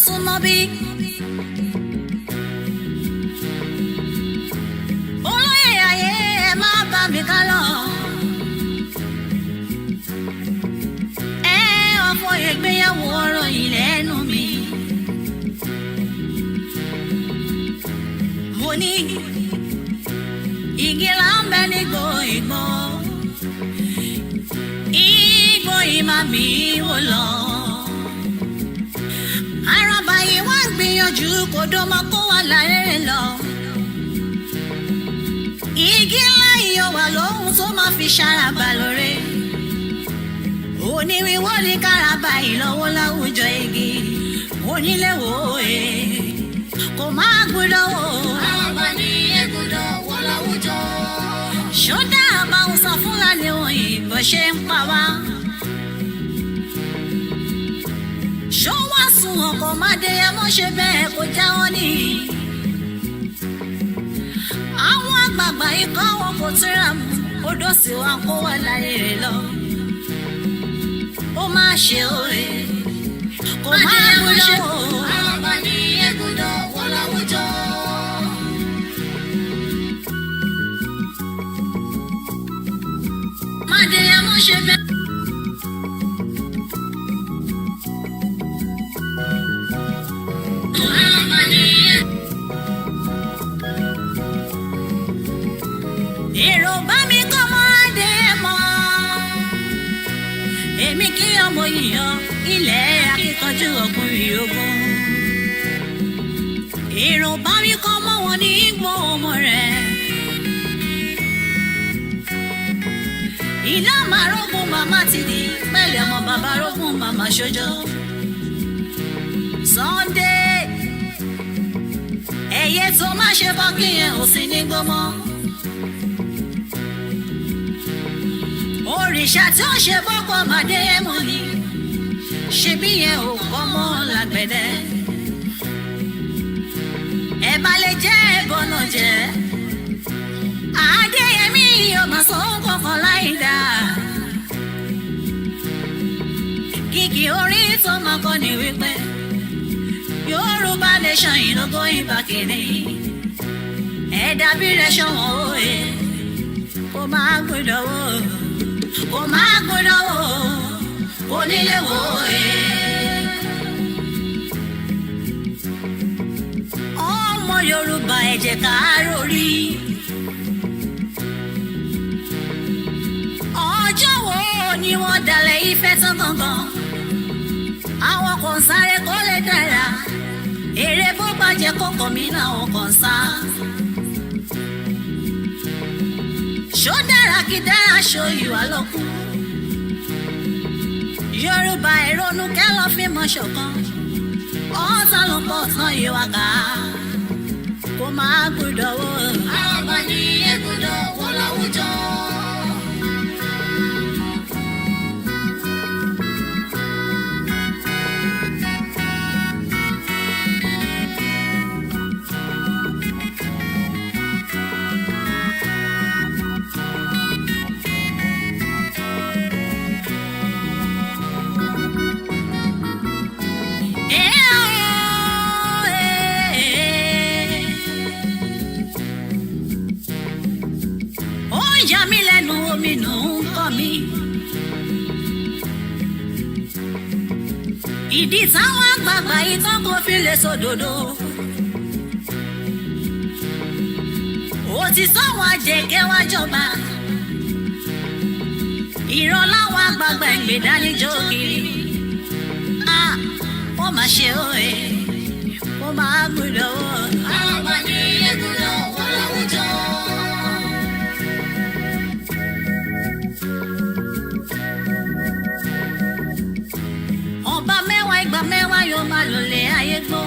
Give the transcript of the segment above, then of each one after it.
súnmọ́ bí. olóyè ayé ẹ má bá mi ká lọ. ọ̀pọ̀ ìgbéyàwó ọ̀rọ̀ ìlẹ́nu mi. mo ní igi là ń bẹ nígbò ìgbò. ìgbò ìmà mi wò lọ. àràbà yìí wá gbìyànjú kò dọ́mọ kó wà láyé lọ. igi ńlá yìí wà lóhun tó máa fi ṣàràbà lóore. oníwíwọ́ ní káràbà ìlọ́wọ́ láwùjọ igi. onílé wò ó kò máa gbúdọ̀ wò. àràbà ní ẹ̀gbọ́dọ̀ wọ láwùjọ. ṣódà àbáwọn sọ fúlàní òyìnbó ṣe ń pa wá. ṣó wá sùn ọkọ̀ máde ẹmọ́ ṣe bẹ́ẹ̀ kó jáwọ́ ní. àwọn àgbààgbà ikọ̀ wọn kò tíra mú odò sí wa kó wà láyé rẹ̀ lọ. ó máa ṣe òye kò máa gbúdọ̀ wò. àràbà ní ẹ̀gbọ́dọ̀ wọ láwùjọ. máde ẹmọ́ ṣe bẹ́ẹ̀. èrò bá mi kọ́ mọ́dé mọ́. èmi kí ọmọ yìnyín ilẹ̀ akíkanjú ọkùnrin ogun. èrò bá mi kọ́ mọ́ wọn ní igbó ọmọ rẹ̀. iná máa rógún màmá ti di pẹ̀lẹ́ ọmọ bàbá rógún màmá ṣojo. Sunday ẹyẹ tó má ṣe bọ́ kí yẹn ò sí ní gbọ́mọ́. òrìṣà tí ó ṣe bọ́kọ̀ màdé ẹ̀mọ́ ni ṣebí yẹn ò kọ́ mọ́ lágbẹ̀dẹ. ẹ bá lè jẹ́ ẹ̀bọ̀nà jẹ́. Adéyẹmí yóò máa sọ kọ̀ọ̀kan láì dáa. kìkì orí tó máa kọ́ ni wípé Yorùbá nation yìí ló going back in. ẹ̀dá bí rẹ̀ ṣọ̀wọ́n òye kó máa gbọ́dọ̀ wò. kò máa gbọ́dọ̀ wò. onílé wò ọmọ Yorùbá ẹ jẹ́ ká rórí. ọjọ́ wo ni wọ́n dalẹ̀ Ifẹ̀ tán gangan. àwọn kan sáré kó lè dára. èrè bó bàjẹ́ kókò mi làwọn kan sá. ṣó dára kí dára ṣó ìwà lọ́kùn. Yorùbá ìrònú kẹ́lọ́ fi mọ̀ ṣọ̀kan. ọ̀tá ló pọ̀ tán ìwà ká. kó máa gbọ́dọ̀ wò. àràbà ní ẹ̀gbọ́dọ̀ wọ láwùjọ. yà mí lẹ́nu omi nù ń kọ́ mi. ìdí táwọn àgbààgbà ìtàn kò fi lè sòdodo. ó ti sọ́wọ́n àjẹkẹ́ wá jọba. ìran láwọn àgbààgbà ìgbèdánijọ́ kiri. wọ́n máa ṣe òye wọ́n máa gbọ́dọ̀ wò. àràbà ní ẹ̀gbọ́dọ̀ wọ láwùjọ. ọba mẹ́wàá ìgbà mẹ́wàá yóò máa lòlé ayé gbó.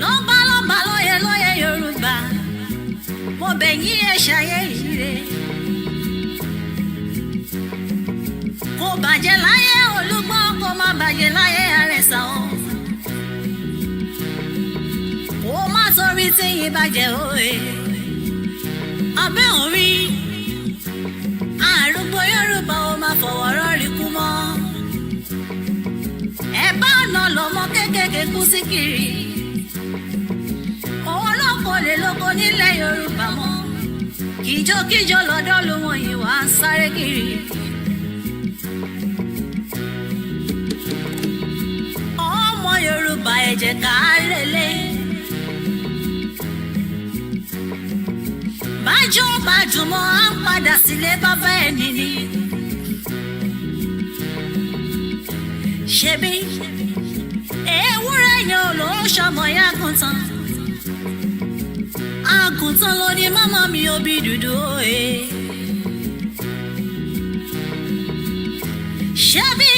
lọ́ba lọ́ba lóye lóye Yorùbá mo bẹ̀ yín ẹ̀ ṣayé ìre. kò bàjẹ́ láyé Olúgbọ́n kò má bàjẹ́ láyé Àrẹ̀sà o. kò má torí tí yín bàjẹ́ òye. abẹ́ orí àrùgbó Yorùbá ó máa fọwọ́ rọ́ọ̀rì kú mọ́. kú sí kiri ọlọ́pọ̀ lè lóko nílẹ̀ Yorùbá mọ́ kíjokíjo lọ́dọ̀ ló wọ́n yìí wá ń sáré kiri. ọmọ Yorùbá ẹ jẹ́ ká lélẹ̀ bájọ́ bájúmọ́ á ń padà sílé bàbá ẹni ni. ṣebí ewúrẹ́ yẹn ò ló ṣọmọ yàgùntàn àgùntàn ló ní màmá mi ò bí dúdú òye. ṣebí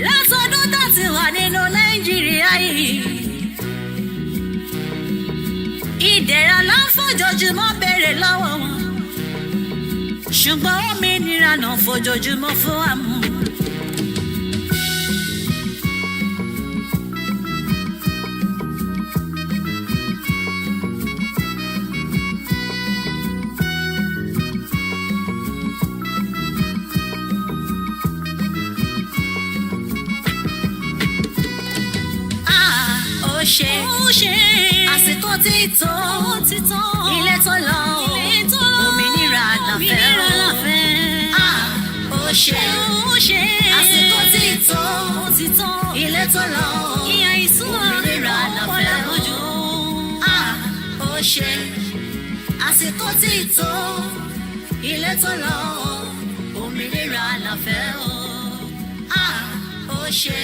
látọdún tá ti wà nínú Nàìjíríà yìí ìdẹ̀ra là ń fojoojúmọ́ béèrè lọ́wọ́ wọn ṣùgbọ́n òmìnira náà fojoojúmọ́ fún àmú. ṣe àsìkò tí tó ilé tó lọ òmìnira àlàfẹ́ ó ṣe àsìkò tí tó ilé tó lọ òmìnira àlàfẹ́ ó ṣe àsìkò tí tó ilé tó lọ òmìnira àlàfẹ́ ó ṣe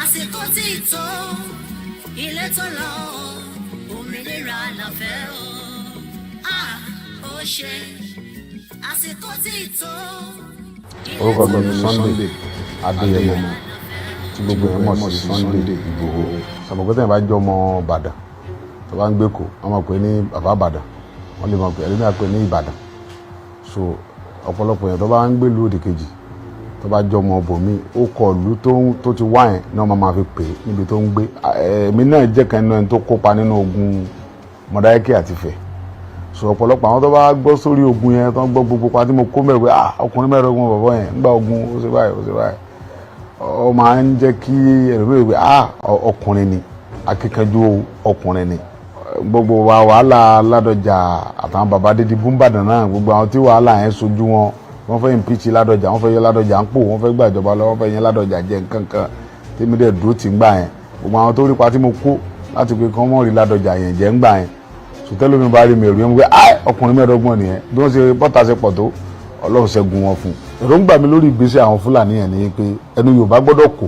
àsìkò tí tó ilé tó lọ òmìnira àlàfẹ́ ó ṣe àsìkò tí tó. orúkọ mi ni Sunday Adéyẹmọ tí gbogbo ẹ̀ mọ̀ sí Sunday Ìgbòho. sàmùkútẹ̀ bá jọ ọmọ Ìbàdàn tó bá ń gbé kó wọ́n máa pè ní bàbá Ìbàdàn wọ́n lè máa pè ẹni náà pè ní Ìbàdàn. so ọ̀pọ̀lọpọ̀ yẹn tó bá ń gbé lu òdì kejì tó bá jọ ọmọ bòmí ó kọ ìlú tó ti wá yẹn náà máa fi pè é níbi tó ń gbé. èmi náà jẹ́ kan náà tó kópa nínú ogun Mọdákẹ́kẹ́ àti Ifẹ̀. so ọ̀pọ̀lọpọ̀ àwọn tó bá gbọ́ sórí ogun yẹn tó ń gbọ́ gbogbo pa tí mo kó mẹ́rin pé ọkùnrin mẹ́rin ogun bàbá yẹn ń gba ogun ó ṣe báyìí ó máa ń jẹ́ kí ẹlòmíràn pé ọkùnrin ni akíkanjú ọkùnrin ni. gbogbo wàhálà Ládọjà àtàwọn bàbá dídí búmbàdàn náà gbogbo àwọn tí wàhálà yẹn sojú wọn wọ́n fẹ́ impeach Ládọjà wọ́n fẹ́ yẹ Ládọjà ń pò wọ́n fẹ́ gbàjọba lọ wọ́n fẹ́ yẹn Ládọjà jẹ nǹkankan tèmi dẹ̀ dúró tì ń gbà yẹn gbogbo àwọn tó rí pa tí mo kó láti pé kán mọ́ rí Ládọjà yẹn jẹ́ ń gbà yẹn sùtẹ́lẹ̀ mi bá rí mi èrò yẹn mo pé ọkùnrin mẹ́ẹ̀ẹ́dọ́gbọ̀n nìyẹn bí wọ́n ṣe bọ́ta ṣe pọ̀ tó Ọlọ́run ṣẹ́gun wọn fún. èròǹgbà mi lórí ìgbésẹ̀ àwọn Fúlàní yẹn ni pé ẹnu Yorùbá gbọ́dọ̀ kò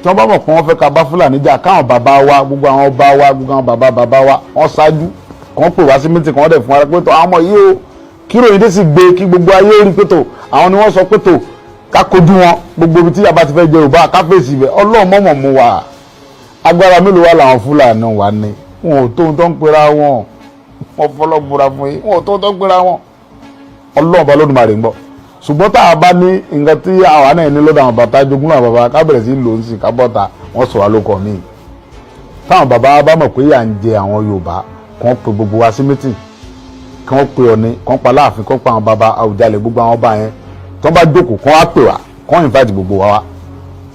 tí wọ́n bá mọ̀ pé wọ́n fẹ́ ká bá Fúlàní jà káwọn bàbá wa gbogbo àwọn ọba wa gbogbo àwọn bàbá wa wọ́n ṣáájú kàn pè wá sí mítì kan wọ́n dẹ̀ fún wa pé tó àwọn ọmọ yìí o kí ròyìn dé sì gbé kí gbogbo ayé rí pé tó àwọn ni wọ́n sọ pé tó ká kojú wọn gbogbo ibi tí yàrá ti fẹ́ jẹ Yorùbá ká fèsì ibẹ̀ Ọlọ́run mọ̀mọ̀ mú wa agbára mélòó wà làwọn Fúlàní wà ní wọn ò tó ń tọ́ ń pera wọn wọn fọlọ́ búra fún yín wọn ò tó ń tọ́ ń pera wọn Ọlọ́run bá Olódùmarè ń bọ̀ ṣùgbọ́n tá a bá ní nǹkan tí àwa náà ní lọ́dọ̀ àwọn bàtà jogún àwọn bàbá ká bẹ̀rẹ̀ sí lò ń sìn ká bọ́ta wọ́n sọ wá lóko míì táwọn bàbá bá mọ̀ pé yà ń jẹ àwọn Yorùbá kàn pé gbogbo wa sí mítìn kàn pé Ọọ̀ni kàn pa Láàfin kàn pa àwọn bàbá Àwùjalẹ̀ gbogbo àwọn ọba yẹn tó bá jókòó kàn wá pè wá kàn invite gbogbo wa wá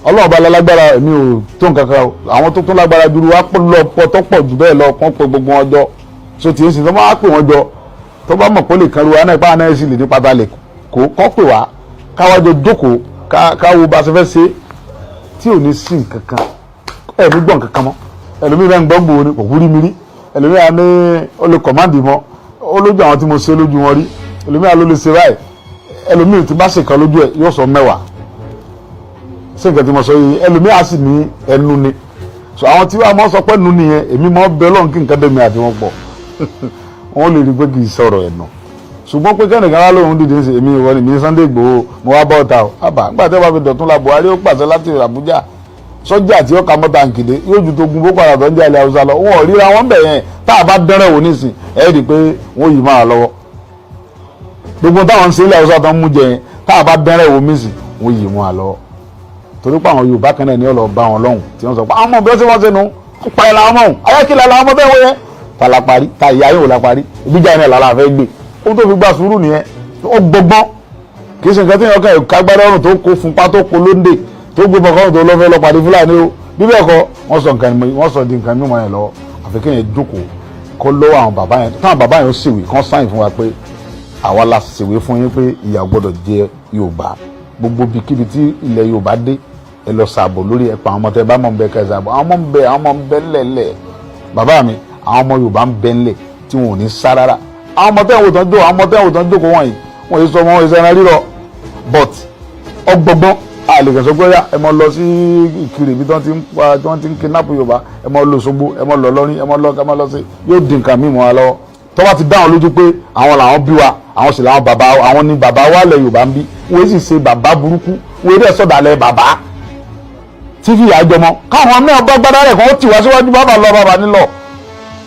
Ọlọ́run bá lágbára èmi ò tó nǹkan kan àwọn tó tún lágbára jù wá lọ tó pọ̀ jù bẹ́ẹ̀ lọ kàn pé gbogbo wọn jọ so tí èsì tó bá pè wọn jọ tó bá mọ̀ pé lè kan ru wa náà ipá náà sì lè ní pátá lè kó kọ́ pè wá káwájọ jókòó káwo bá ṣe fẹ́ ṣe tí ò ní sí nǹkan kan ẹ̀mí gbọ̀n kankan mọ́ ẹlòmíì náà ń gbọ́ gbòó ni kò kú rí mi rí ẹlòmíì á ní ó lè kọ̀máǹdì mọ́ ó lójú àwọn tí mo ṣe lójú wọn rí ẹlòmíì á ló lè ṣe báyìí ẹlòmíì tí bá ṣèkan lójú ẹ yóò sọ mẹ́wàá ṣé nǹkan tí mo sọ yìí ẹlòmíì á sì ní ẹnu ni so àwọn tí wàá mọ́ sọ pé nu nìyẹn èmi mọ́ bẹ́ẹ̀ lọ́n kí nǹkan dẹ̀mí àti wọn pọ̀ wọ́n lè rí pé kì í sọ̀rọ̀ ẹ̀ nù ṣùgbọ́n pé kẹ́nìkan wá lóhun dìde ṣe èmi ìwọ ni mi Sunday Igboho mo wá bọ́ ọ̀tá o àbá nígbà tí wọ́n bá fi dọ̀tún la Buhari ó pàṣẹ láti Àbújá sọ́jà tí ó ka mọ́ta nkìdé yóò ju tó gun Boko Haram tó ń jẹ́ ilẹ̀ Haúsá lọ wọn ò ríra wọn bẹ̀ yẹn tá a bá dẹ́rẹ̀ wò nísìn ẹ̀ rí i pé wọ́n yìí máa lọ́wọ́ gbogbo táwọn ń ṣe ilẹ̀ Haúsá tó ń mú jẹ yẹn tá a bá dẹ́rẹ̀ wò nísìn wọ́n yìí máa lọ́wọ́ torí pé àwọn Yorùbá kan náà ni ó lọ bá wọn lọ́hùn tí wọ́n sọ pé àwọn ọmọ bí wọ́n ṣe wọ́n ṣe nu pa ẹ̀ làwọn ọmọ ayákìlá làwọn ọmọ bẹ́ẹ̀ wọ́n yẹn ta la parí ta ìyá yóò la parí ìbíjà yẹn làlá fẹ́ gbé ó tó fi gba sùúrù nìyẹn ó gbọgbọ́n kì í ṣe nǹkan tí yẹn kàn kágbá lọ́rùn tó kó funpá tó kó lóńdè tó gbé bọ̀kọ́ tó lọ́fẹ́ lọ pàdé Fúlàní o bí bẹ́ẹ̀ kọ́ wọ́n sọ di nǹkan mímọ́ yẹn lọ́wọ́ àfi kéèyàn jókòó kó lọ́wọ́ àwọn bàbá yẹn táwọn bàbá yẹn ó ṣèwé kán sáyìn fún wa pé àwa la ṣèwé fún yín pé ìyà gbọ́dọ̀ jẹ Yorùbá gbogbo bíkíbi tí ilẹ̀ Yorùbá dé ẹ lọ ṣàbò lórí ẹ̀pọ̀ àwọn ọmọ tẹ bá mọ̀ ń bẹ kẹ́ ṣàbò àwọn ọmọ ń bẹ ńlẹ̀ bàbá mi àwọn ọmọ Yorùbá ń bẹ ńlẹ̀ tí wọn ò ní sá rárá àwọn ọmọ tẹ́wọ̀n tán jókòó wọ̀nyí wọ́n yìí sọ wọn ìṣẹ́ran rírọ̀ but ọgbọgbọ́n àlèkè sọ pé ẹ mọ lọ sí Ìkirè ibi tí wọ́n ti ń kidnap Yorùbá ẹ mọ lọ Òṣogbo ẹ mọ lọ lọ́rin ẹ mọ lọ sí yóò di nǹkan mímọ́ wa lọ́wọ́ tó bá ti dáhùn lójú pé àwọn làwọn bí wa àwọn sì làwọn bàbá àwọn ni bàbá wa lẹ̀ Yorùbá ń bí wọ́n sì ṣe bàbá burúkú wọ́n dẹ̀ sọ̀dàlẹ̀ bàbá tí fìyà jọmọ káwọn náà bá gbádá rẹ̀ kàn ó tì wá síwájú bàbá lọ bàbá nílọ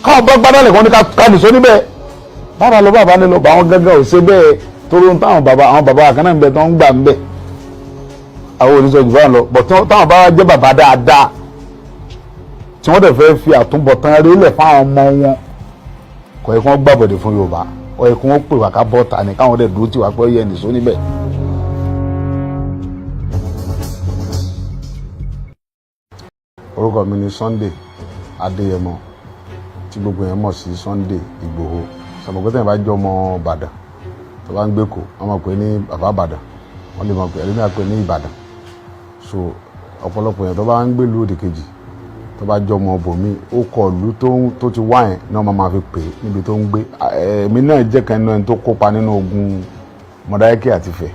káwọn bá gbádá rẹ̀ kàn ní ká nìṣó níbẹ̀ bàbá lọ bàbá nílọ báwọn gángan ò ṣe bẹ́ẹ̀ toró táwọn bàbá àkànnà ń bẹ tó ń gbà ń bẹ àwọn oníṣẹ́ jù báwọn lọ bọ̀ táwọn bá jẹ́ bàbá dáadáa tí wọ́n dẹ̀ fẹ́ fi àtúbọ̀tán rí lẹ̀ fáwọn ọmọ wọn kò yẹ kí wọ́n gbàbọ̀dẹ̀ fún Yorùbá kò yẹ kí wọ́n pè wá ká bọ́ ta ni káwọn dẹ̀ dúró tì wá pé ó yẹ nìṣó níbẹ̀. orúkọ mi ni Sunday Adéyẹmọ tí gbogbo yẹn mọ̀ sí Sunday Ìgbòho sàmùkútẹ̀ bá jọ ọmọ Ìbàdàn tó bá ń gbé kó wọ́n máa pè ní bàbá Ìbàdàn wọ́n lè máa pè ẹlẹ́ni àpè ní Ìbàdàn so ọ̀pọ̀lọpọ̀ yẹn tó bá ń gbé lu òdì kejì tó bá jọ ọmọ bòmí ó kọ ìlú tó ti wá yẹn náà máa fi pè é níbi tó ń gbé èmi náà jẹ́ kan nínú ẹni tó kópa nínú ogun Mọdákẹ́kẹ́ àti Ifẹ̀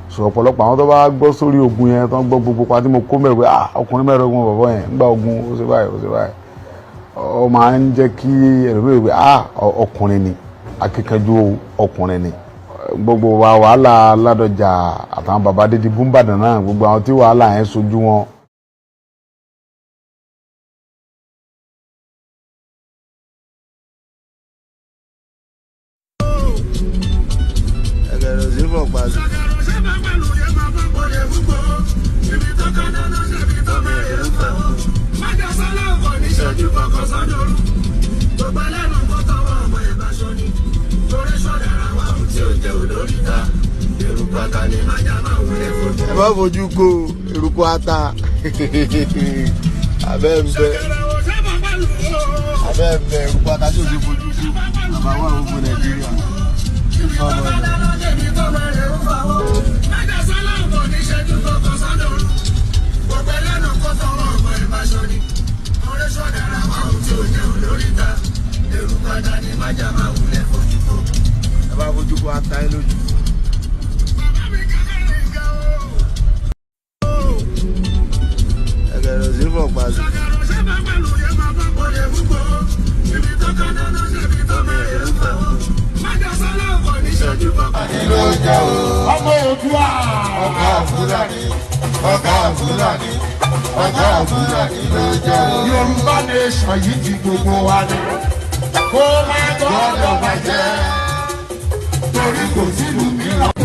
so ọ̀pọ̀lọpọ̀ àwọn tó bá gbọ́ sórí ogun yẹn tó ń gbọ́ gbogbo pa tí mo kó mẹ́rin pé ọkùnrin mẹ́rin ogun bàbá yẹn ń gba ogun ó ṣe báyìí ó máa ń jẹ́ kí ẹlòmíràn pé ọkùnrin ni akíkanjú ọkùnrin ni gbogbo wàhálà Ládọjà àtàwọn bàbá dídí búmbàdàn náà gbogbo àwọn tí wàhálà yẹn sojú wọn. ẹ má fojú ko eruku ata abẹ́ ń bẹ eruku ata tí o ti fojú ko bàbá wà gbogbo Nàìjíríà ẹ má fojú ko ata yín lójú. ọmọ Oòduà ọ̀gá Fúlàní ló jẹ́ o. Yorùbá nation yìí ti gbogbo wa ni kó má gbọ́dọ̀ bàjẹ́ torí kò sílùú mìíràn.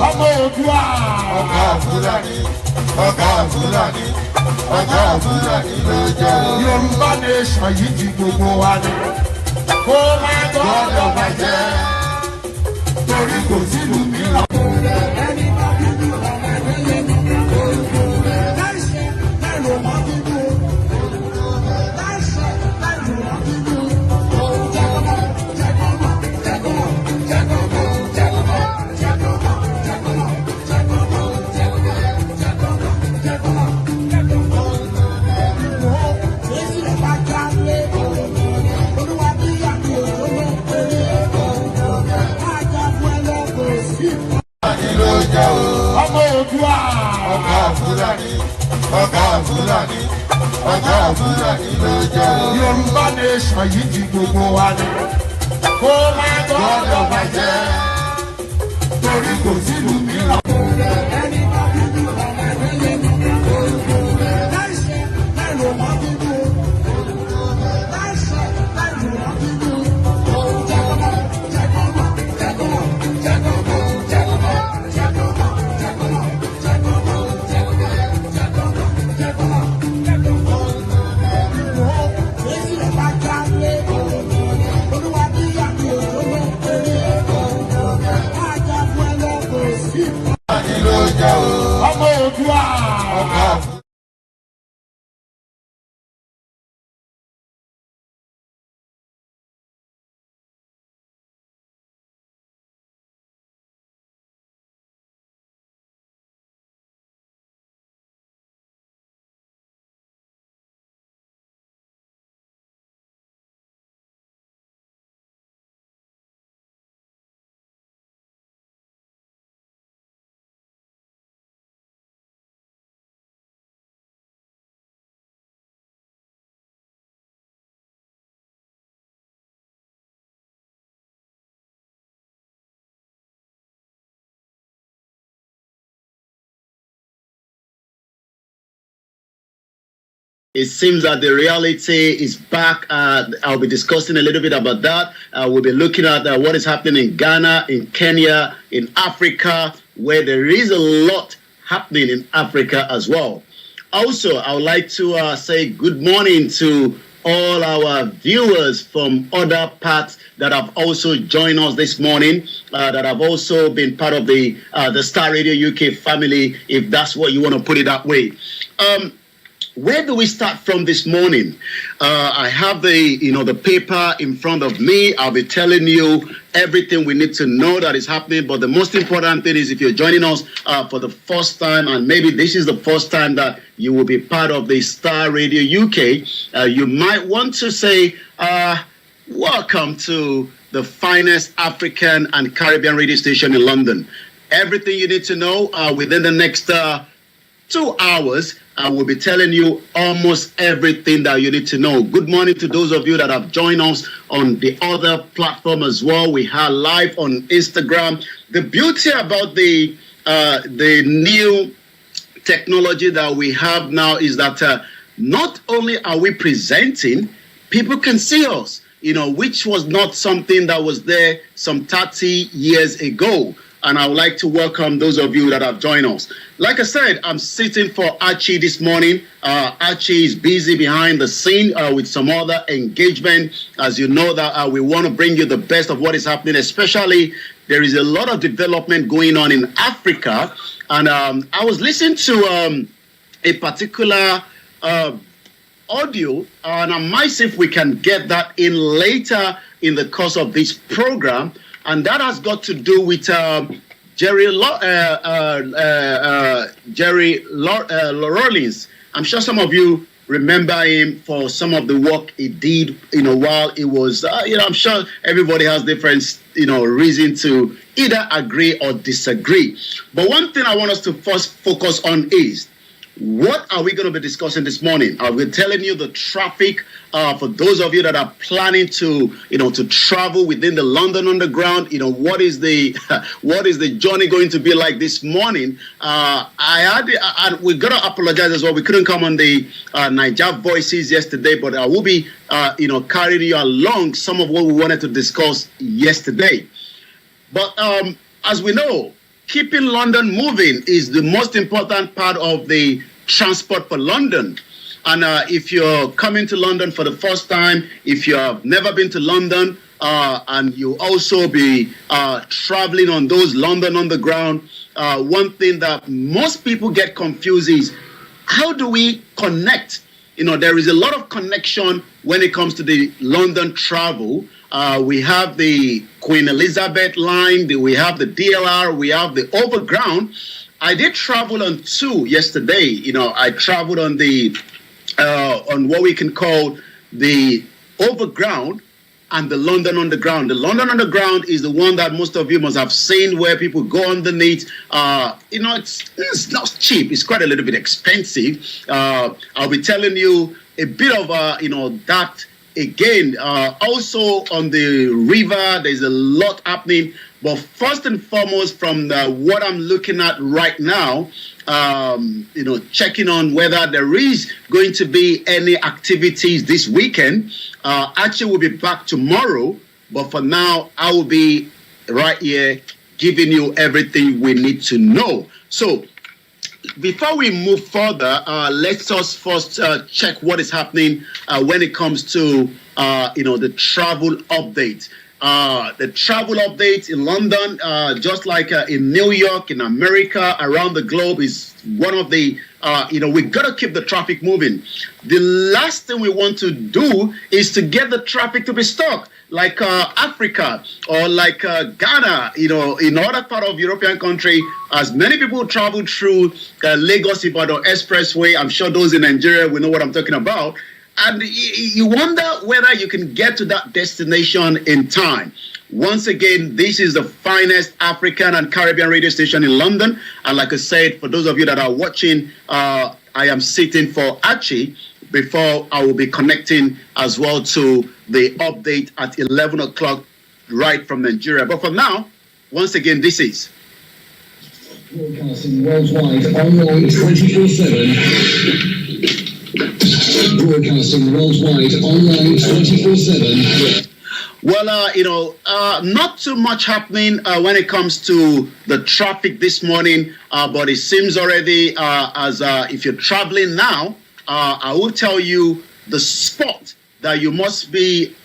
ọmọ Oòduà ọ̀gá Fúlàní ló jẹ́ o. Yorùbá nation yìí ti gbogbo wa ni kó má gbọ́dọ̀ bàjẹ́ torí kò sílùú mìíràn. ọmọ Oòduà ọ̀gá Fúlàní ló jẹ́ o. Yorùbá nation yìí ti gbogbo wa ni kó má gbọ́dọ̀ bàjẹ́ torí kò sílùú mìíràn. jẹ́ o. Ọmọ Oòduà. Ọkọ̀. It seems that the reality is back. I'll be discussing a little bit about that. We'll be looking at what is happening in Ghana, in Kenya, in Africa, where there is a lot happening in Africa as well. Also, I would like to say good morning to all our viewers from other parts that have also joined us this morning, that have also been part of the Starr Radio UK family, if that's what you want to put it that way. Where do we start from this morning? I have the paper in front of me. I'll be telling you everything we need to know that is happening. But the most important thing is, if you're joining us for the first time, and maybe this is the first time that you will be part of the Starr Radio UK, you might want to say, welcome to the finest African and Caribbean radio station in London. Everything you need to know within the next 2 hours. I will be telling you almost everything that you need to know. Good morning to those of you that have joined us on the other platform as well. We are live on Instagram. The beauty about the new technology that we have now is that not only are we presenting, people can see us, which was not something that was there some 30 years ago. And I would like to welcome those of you that have joined us. Like I said, I'm sitting for Archie this morning. Archie is busy behind the scene with some other engagement. As you know, that we want to bring you the best of what is happening, especially there is a lot of development going on in Africa. And I was listening to a particular audio, and I might see if we can get that in later in the course of this program. And that has got to do with Jerry Rollins. I'm sure some of you remember him for some of the work he did, while it was, I'm sure everybody has different, reason to either agree or disagree. But one thing I want us to first focus on is, what are we going to be discussing this morning? I'll be telling you the traffic for those of you that are planning to, to travel within the London Underground. What is the journey going to be like this morning? We're going to apologize as well. We couldn't come on the Niger Voices yesterday, but I will be, carrying you along some of what we wanted to discuss yesterday. But as we know, keeping London moving is the most important part of the transport for London. And if you're coming to London for the first time, if you have never been to London, and you also be traveling on those London Underground, one thing that most people get confused is, how do we connect? There is a lot of connection when it comes to the London travel. We have the Queen Elizabeth line, we have the DLR, we have the Overground. I did travel on two yesterday. I traveled on the on what we can call the Overground and the London Underground. The London Underground is the one that most of you must have seen, where people go underneath. It's not cheap. It's quite a little bit expensive. I'll be telling you a bit of that again. Also on the river, there's a lot happening. But first and foremost, from what I'm looking at right now, checking on whether there is going to be any activities this weekend. Archie will be back tomorrow, but for now, I will be right here giving you everything we need to know. So before we move further, let's us first check what is happening when it comes to the travel update. The travel updates in London, just like in New York, in America, around the globe, is one of the, we got to keep the traffic moving. The last thing we want to do is to get the traffic to be stuck, like Africa or like Ghana, in other part of European country. As many people travel through Lagos-Ibadan Expressway, I'm sure those in Nigeria will know what I'm talking about. And you wonder whether you can get to that destination in time. Once again, this is the finest African and Caribbean radio station in London. And like I said, for those of you that are watching, I am sitting for Archie before I will be connecting as well to the update at 11 o'clock right from Nigeria. But for now, once again, this is broadcasting worldwide online 24/7. Broadcasting worldwide online 24/7. Well, not too much happening when it comes to the traffic this morning, but it seems already as if you're traveling now, I will tell you the spot that you must be,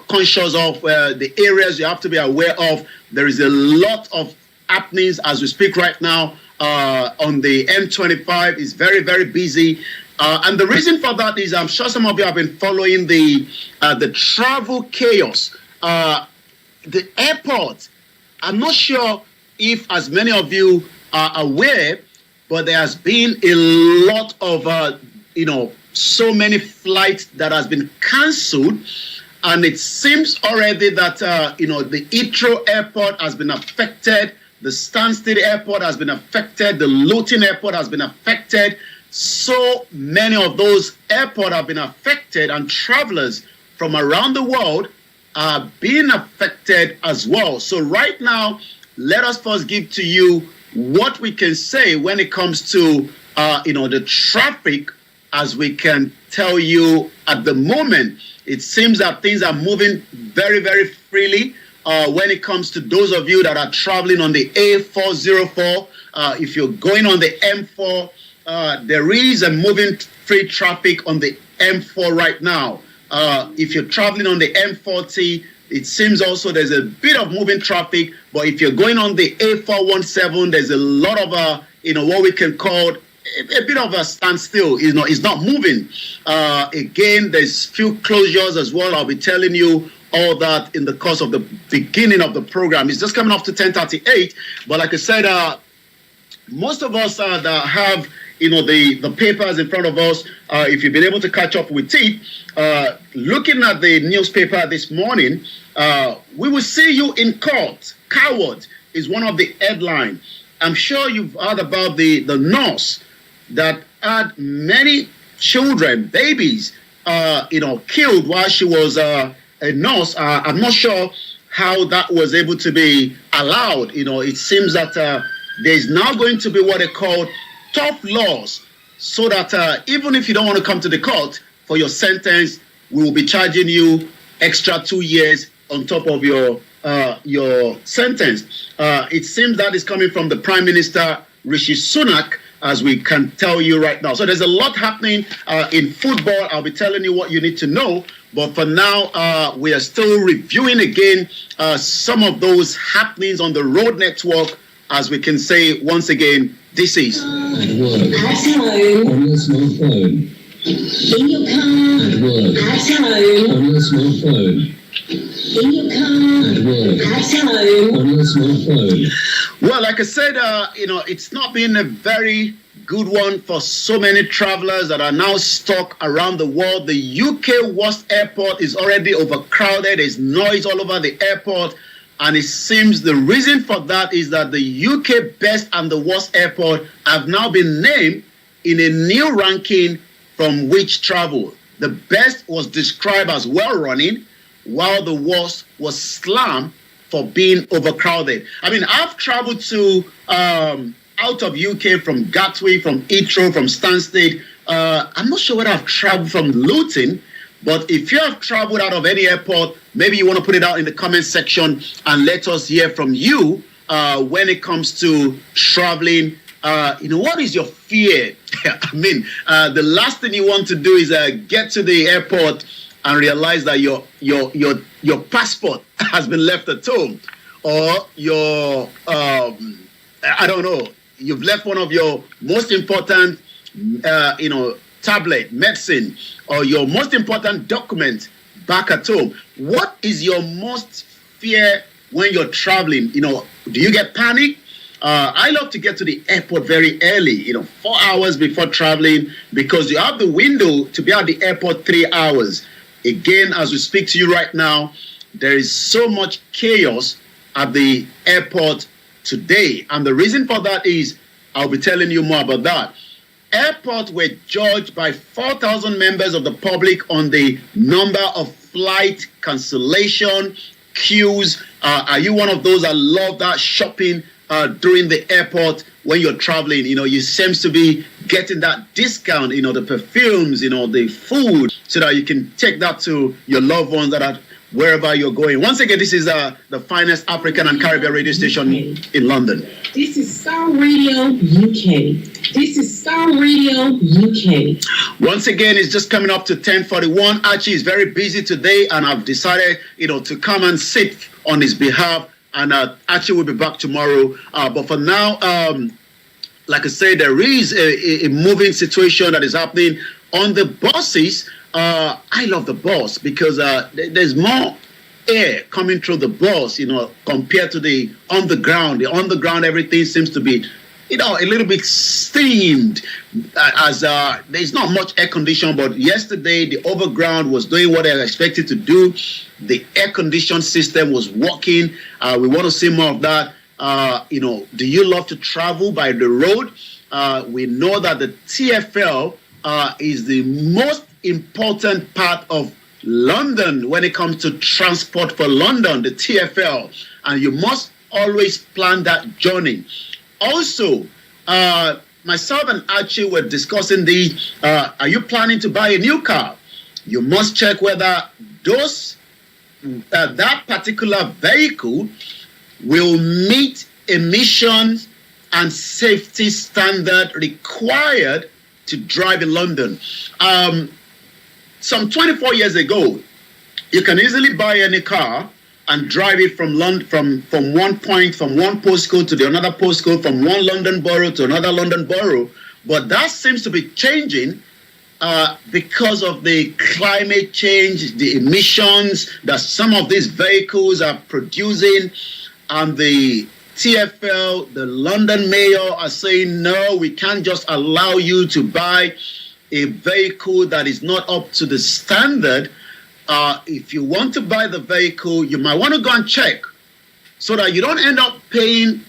conscious of, the areas you have to be aware of. There is a lot of happenings as we speak right now on the M25. It's very, very busy. And the reason for that is I'm sure some of you have been following the travel chaos. The airport, I'm not sure if as many of you are aware, but there has been a lot of, so many flights that has been cancelled. And it seems already that, the Heathrow Airport has been affected. The Stansted Airport has been affected. The Luton Airport has been affected. So many of those airports have been affected, and travelers from around the world are being affected as well. So right now, let us first give to you what we can say when it comes to, the traffic. As we can tell you at the moment, it seems that things are moving very, very freely. When it comes to those of you that are traveling on the A404, if you're going on the M4, there is a moving free traffic on the M4 right now. If you're traveling on the M40, it seems also there's a bit of moving traffic. But if you're going on the A417, there's a lot of, what we can call a bit of a standstill. It's not moving. Again, there's few closures as well. I'll be telling you all that in the course of the beginning of the program. It's just coming up to 10:38. But like I said, most of us that have the papers in front of us, if you've been able to catch up with it, looking at the newspaper this morning, we will see you in court. Coward is one of the headlines. I'm sure you've heard about the nurse that had many children, babies, killed while she was a nurse. I'm not sure how that was able to be allowed. It seems that there's now going to be what they call tough laws, so that even if you don't want to come to the court for your sentence, we will be charging you extra 2 years on top of your sentence. It seems that is coming from the Prime Minister, Rishi Sunak, as we can tell you right now. So there's a lot happening in football. I'll be telling you what you need to know. But for now, we are still reviewing again some of those happenings on the road network. As we can say once again, this is At work. At home. On your smartphone. In your car. At work. At home. On your smartphone. In your car. At work. At home. On your smartphone. Well, like I said, it's not been a very good one for so many travelers that are now stuck around the world. The UK worst airport is already overcrowded. There's noise all over the airport. And it seems the reason for that is that the UK best and the worst airport have now been named in a new ranking from Which Travel. The best was described as well-running, while the worst was slammed for being overcrowded. I mean, I've traveled to out of UK from Gatwick, from Heathrow, from Stansted. I'm not sure whether I've traveled from Luton, but if you have traveled out of any airport, maybe you want to put it out in the comment section and let us hear from you when it comes to traveling. What is your fear? I mean, the last thing you want to do is get to the airport and realize that your passport has been left at home, or your I don't know, you've left one of your most important tablet, medicine, or your most important document back at home. What is your most fear when you're traveling? Do you get panic? I love to get to the airport very early, 4 hours before traveling, because you have the window to be at the airport 3 hours. Again, as we speak to you right now, there is so much chaos at the airport today. And the reason for that is, I'll be telling you more about that. Airports were judged by 4,000 members of the public on the number of flight cancellation queues. Are you one of those that love that shopping during the airport when you're traveling? You seems to be getting that discount, the perfumes, the food, so that you can take that to your loved ones that are wherever you're going. Once again, this is the finest African and Caribbean radio station in London. This is Starr Radio UK. This is Starr Radio UK. Once again, it's just coming up to 10:41. Archie is very busy today, and I've decided, to come and sit on his behalf. And Archie will be back tomorrow. But for now, like I said, there is a moving situation that is happening on the buses. I love the bus because there's more air coming through the bus, compared to the underground. The underground, everything seems to be, a little bit steamed, as there's not much air condition. But yesterday, the overground was doing what they expected to do. The air condition system was working. We want to see more of that. Do you love to travel by the road? We know that the TFL is the most important part of London when it comes to transport for London, the TFL, and you must always plan that journey. Also, myself and Archie were discussing are you planning to buy a new car? You must check whether that particular vehicle will meet emissions and safety standard required to drive in London. Some 24 years ago, you can easily buy any car and drive it from London, from one point, from one postcode to the another postcode, from one London borough to another London borough. But that seems to be changing because of the climate change, the emissions that some of these vehicles are producing, and the TFL, the London mayor, are saying, no, we can't just allow you to buy a vehicle that is not up to the standard. If you want to buy the vehicle, you might want to go and check so that you don't end up paying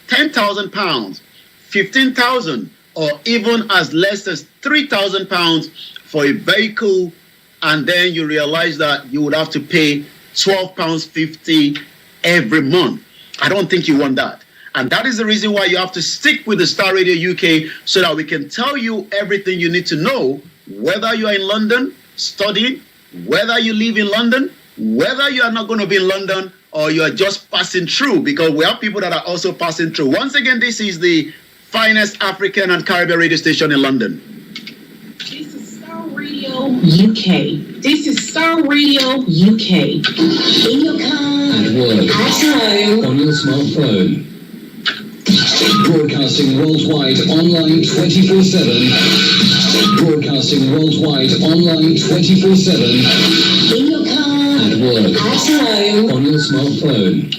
£10,000, 15,000, or even as less as £3,000 for a vehicle, and then you realize that you would have to pay £12.50 every month. I don't think you want that. And that is the reason why you have to stick with the Starr Radio UK, so that we can tell you everything you need to know, whether you are in London studying, whether you live in London, whether you are not going to be in London, or you are just passing through, because we have people that are also passing through. Once again, this is the finest African and Caribbean radio station in London. This is Starr Radio UK. This is Starr Radio UK. In your car, At work. at home, On your smartphone. Broadcasting worldwide online 24/7. Broadcasting worldwide online 24/7. in your car, At work. at home. On your smartphone.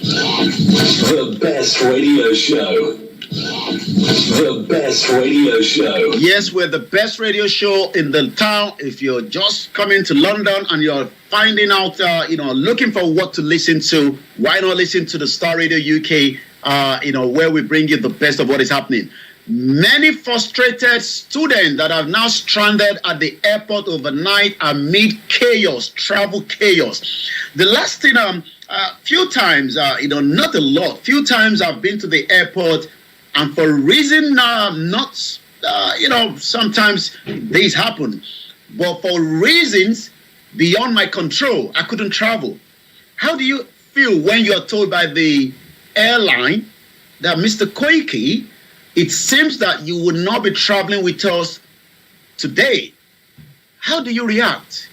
The best radio show. The best radio show. Yes, we're the best radio show in the town. If you're just coming to London and you're finding out, looking for what to listen to, why not listen to the Starr Radio UK, where we bring you the best of what is happening. Many frustrated students that are now stranded at the airport overnight amid chaos, travel chaos. The last thing, few times, not a lot, few times I've been to the airport, and for a reason sometimes these happen, but for reasons beyond my control, I couldn't travel. How do you feel when you're told by the airline that, Mr. Koiki, it seems that you will not be traveling with us today? How do you react?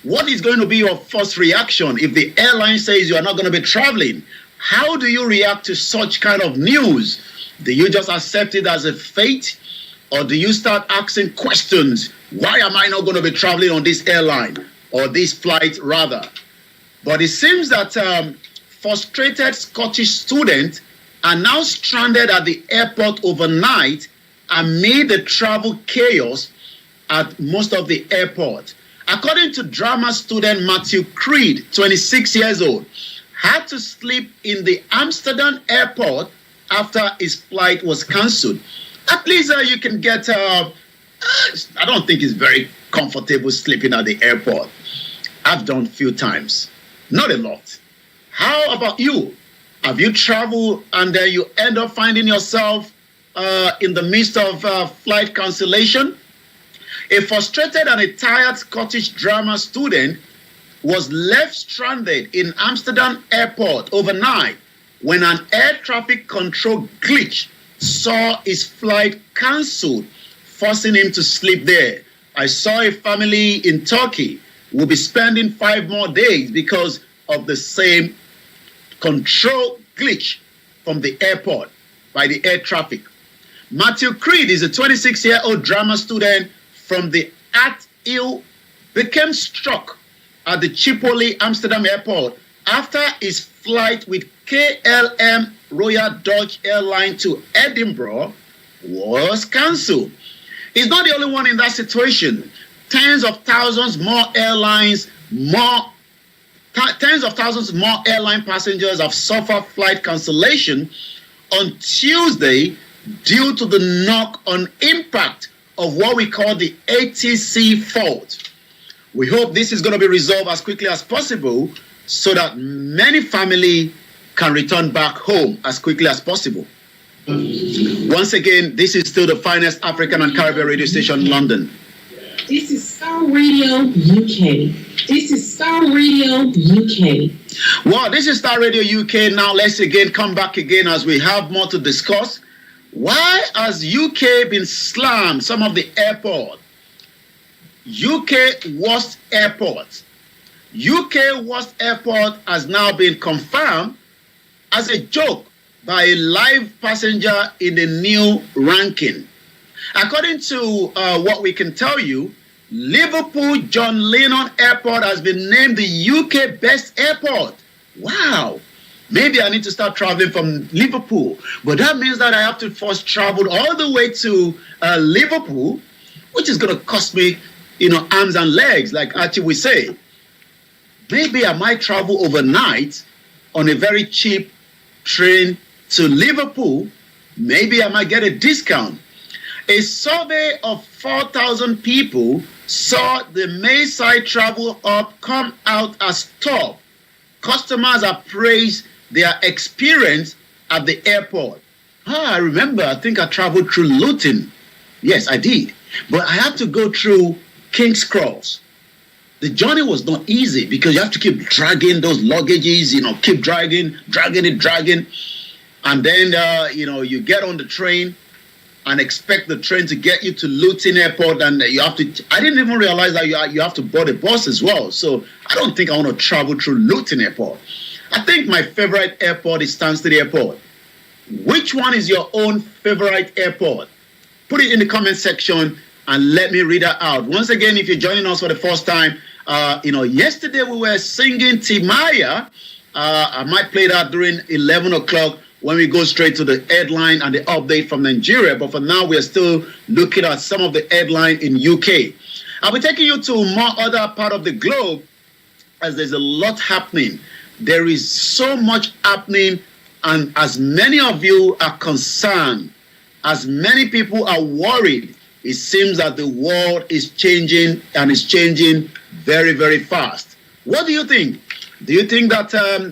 What is going to be your first reaction if the airline says you are not going to be traveling? How do you react to such kind of news? Do you just accept it as a fate? Or do you start asking questions? Why am I not going to be traveling on this airline or this flight rather? But it seems that frustrated Scottish students are now stranded at the airport overnight amid the travel chaos at most of the airport. According to drama student Matthew Creed, 26 years old, had to sleep in the Amsterdam airport after his flight was cancelled. At least you can get, I don't think it's very comfortable sleeping at the airport. I've done a few times, not a lot. How about you? Have you traveled and then you end up finding yourself in the midst of flight cancellation? A frustrated and a tired Scottish drama student was left stranded in Amsterdam airport overnight when an air traffic control glitch saw his flight cancelled, forcing him to sleep there. I saw a family in Turkey who will be spending 5 more days because of the same control glitch from the airport by the air traffic. Matthew Creed is a 26-year-old drama student from the Art Hill, became struck at the Tripoli Amsterdam airport after his flight with KLM Royal Dutch Airline to Edinburgh was cancelled. He's not the only one in that situation. Tens of thousands more airline passengers have suffered flight cancellation on Tuesday due to the knock-on impact of what we call the ATC fault. We hope this is going to be resolved as quickly as possible so that many families can return back home as quickly as possible. Once again, this is still the finest African and Caribbean radio station in London. This is Starr Radio UK. This is Starr Radio UK. Well, this is Starr Radio UK. Now let's again come back again as we have more to discuss. Why has UK been slammed? Some of the airport. UK worst airport. UK worst airport has now been confirmed as a joke by a live passenger in the new ranking. According to what we can tell you, Liverpool John Lennon Airport has been named the UK best airport. Wow. Maybe I need to start traveling from Liverpool. But that means that I have to first travel all the way to Liverpool, which is going to cost me, arms and legs, like Archie would say. Maybe I might travel overnight on a very cheap train to Liverpool. Maybe I might get a discount. A survey of 4,000 people saw the Mayside Travel Hub come out as top. Customers have praised their experience at the airport. I remember, I think I traveled through Luton. Yes, I did. But I had to go through King's Cross. The journey was not easy because you have to keep dragging those luggages, keep dragging. And then, you get on the train and expect the train to get you to Luton Airport, and you have to. I didn't even realize that you have to board a bus as well. So I don't think I want to travel through Luton Airport. I think my favorite airport is Stansted Airport. Which one is your own favorite airport? Put it in the comment section and let me read that out. Once again, if you're joining us for the first time, yesterday we were singing Timaya. I might play that during 11 o'clock when we go straight to the headline and the update from Nigeria. But for now, we are still looking at some of the headline in UK. I'll be taking you to more other part of the globe as there's a lot happening. There is so much happening, and as many of you are concerned, as many people are worried, it seems that the world is changing, and it's changing very, very fast. What do you think? Do you think that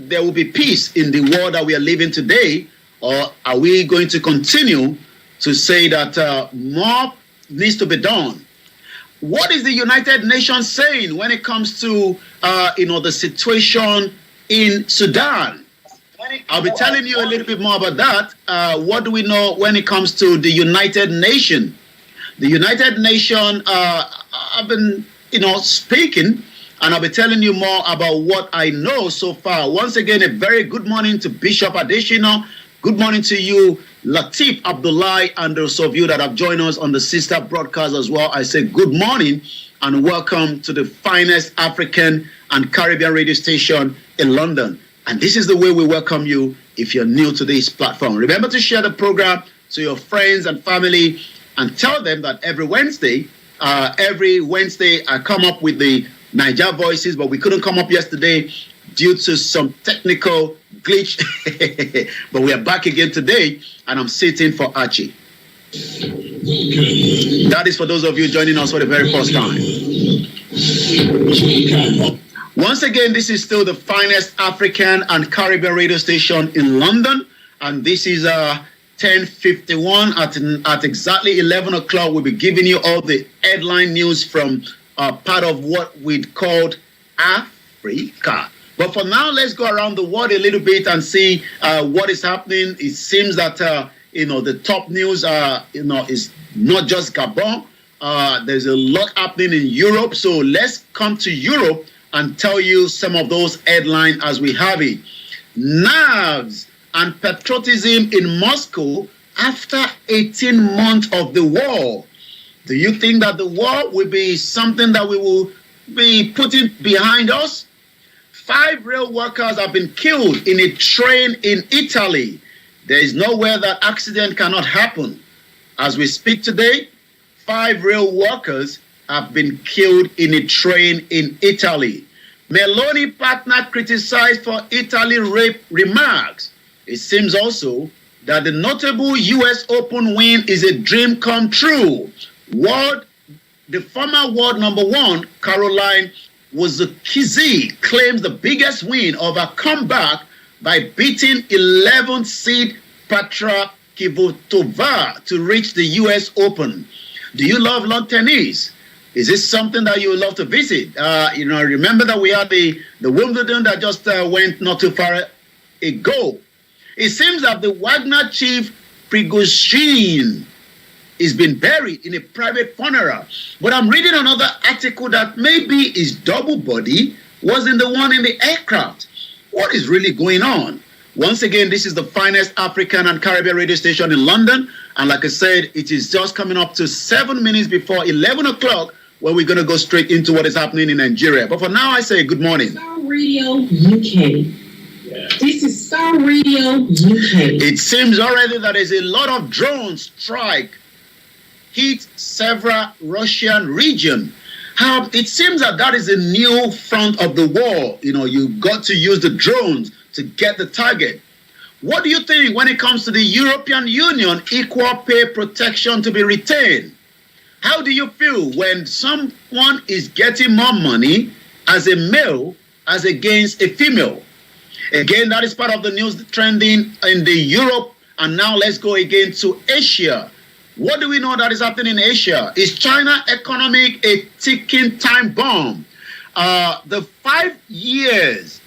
there will be peace in the world that we are living today, or are we going to continue to say that more needs to be done? What is the United Nations saying when it comes to the situation in Sudan? I'll be telling you a little bit more about that. What do we know when it comes to the United Nations? The United Nations have been, speaking, and I'll be telling you more about what I know so far. Once again, a very good morning to Bishop Adeshina. Good morning to you, Latif Abdullahi, and those of you that have joined us on the sister broadcast as well. I say good morning and welcome to the finest African and Caribbean radio station in London. And this is the way we welcome you if you're new to this platform. Remember to share the program to your friends and family and tell them that every Wednesday I come up with the Niger Voices, but we couldn't come up yesterday due to some technical glitch. But we are back again today, and I'm sitting for Archie. That is for those of you joining us for the very first time. Once again, this is still the finest African and Caribbean radio station in London, and this is 10:51 at exactly 11 o'clock. We'll be giving you all the headline news from part of what we'd called Africa. But for now, let's go around the world a little bit and see what is happening. It seems that the top news is not just Gabon. There's a lot happening in Europe. So let's come to Europe and tell you some of those headlines as we have it. Nerves and patriotism in Moscow after 18 months of the war. Do you think that the war will be something that we will be putting behind us? 5 rail workers have been killed in a train in Italy. There is nowhere that accident cannot happen. As we speak today, 5 rail workers have been killed in a train in Italy. Meloni partner criticized for Italy rape remarks. It seems also that the notable U.S. Open win is a dream come true. The former world number 1, Caroline Wozniacki, claims the biggest win of her comeback by beating 11th seed Petra Kvitova to reach the U.S. Open. Do you love lawn tennis? Is this something that you would love to visit? Remember that we had the Wimbledon that just went not too far ago. It seems that the Wagner chief Prigozhin is been buried in a private funeral. But I'm reading another article that maybe his double body wasn't the one in the aircraft. What is really going on? Once again, this is the finest African and Caribbean radio station in London. And like I said, it is just coming up to 7 minutes before 11 o'clock when we're going to go straight into what is happening in Nigeria. But for now, I say good morning. Starr Radio UK. This is Starr Radio UK. It seems already that there's a lot of drone strike hit several Russian regions. It seems that is a new front of the war. You got to use the drones to get the target. What do you think when it comes to the European Union equal pay protection to be retained? How do you feel when someone is getting more money as a male as against a female? Again, that is part of the news trending in the Europe. And now let's go again to Asia. What do we know that is happening in Asia? Is China economic a ticking time bomb? The 5 years,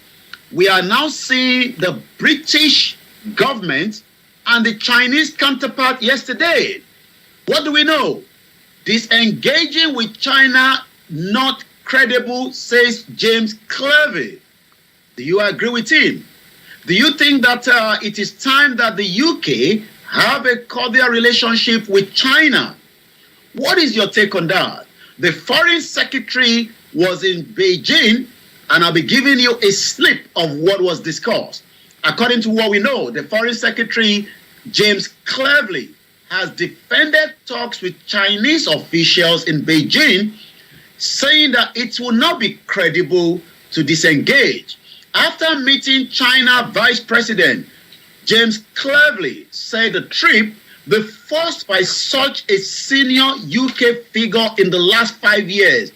we are now seeing the British government and the Chinese counterpart yesterday. What do we know? Disengaging with China, not credible, says James Cleverly. Do you agree with him? Do you think that it is time that the UK have a cordial relationship with China? What is your take on that? The foreign secretary was in Beijing, and I'll be giving you a slip of what was discussed. According to what we know, the foreign secretary, James Cleverly, has defended talks with Chinese officials in Beijing, saying that it will not be credible to disengage. After meeting China Vice President James Cleverly said the trip, the first by such a senior UK figure in the last 5 years,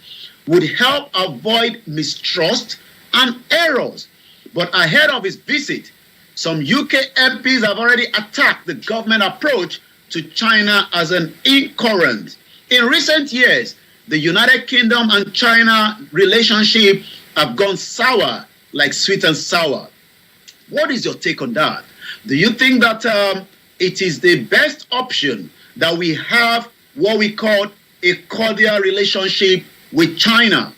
would help avoid mistrust and errors. But ahead of his visit, some UK MPs have already attacked the government approach to China as an incoherent. In recent years, the United Kingdom and China relationship have gone sour, like sweet and sour. What is your take on that? Do you think that it is the best option that we have what we call a cordial relationship with China?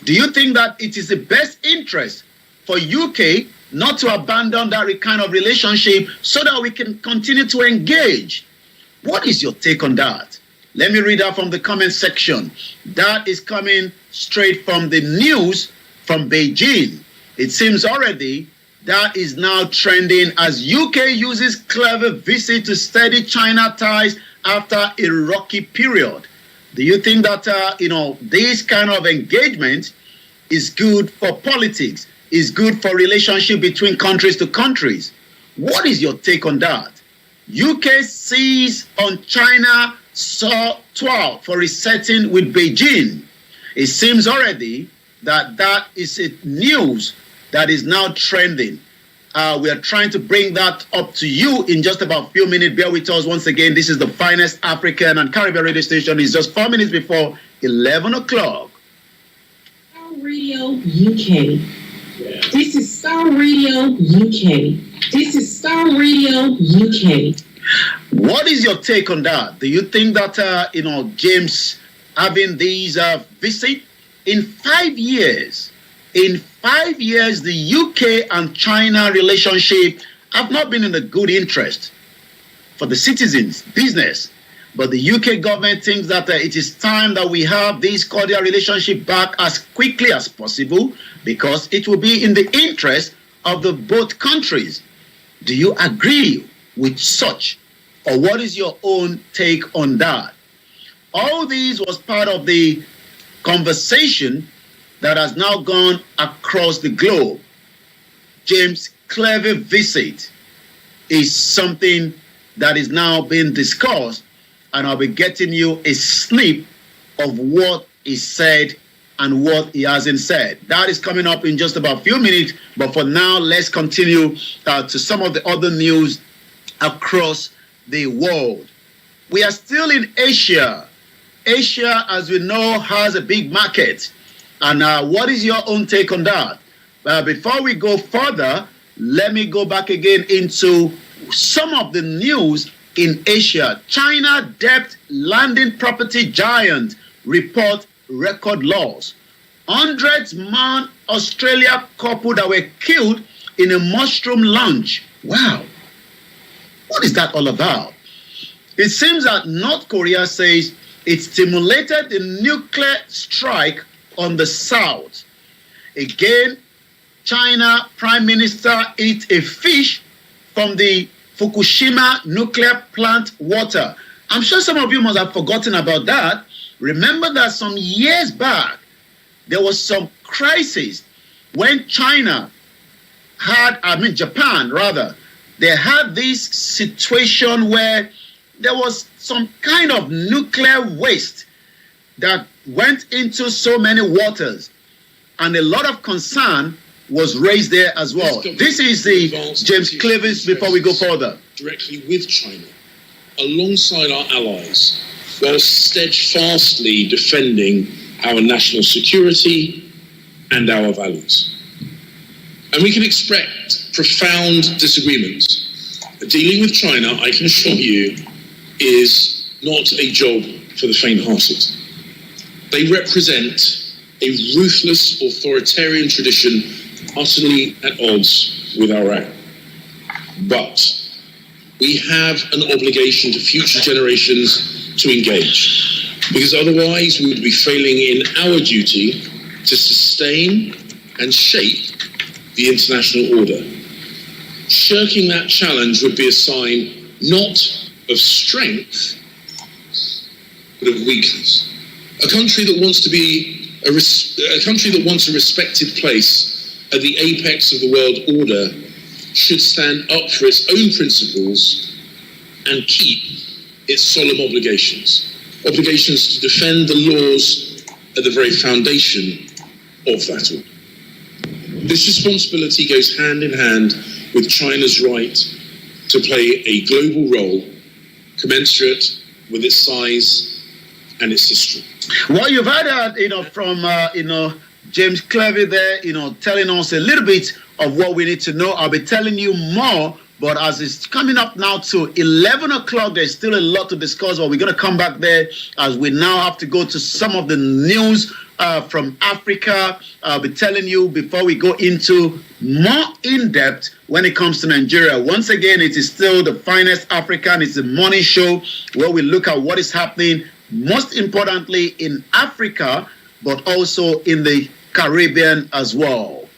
Do you think that it is the best interest for UK not to abandon that kind of relationship so that we can continue to engage? What is your take on that? Let me read out from the comment section. That is coming straight from the news from Beijing. It seems already that is now trending as UK uses clever visit to steady China ties after a rocky period. Do you think that, this kind of engagement is good for politics, is good for relationship between countries to countries? What is your take on that? UK sees on China saw 12 for resetting with Beijing. It seems already that is a news that is now trending. We are trying to bring that up to you in just about a few minutes. Bear with us once again. This is the finest African and Caribbean radio station. It's just 4 minutes before 11 o'clock. Starr Radio UK. This is Starr Radio UK. This is Starr Radio UK. What is your take on that? Do you think that, James having these visit in 5 years? In 5 years, the UK and China relationship have not been in the good interest for the citizens, business. But the UK government thinks that it is time that we have this cordial relationship back as quickly as possible because it will be in the interest of the both countries. Do you agree with such? Or what is your own take on that? All these was part of the conversation that has now gone across the globe. James' clever visit is something that is now being discussed, and I'll be getting you a snip of what is said and what he hasn't said. That is coming up in just about a few minutes, but for now, let's continue to some of the other news across the world. We are still in Asia. Asia, as we know, has a big market. And what is your own take on that? Before we go further, let me go back again into some of the news in Asia. China debt landing property giant report record loss. 100-man Australia couple that were killed in a mushroom launch. Wow. What is that all about? It seems that North Korea says it stimulated the nuclear strike on the south. Again, China Prime Minister ate a fish from the Fukushima nuclear plant water. I'm sure some of you must have forgotten about that. Remember that some years back, there was some crisis when Japan rather, they had this situation where there was some kind of nuclear waste that went into so many waters, and a lot of concern was raised there as well. This is the James Clevis before we go further. Directly with China, alongside our allies, while steadfastly defending our national security and our values. And we can expect profound disagreements. Dealing with China, I can assure you, is not a job for the faint-hearted. They represent a ruthless authoritarian tradition utterly at odds with our own. But we have an obligation to future generations to engage, because otherwise we would be failing in our duty to sustain and shape the international order. Shirking that challenge would be a sign not of strength, but of weakness. A country that wants to be a country that wants a respected place at the apex of the world order should stand up for its own principles and keep its solemn obligations to defend the laws at the very foundation of that order. This responsibility goes hand in hand with China's right to play a global role commensurate with its size and its history. Well, you've heard that, from, James Clevy there, telling us a little bit of what we need to know. I'll be telling you more, but as it's coming up now to 11 o'clock, there's still a lot to discuss, but we're going to come back there as we now have to go to some of the news from Africa. I'll be telling you before we go into more in-depth when it comes to Nigeria. Once again, it is still the finest African. It's a morning show where we look at what is happening, most importantly in Africa, but also in the Caribbean as well.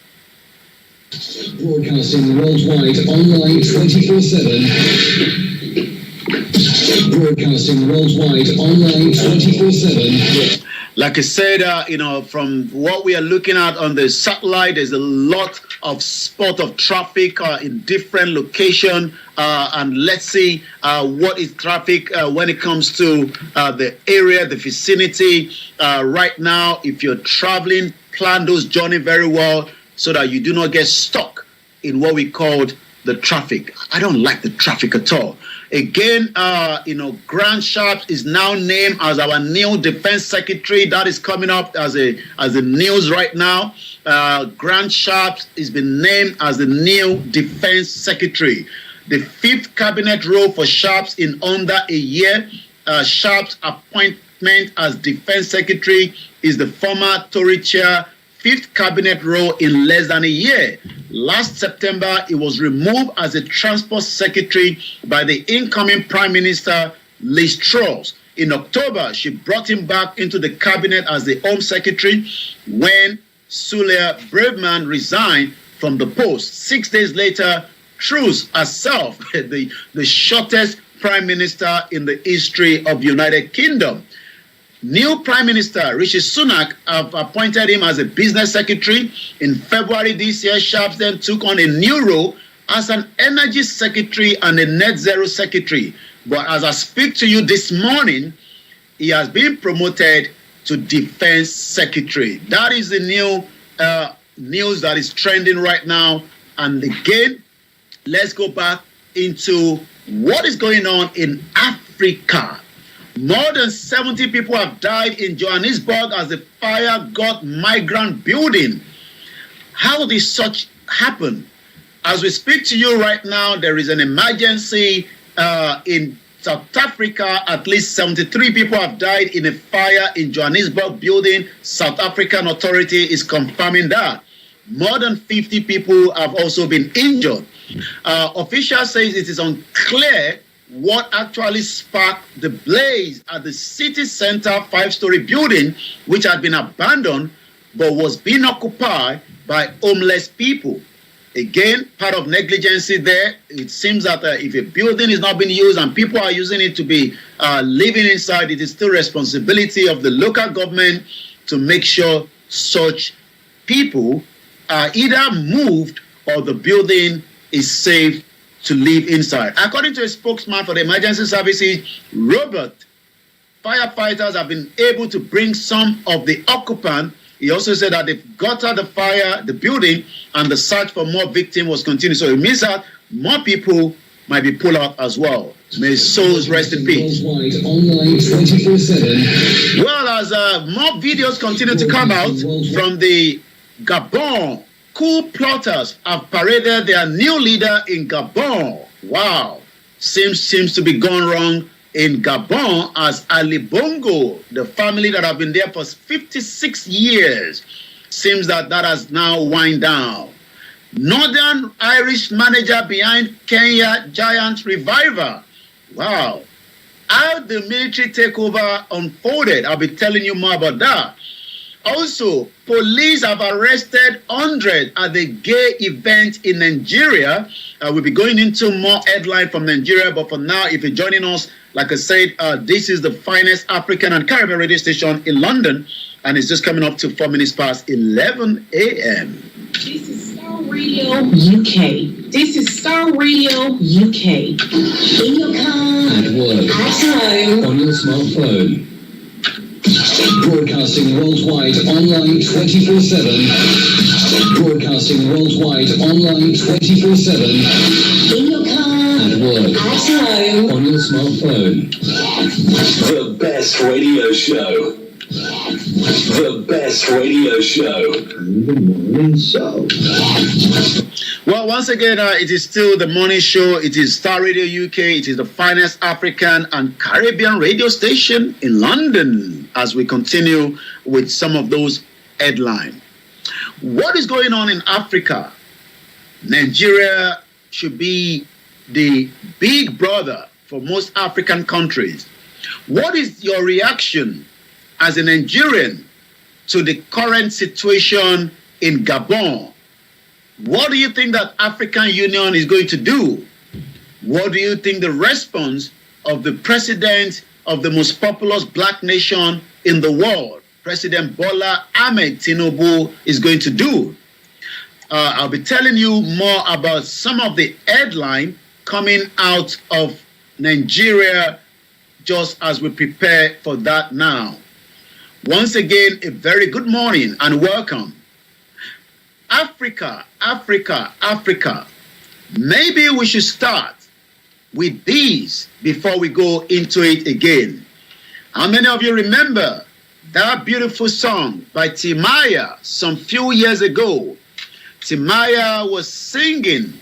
Broadcasting worldwide online 24/7. Broadcasting worldwide online 24/7. Like I said, from what we are looking at on the satellite, there's a lot of spot of traffic in different locations. And let's see what is traffic when it comes to the area, the vicinity. Right now, if you're traveling, plan those journeys very well so that you do not get stuck in what we called the traffic. I don't like the traffic at all. Again, Grant Sharp is now named as our new defense secretary. That is coming up as a news right now. Grant Sharp has been named as the new defense secretary. The 5th cabinet role for Sharp in under a year. Sharp's appointment as defense secretary is the former Tory chair 5th cabinet role in less than a year. Last September, he was removed as a transport secretary by the incoming Prime Minister, Liz Truss. In October, she brought him back into the cabinet as the Home Secretary when Sulia Braverman resigned from the post. 6 days later, Truss herself, the shortest Prime Minister in the history of the United Kingdom. New Prime Minister Rishi Sunak have appointed him as a business secretary. In February this year, Sharp then took on a new role as an energy secretary and a net zero secretary. But as I speak to you this morning, he has been promoted to defense secretary. That is the new news that is trending right now. And again, let's go back into what is going on in Africa. More than 70 people have died in Johannesburg as the fire got migrant building. How did such happen? As we speak to you right now, there is an emergency in South Africa. At least 73 people have died in a fire in Johannesburg building. South African authority is confirming that. More than 50 people have also been injured. Officials say it is unclear what actually sparked the blaze at the city center 5-story building, which had been abandoned but was being occupied by homeless people. Again, part of negligence there. It seems that if a building is not being used and people are using it to be living inside, it is still responsibility of the local government to make sure such people are either moved or the building is safe to live inside. According to a spokesman for the emergency services, Robert, firefighters have been able to bring some of the occupants. He also said that they've got out the building, and the search for more victims was continuing. So it means that more people might be pulled out as well. May souls rest in peace. Online 24/7. Well, as more videos continue to come out from the Gabon, coup plotters have paraded their new leader in Gabon. Wow. Seems to be gone wrong in Gabon as Ali Bongo, the family that have been there for 56 years. Seems that has now wind down. Northern Irish manager behind Kenya Giant Revival. Wow. How the military takeover unfolded, I'll be telling you more about that. Also, police have arrested 100 at the gay event in Nigeria. We'll be going into more headline from Nigeria, but for now, if you're joining us, like I said, this is the finest African and Caribbean radio station in London, and it's just coming up to 4 minutes past 11 a.m. This is Starr Radio UK. This is Starr Radio UK. In your car, At work. at home, On your smartphone. Broadcasting worldwide online 24/7. Broadcasting worldwide online 24/7. in your car, At work. at home. On your smartphone. The best radio show. The best radio show. The morning show. Well, once again, it is still the morning show. It is Starr Radio UK. It is the finest African and Caribbean radio station in London. as we continue with some of those headlines. What is going on in Africa? Nigeria should be the big brother for most African countries. What is your reaction as a Nigerian to the current situation in Gabon? What do you think that African Union is going to do? What do you think the response of the president of the most populous black nation in the world, President Bola Ahmed Tinubu, is going to do? I'll be telling you more about some of the headlines coming out of Nigeria just as we prepare for that now. Once again, a very good morning and welcome. Africa, Africa, Africa. Maybe we should start with these before we go into it again. How many of you remember that beautiful song by Timaya some few years ago? Timaya was singing,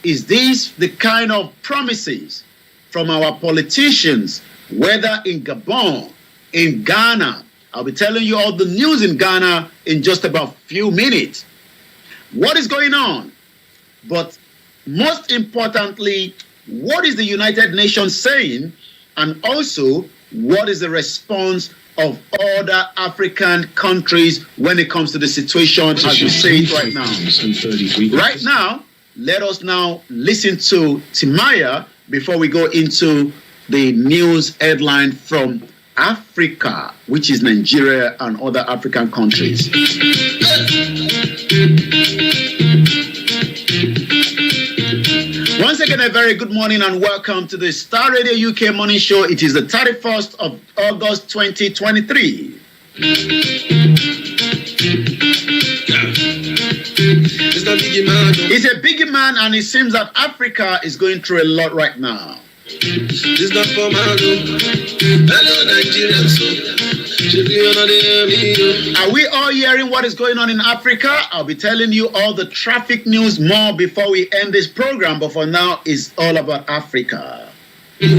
is this the kind of promises from our politicians, whether in Gabon, in Ghana? I'll be telling you all the news in Ghana in just about a few minutes. What is going on? But most importantly, what is the United Nations saying? And also, what is the response of other African countries when it comes to the situation as we say it right now? Right now, let us now listen to Timaya before we go into the news headline from Africa, which is Nigeria and other African countries. Once again, a very good morning and welcome to the Starr Radio UK Morning Show. It is the 31st of August 2023. He's a big man, and it seems that Africa is going through a lot right now. It's not for hello, Nigerians. Are we all hearing what is going on in Africa? I'll be telling you all the traffic news more before we end this program, but for now, it's all about Africa. Do you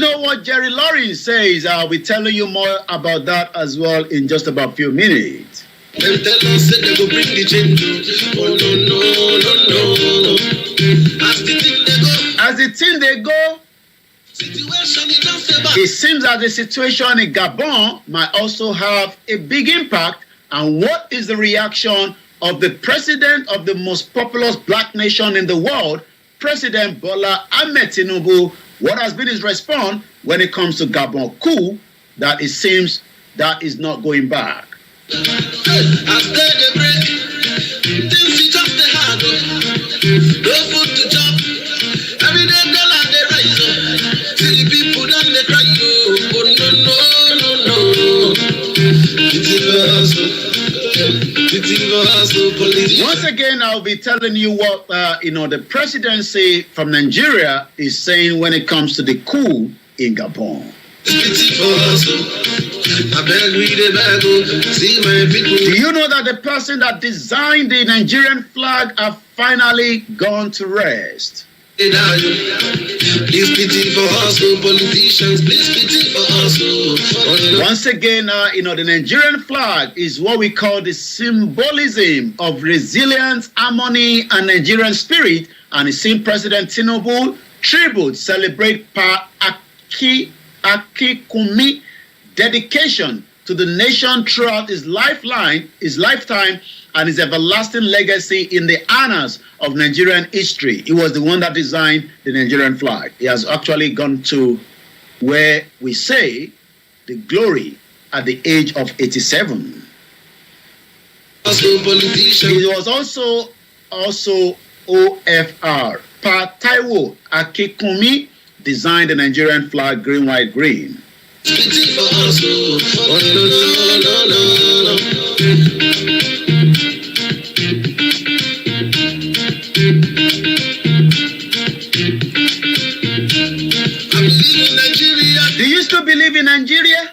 know what Jerry Lawrence says? I'll be telling you more about that as well in just about a few minutes. Them tell us that they go bring the change. Oh no. As the thing they go, it seems that the situation in Gabon might also have a big impact. And what is the reaction of the president of the most populous black nation in the world, President Bola Ahmed Tinubu? What has been his response when it comes to Gabon coup that it seems that is not going back? After the break, things we just the hard. No food to chop. Every day dollar they rise up. See the people down they cry. Oh no. Once again, I'll be telling you what the presidency from Nigeria is saying when it comes to the coup in Gabon. Do you know that the person that designed the Nigerian flag have finally gone to rest? Please pity for us, politicians. Please pity for us. Once again, the Nigerian flag is what we call the symbolism of resilience, harmony, and Nigerian spirit. And it's seen President Tinubu tribute celebrate Pa Akikumi dedication to the nation throughout his lifetime, and his everlasting legacy in the annals of Nigerian history. He was the one that designed the Nigerian flag. He has actually gone to where we say the glory at the age of 87. He was also OFR. Pa Taiwo Akikumi designed the Nigerian flag green, white, green. Do you still believe in Nigeria?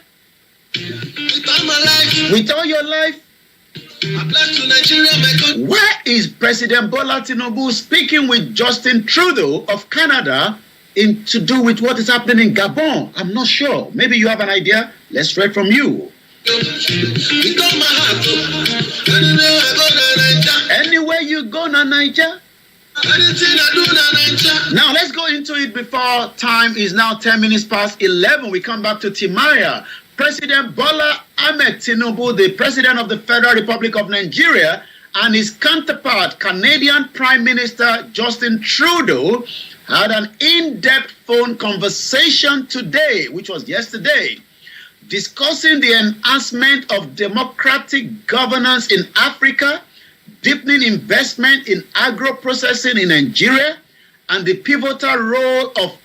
With all your life? Where is President Bola Tinubu speaking with Justin Trudeau of Canada to do with what is happening in Gabon? I'm not sure. Maybe you have an idea. Let's read from you. Anywhere you go, na Niger. Now let's go into it before time is now 10 minutes past 11. We come back to Timaya. President Bola Ahmed Tinubu, the President of the Federal Republic of Nigeria, and his counterpart, Canadian Prime Minister Justin Trudeau, had an in-depth phone conversation today, which was yesterday, discussing the enhancement of democratic governance in Africa, deepening investment in agro-processing in Nigeria, and the pivotal role of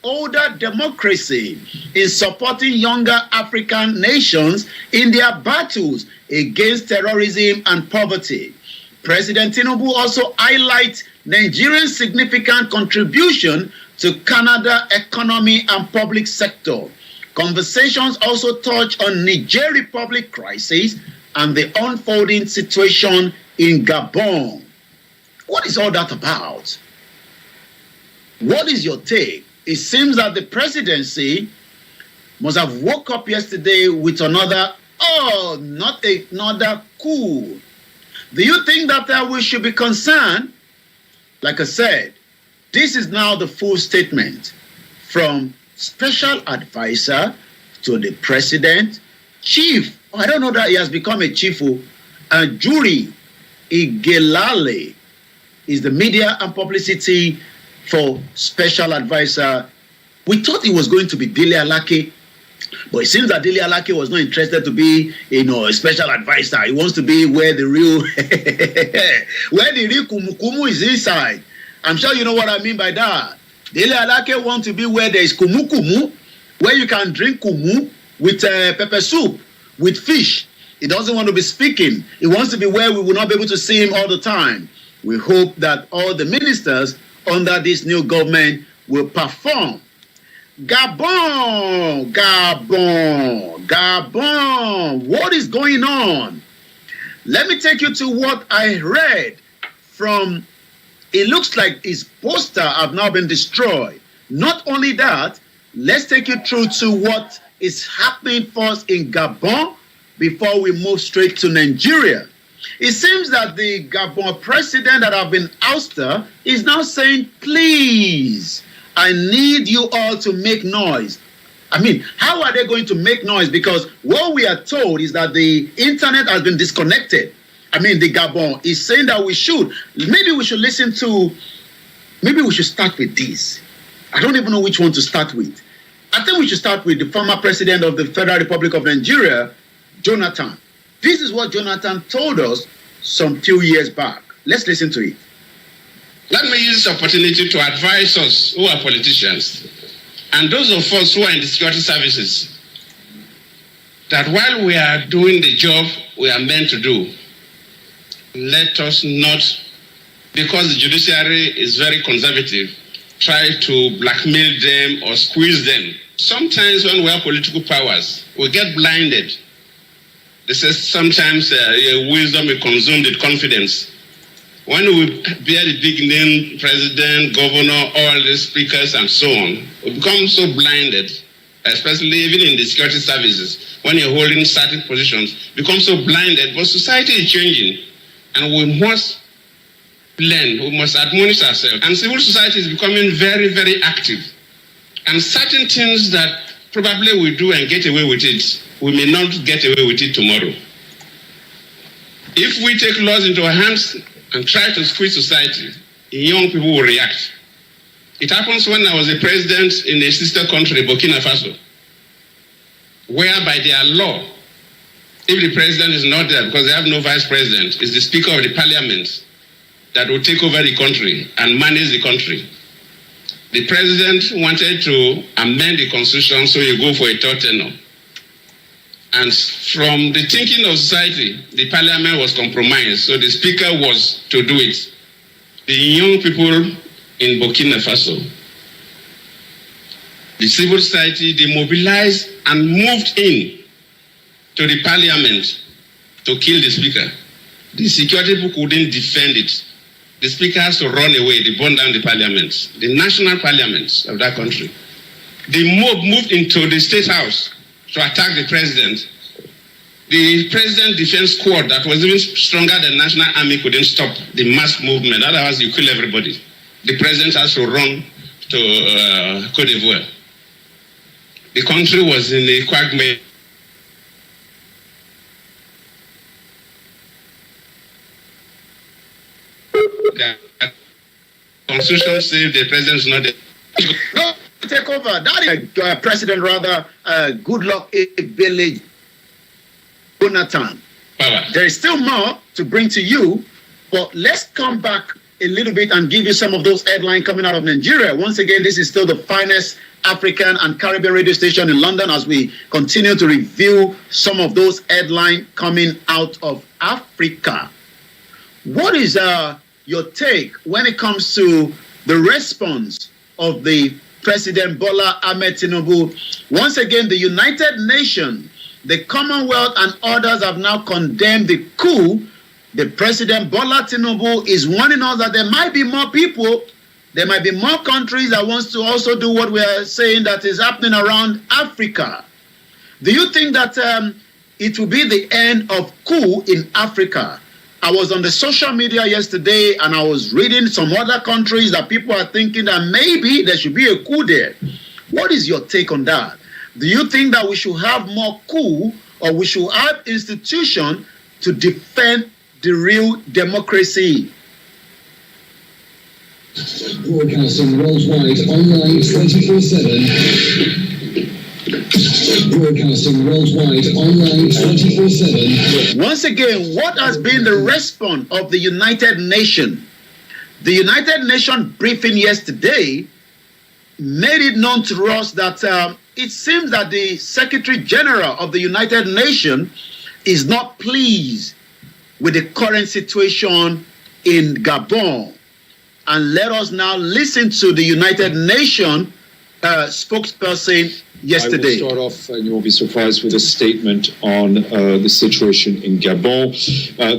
older democracy in supporting younger African nations in their battles against terrorism and poverty. President Tinubu also highlights Nigeria's significant contribution to Canada's economy and public sector. Conversations also touch on Niger Republic crisis and the unfolding situation in Gabon. What is all that about? What is your take? It seems that the presidency must have woke up yesterday with another coup. Do you think that we should be concerned? Like I said, this is now the full statement from special advisor to the president, chief. I don't know that he has become a chief. Jury Igelale is the media and publicity for special advisor. We thought it was going to be Dele Alake, but it seems that Dele Alake was not interested to be, a special advisor. He wants to be where the real kumukumu is inside. I'm sure you know what I mean by that. Dele Alake wants to be where there is kumukumu, where you can drink kumu with pepper soup, with fish. He doesn't want to be speaking. He wants to be where we will not be able to see him all the time. We hope that all the ministers under this new government will perform. Gabon. What is going on? Let me take you to what I read from, it looks like his poster have now been destroyed. Not only that, let's take you through to what is happening first in Gabon before we move straight to Nigeria. It seems that the Gabon president that have been ousted is now saying, please, I need you all to make noise. I mean, how are they going to make noise? Because what we are told is that the internet has been disconnected. I mean, the Gabon is saying that we should start with this. I don't even know which one to start with. I think we should start with the former president of the Federal Republic of Nigeria, Jonathan. This is what Jonathan told us some few years back. Let's listen to it. Let me use this opportunity to advise us who are politicians and those of us who are in the security services that while we are doing the job we are meant to do, let us not, because the judiciary is very conservative, try to blackmail them or squeeze them. Sometimes when we have political powers, we get blinded. They say sometimes wisdom is consumed with confidence. When we bear the big name, president, governor, all the speakers and so on, we become so blinded, especially even in the security services, when you're holding certain positions, become so blinded. But society is changing, and we must learn, we must admonish ourselves. And civil society is becoming very, very active. And certain things that probably we do and get away with it, we may not get away with it tomorrow. If we take laws into our hands and try to squeeze society, young people will react. It happens when I was a president in a sister country, Burkina Faso, where by their law, if the president is not there because they have no vice president, it's the speaker of the parliament that will take over the country and manage the country. The president wanted to amend the constitution so you go for a third tenure. And from the thinking of society, the parliament was compromised, so the speaker was to do it. The young people in Burkina Faso, the civil society, they mobilized and moved in to the parliament to kill the speaker. The security people couldn't defend it. the speaker has to run away. They burn down the parliament, the national parliament of that country. The mob moved into the state house to attack the president. The president defense squad that was even stronger than national army couldn't stop the mass movement. Otherwise, you kill everybody. The president has to run to Cote d'Ivoire. The country was in a quagmire. The constitution says the president is not there. No, take over. That is President rather. Good luck, Ebele Jonathan. There is still more to bring to you, but let's come back a little bit and give you some of those headlines coming out of Nigeria. Once again, this is still the finest African and Caribbean radio station in London as we continue to review some of those headlines coming out of Africa. What is your take when it comes to the response of the President Bola Ahmed Tinubu? Once again, the United Nations, the Commonwealth and others have now condemned the coup. The President Bola Tinubu is warning us that there might be more people, there might be more countries that wants to also do what we are saying that is happening around Africa. Do you think that it will be the end of coup in Africa? I was on the social media yesterday and I was reading some other countries that people are thinking that maybe there should be a coup there. What is your take on that? Do you think that we should have more coup or we should have institutions to defend the real democracy? Broadcasting worldwide online 24/7. Broadcasting worldwide online 24/7. Once again, what has been the response of the United Nations? The United Nations briefing yesterday made it known to us that it seems that the Secretary General of the United Nations is not pleased with the current situation in Gabon. And let us now listen to the United Nations spokesperson yesterday. I will start off, and you won't be surprised, with a statement on the situation in Gabon.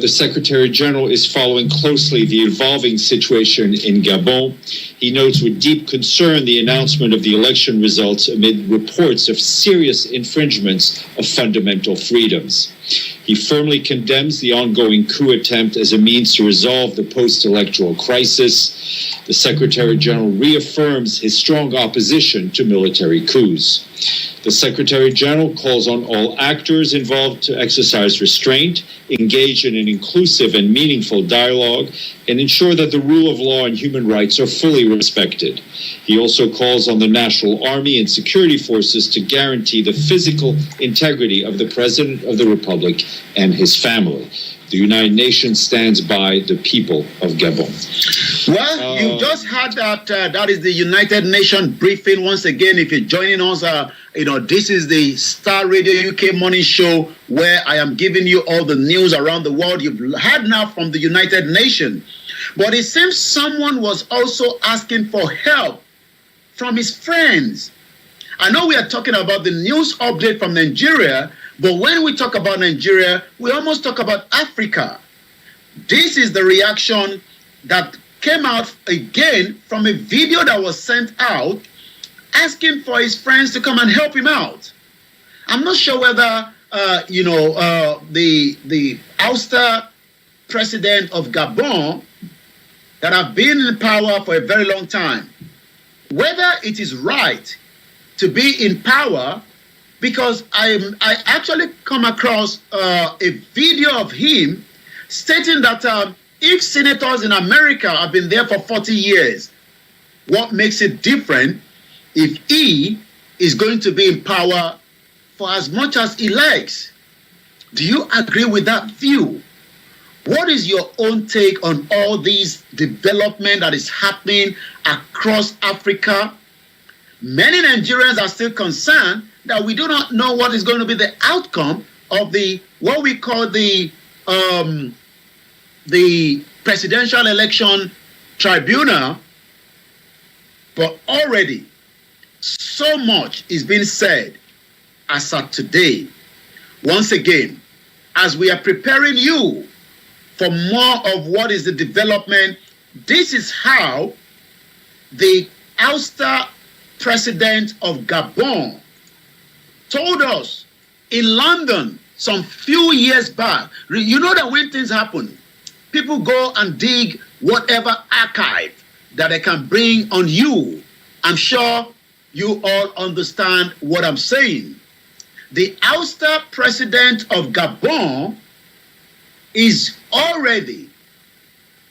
The Secretary General is following closely the evolving situation in Gabon. He notes with deep concern the announcement of the election results amid reports of serious infringements of fundamental freedoms. He firmly condemns the ongoing coup attempt as a means to resolve the post-electoral crisis. The Secretary General reaffirms his strong opposition to military coups. The Secretary General calls on all actors involved to exercise restraint, engage in an inclusive and meaningful dialogue, and ensure that the rule of law and human rights are fully respected. He also calls on the National Army and security forces to guarantee the physical integrity of the President of the Republic and his family. The United Nations stands by the people of Gabon. Well, you just heard that. That is the United Nations briefing. Once again, if you're joining us, this is the Starr Radio UK morning show where I am giving you all the news around the world. You've heard now from the United Nations. But it seems someone was also asking for help from his friends. I know we are talking about the news update from Nigeria, but when we talk about Nigeria, we almost talk about Africa. This is the reaction that came out again from a video that was sent out asking for his friends to come and help him out. I'm not sure whether, the ouster president of Gabon that have been in power for a very long time, whether it is right to be in power, because I actually come across a video of him stating that if senators in America have been there for 40 years, what makes it different if he is going to be in power for as much as he likes? Do you agree with that view? What is your own take on all these development that is happening across Africa? Many Nigerians are still concerned that we do not know what is going to be the outcome of what we call the Presidential Election Tribunal. But already so much is being said as of today. Once again, as we are preparing you for more of what is the development This is how the ouster president of Gabon told us in London some few years back. You know that when things happen, people go and dig whatever archive that they can bring on you. I'm sure you all understand what I'm saying. The ouster president of Gabon is already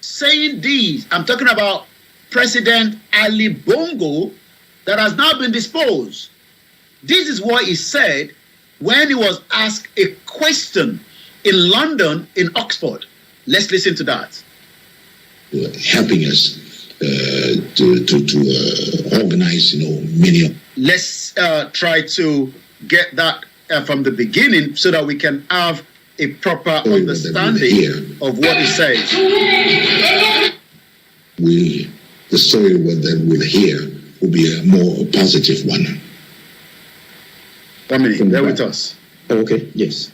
saying these. I'm talking about President Ali Bongo that has now been disposed. This is what he said when he was asked a question in London, in Oxford. Let's listen to that. Helping us to organize, many. Let's try to get that from the beginning so that we can have a proper understanding of what he says. The story that we'll hear will be a more positive one. Dominic, bear with us. Okay, yes.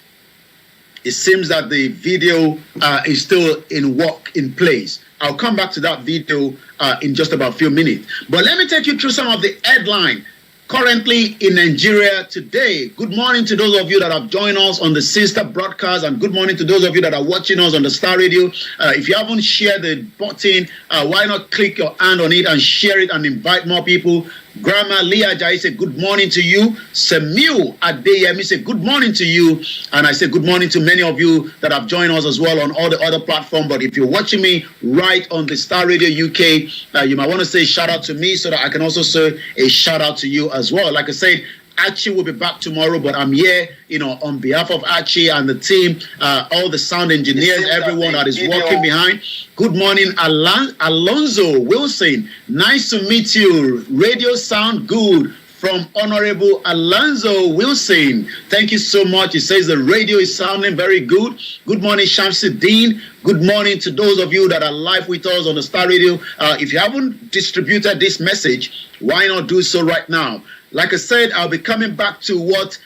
It seems that the video is still in place. I'll come back to that video in just about a few minutes. But let me take you through some of the headline currently in Nigeria today. Good morning to those of you that have joined us on the sister broadcast, and good morning to those of you that are watching us on the Starr Radio. If you haven't shared the button, why not click your hand on it and share it and invite more people. Grandma Leah Jai said good morning to you. Samuel Adeyemi said good morning to you. And I say good morning to many of you that have joined us as well on all the other platforms. But if you're watching me right on the Starr Radio UK, you might want to say shout out to me so that I can also say a shout out to you as well. Like I said, Archie will be back tomorrow, but I'm here, on behalf of Archie and the team, all the sound engineers, everyone that is working behind. Good morning, Alonzo Wilson. Nice to meet you. Radio sound good from Honorable Alonzo Wilson. Thank you so much. He says the radio is sounding very good. Good morning, Shamsuddin. Good morning to those of you that are live with us on the Starr Radio. If you haven't distributed this message, why not do so right now? Like I said, I'll be coming back to what,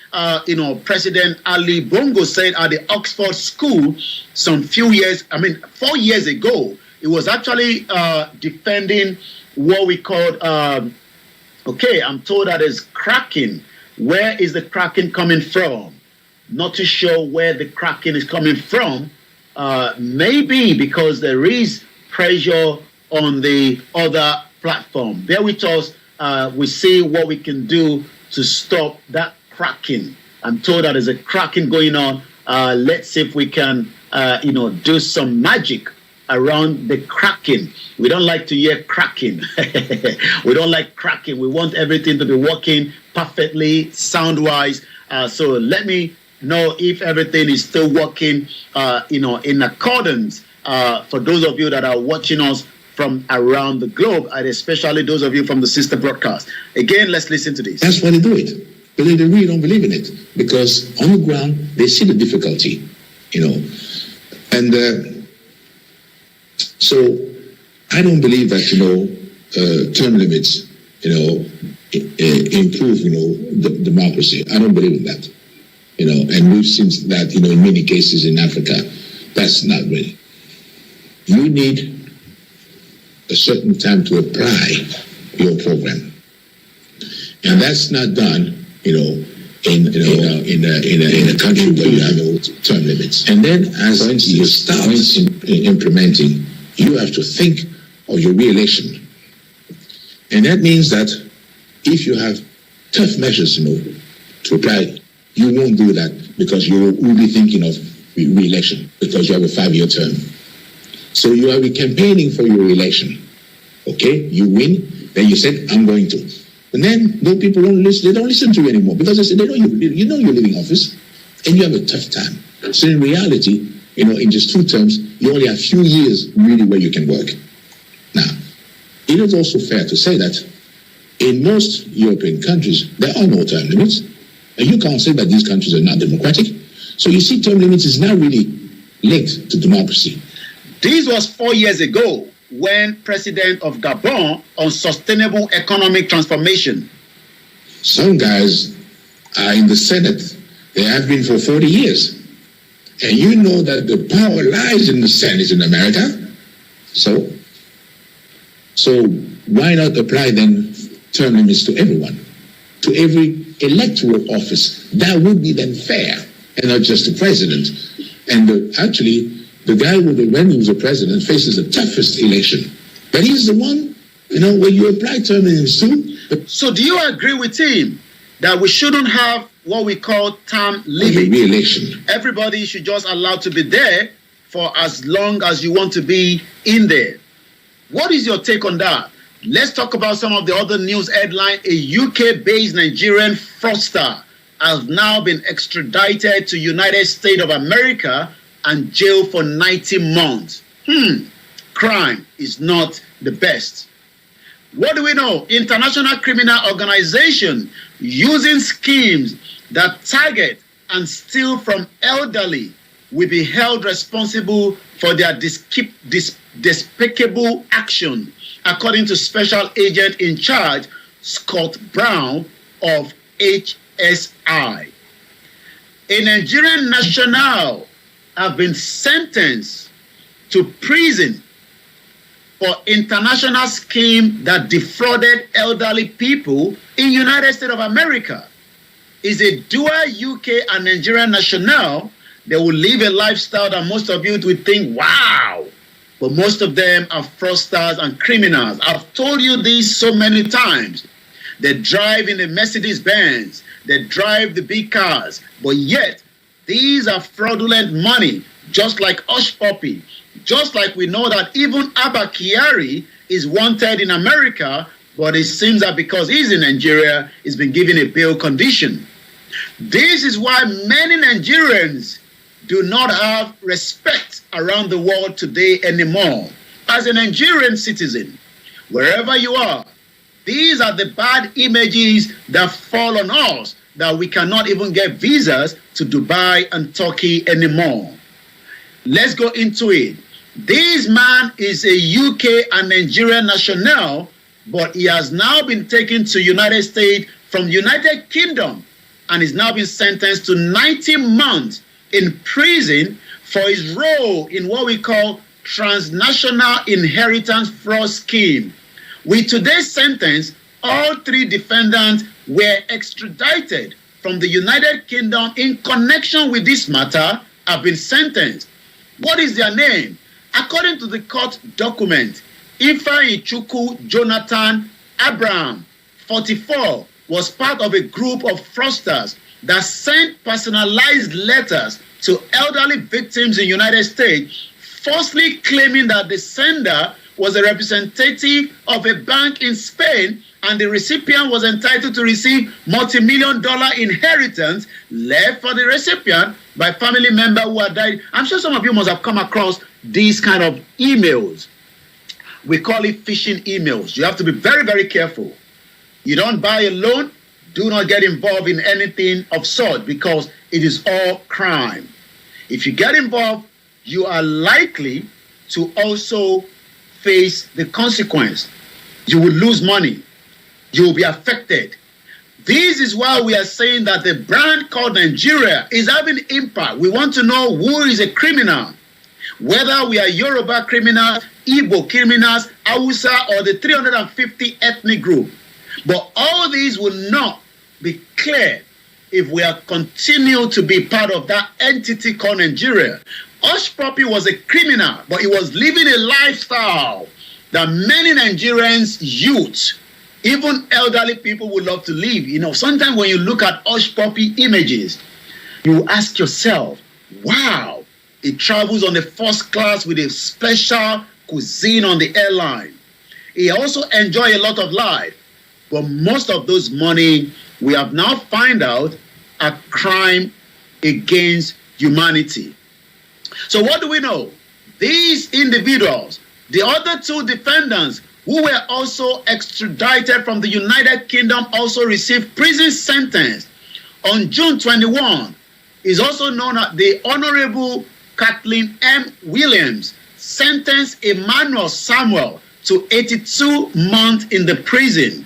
President Ali Bongo said at the Oxford School 4 years ago. He was actually defending what we called, I'm told that is cracking. Where is the cracking coming from? Not too sure where the cracking is coming from. Maybe because there is pressure on the other platform. Bear with us. We see what we can do to stop that cracking. I'm told that there's a cracking going on. Let's see if we can, do some magic around the cracking. We don't like to hear cracking. We don't like cracking. We want everything to be working perfectly, sound-wise. So let me know if everything is still working, in accordance. For those of you that are watching us from around the globe, and especially those of you from the sister broadcast. Again, let's listen to this. That's why they do it. But they really don't believe in it, because on the ground, they see the difficulty, And so I don't believe that, term limits, improve, democracy. I don't believe in that, and we've seen that, in many cases in Africa, that's not really. You need a certain time to apply your program, and that's not done, in a country where you have no term limits. And then, as you start implementing, you have to think of your re-election, and that means that if you have tough measures, to apply, you won't do that because you will be thinking of re-election because you have a 5-year term. So you are campaigning for your election. Okay, you win, then you said, I'm going to. And then those people don't listen, they don't listen to you anymore because they say, they know you're leaving office and you have a tough time. So in reality, in just 2 terms, you only have a few years really where you can work. Now, it is also fair to say that in most European countries, there are no term limits. And you can't say that these countries are not democratic. So you see, term limits is not really linked to democracy. This was 4 years ago when President of Gabon on sustainable economic transformation. Some guys are in the Senate. They have been for 40 years. And you know that the power lies in the Senate in America. So So why not apply then term limits to everyone, to every electoral office? That would be then fair, and not just the president. And actually, the guy when he was a president faces the toughest election. But he's the one, when you apply term limits to. So do you agree with him that we shouldn't have what we call term limit? Re-election. Everybody should just allow to be there for as long as you want to be in there. What is your take on that? Let's talk about some of the other news headlines. A UK-based Nigerian fraudster has now been extradited to United States of America and jailed for 90 months. Crime is not the best. What do we know? International criminal organization using schemes that target and steal from elderly will be held responsible for their despicable action, according to Special Agent in Charge Scott Brown of HSI. A Nigerian national have been sentenced to prison for international scheme that defrauded elderly people in United States of America. Is a dual UK and Nigerian national. They will live a lifestyle that most of you would think, wow. But most of them are fraudsters and criminals. I've told you this so many times. They drive in the Mercedes-Benz. They drive the big cars. But yet, these are fraudulent money, just like Hush Puppy. Just like we know that even Abba Kyari is wanted in America, but it seems that because he's in Nigeria, he's been given a bail condition. This is why many Nigerians do not have respect around the world today anymore. As a Nigerian citizen, wherever you are, these are the bad images that fall on us, that we cannot even get visas to Dubai and Turkey anymore. Let's go into it. This man is a UK and Nigerian national, but he has now been taken to United States from United Kingdom and is now been sentenced to 90 months in prison for his role in what we call transnational inheritance fraud scheme. With today's sentence, all three defendants were extradited from the United Kingdom in connection with this matter have been sentenced. What is their name? According to the court document, Ifeanyichukwu Jonathan Abraham, 44, was part of a group of fraudsters that sent personalized letters to elderly victims in the United States, falsely claiming that the sender was a representative of a bank in Spain and the recipient was entitled to receive multi-million-dollar inheritance left for the recipient by family member who had died. I'm sure some of you must have come across these kind of emails. We call it phishing emails. You have to be very, very careful. You don't buy a loan, do not get involved in anything of sort because it is all crime. If you get involved, you are likely to also face the consequence. You will lose money. You will be affected. This is why we are saying that the brand called Nigeria is having impact. We want to know who is a criminal, whether we are Yoruba criminals, Igbo criminals, Hausa, or the 350 ethnic group. But all these will not be clear if we are continue to be part of that entity called Nigeria. Hush Puppy was a criminal, but he was living a lifestyle that many Nigerians youth, even elderly people, would love to live. You know, sometimes when you look at Hush Puppy images, you ask yourself, wow, it travels on the first class with a special cuisine on the airline. He also enjoys a lot of life. But most of those money, we have now found out, are crime against humanity. So what do we know? These individuals, the other two defendants who were also extradited from the United Kingdom, also received prison sentence. On June 21, is also known as the Honorable Kathleen M. Williams, sentenced Emmanuel Samuel to 82 months in the prison.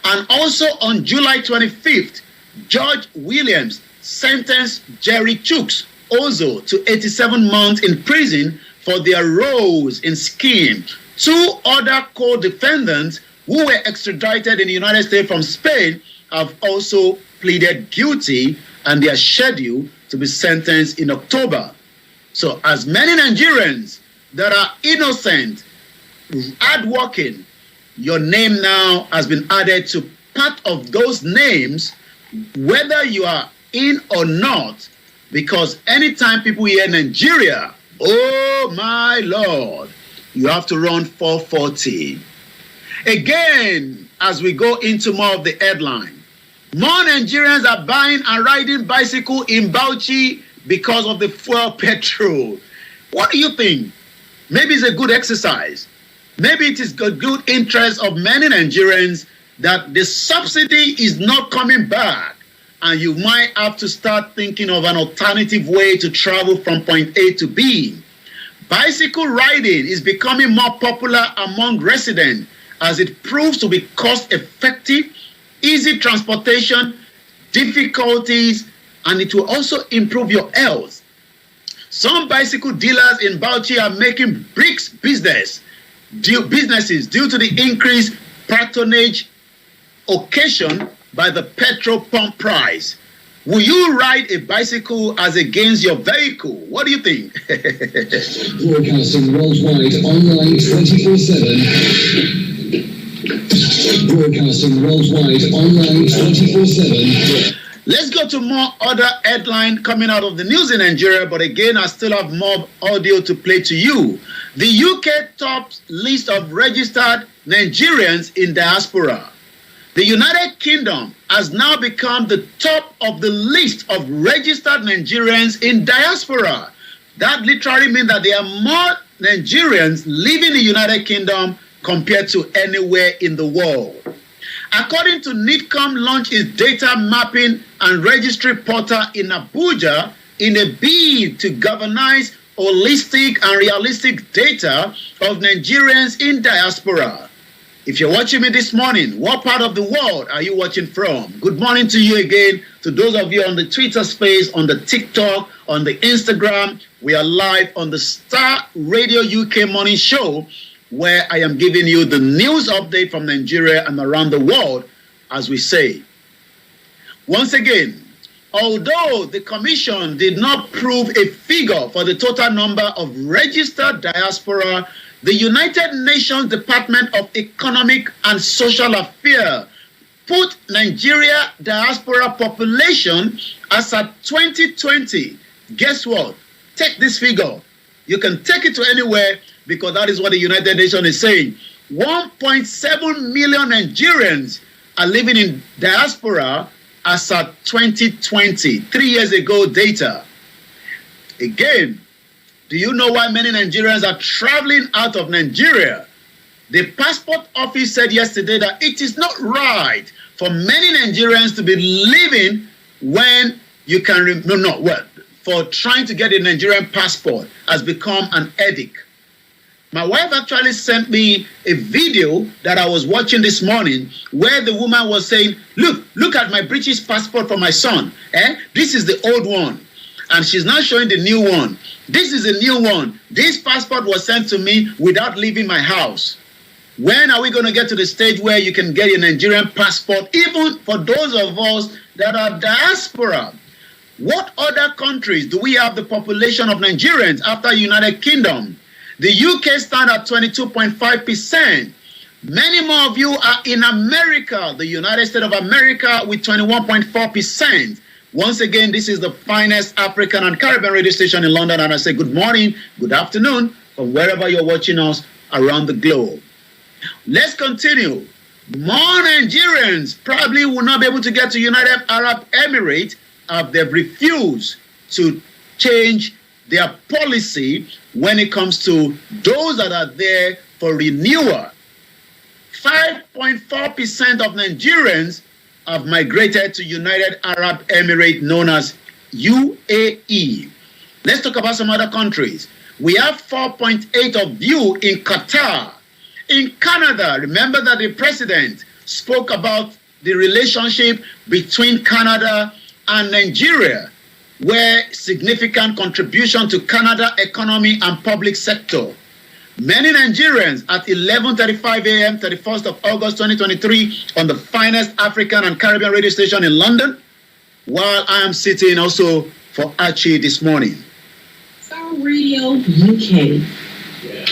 And also on July 25th, George Williams sentenced Jerry Chooks also to 87 months in prison for their roles in scheme 2 other co-defendants who were extradited in the United States from Spain have also pleaded guilty, and they are scheduled to be sentenced in October. So as many Nigerians that are innocent, hardworking, your name now has been added to part of those names, whether you are in or not, because anytime people hear Nigeria, oh my Lord, you have to run 440. Again, as we go into more of the headline, more Nigerians are buying and riding bicycle in Bauchi because of the fuel petrol. What do you think? Maybe it's a good exercise. Maybe it is a good interest of many Nigerians that the subsidy is not coming back, and you might have to start thinking of an alternative way to travel from point A to B. Bicycle riding is becoming more popular among residents as it proves to be cost-effective, easy transportation, difficulties, and it will also improve your health. Some bicycle dealers in Bauchi are making bricks businesses due to the increased patronage occasioned by the petrol pump price. Will you ride a bicycle as against your vehicle? What do you think? Broadcasting worldwide online 24/7. Broadcasting worldwide online 24/7. Let's go to more other headline coming out of the news in Nigeria, but again, I still have more audio to play to you. The UK tops list of registered Nigerians in diaspora. The United Kingdom has now become the top of the list of registered Nigerians in diaspora. That literally means that there are more Nigerians living in the United Kingdom compared to anywhere in the world. According to NIDCOM, launched its data mapping and registry portal in Abuja in a bid to galvanize holistic and realistic data of Nigerians in diaspora. If you're watching me this morning, what part of the world are you watching from? Good morning to you again. To those of you on the Twitter space, on the TikTok, on the Instagram, we are live on the Starr Radio UK Morning Show, where I am giving you the news update from Nigeria and around the world, as we say. Once again, although the Commission did not prove a figure for the total number of registered diaspora, the United Nations Department of Economic and Social Affairs put Nigeria diaspora population as at 2020. Guess what? Take this figure. You can take it to anywhere, because that is what the United Nations is saying. 1.7 million Nigerians are living in diaspora as of 2020, 3 years ago data. Again, do you know why many Nigerians are traveling out of Nigeria? The passport office said yesterday that it is not right for many Nigerians to be living when you can, for trying to get a Nigerian passport has become an headache. My wife actually sent me a video that I was watching this morning where the woman was saying, look at my British passport for my son. This is the old one. And she's now showing the new one. This is a new one. This passport was sent to me without leaving my house. When are we going to get to the stage where you can get a Nigerian passport, even for those of us that are diaspora? What other countries do we have the population of Nigerians after United Kingdom? The UK stand at 22.5%. Many more of you are in America, the United States of America, with 21.4%. Once again, this is the finest African and Caribbean radio station in London, and I say good morning, good afternoon, from wherever you're watching us around the globe. Let's continue. More Nigerians probably will not be able to get to United Arab Emirates as they've refused to change their policy when it comes to those that are there for renewal. 5.4% of Nigerians have migrated to United Arab Emirates, known as UAE. Let's talk about some other countries. We have 4.8 of you in Qatar. In Canada, remember that the president spoke about the relationship between Canada and Nigeria, where significant contribution to Canada economy and public sector. Many Nigerians at 11:35 a.m., 31st of August 2023, on the finest African and Caribbean radio station in London, while I am sitting also for Archie this morning. Starr Radio UK.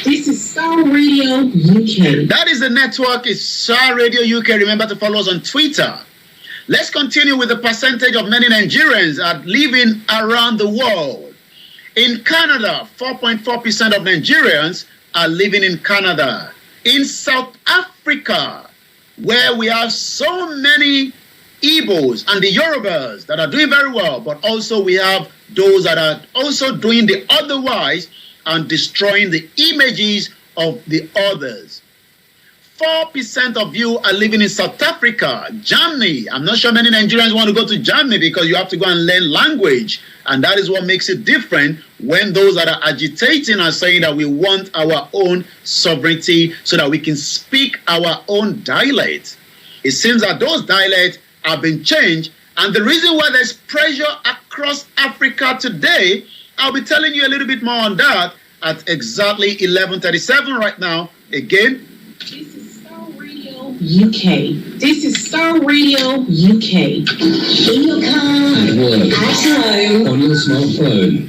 This is Starr Radio UK. That is the network. It's Starr Radio UK. Remember to follow us on Twitter. Let's continue with the percentage of many Nigerians are living around the world. In Canada, 4.4% of Nigerians are living in Canada. In South Africa, where we have so many Igbos and the Yorubas that are doing very well, but also we have those that are also doing the otherwise and destroying the images of the others. 4% of you are living in South Africa, Germany. I'm not sure many Nigerians want to go to Germany because you have to go and learn language. And that is what makes it different when those that are agitating are saying that we want our own sovereignty so that we can speak our own dialect. It seems that those dialects have been changed. And the reason why there's pressure across Africa today, I'll be telling you a little bit more on that at exactly 11:37 right now. Again, UK. This is Starr Radio UK. In your car, at work, at home, on your smartphone.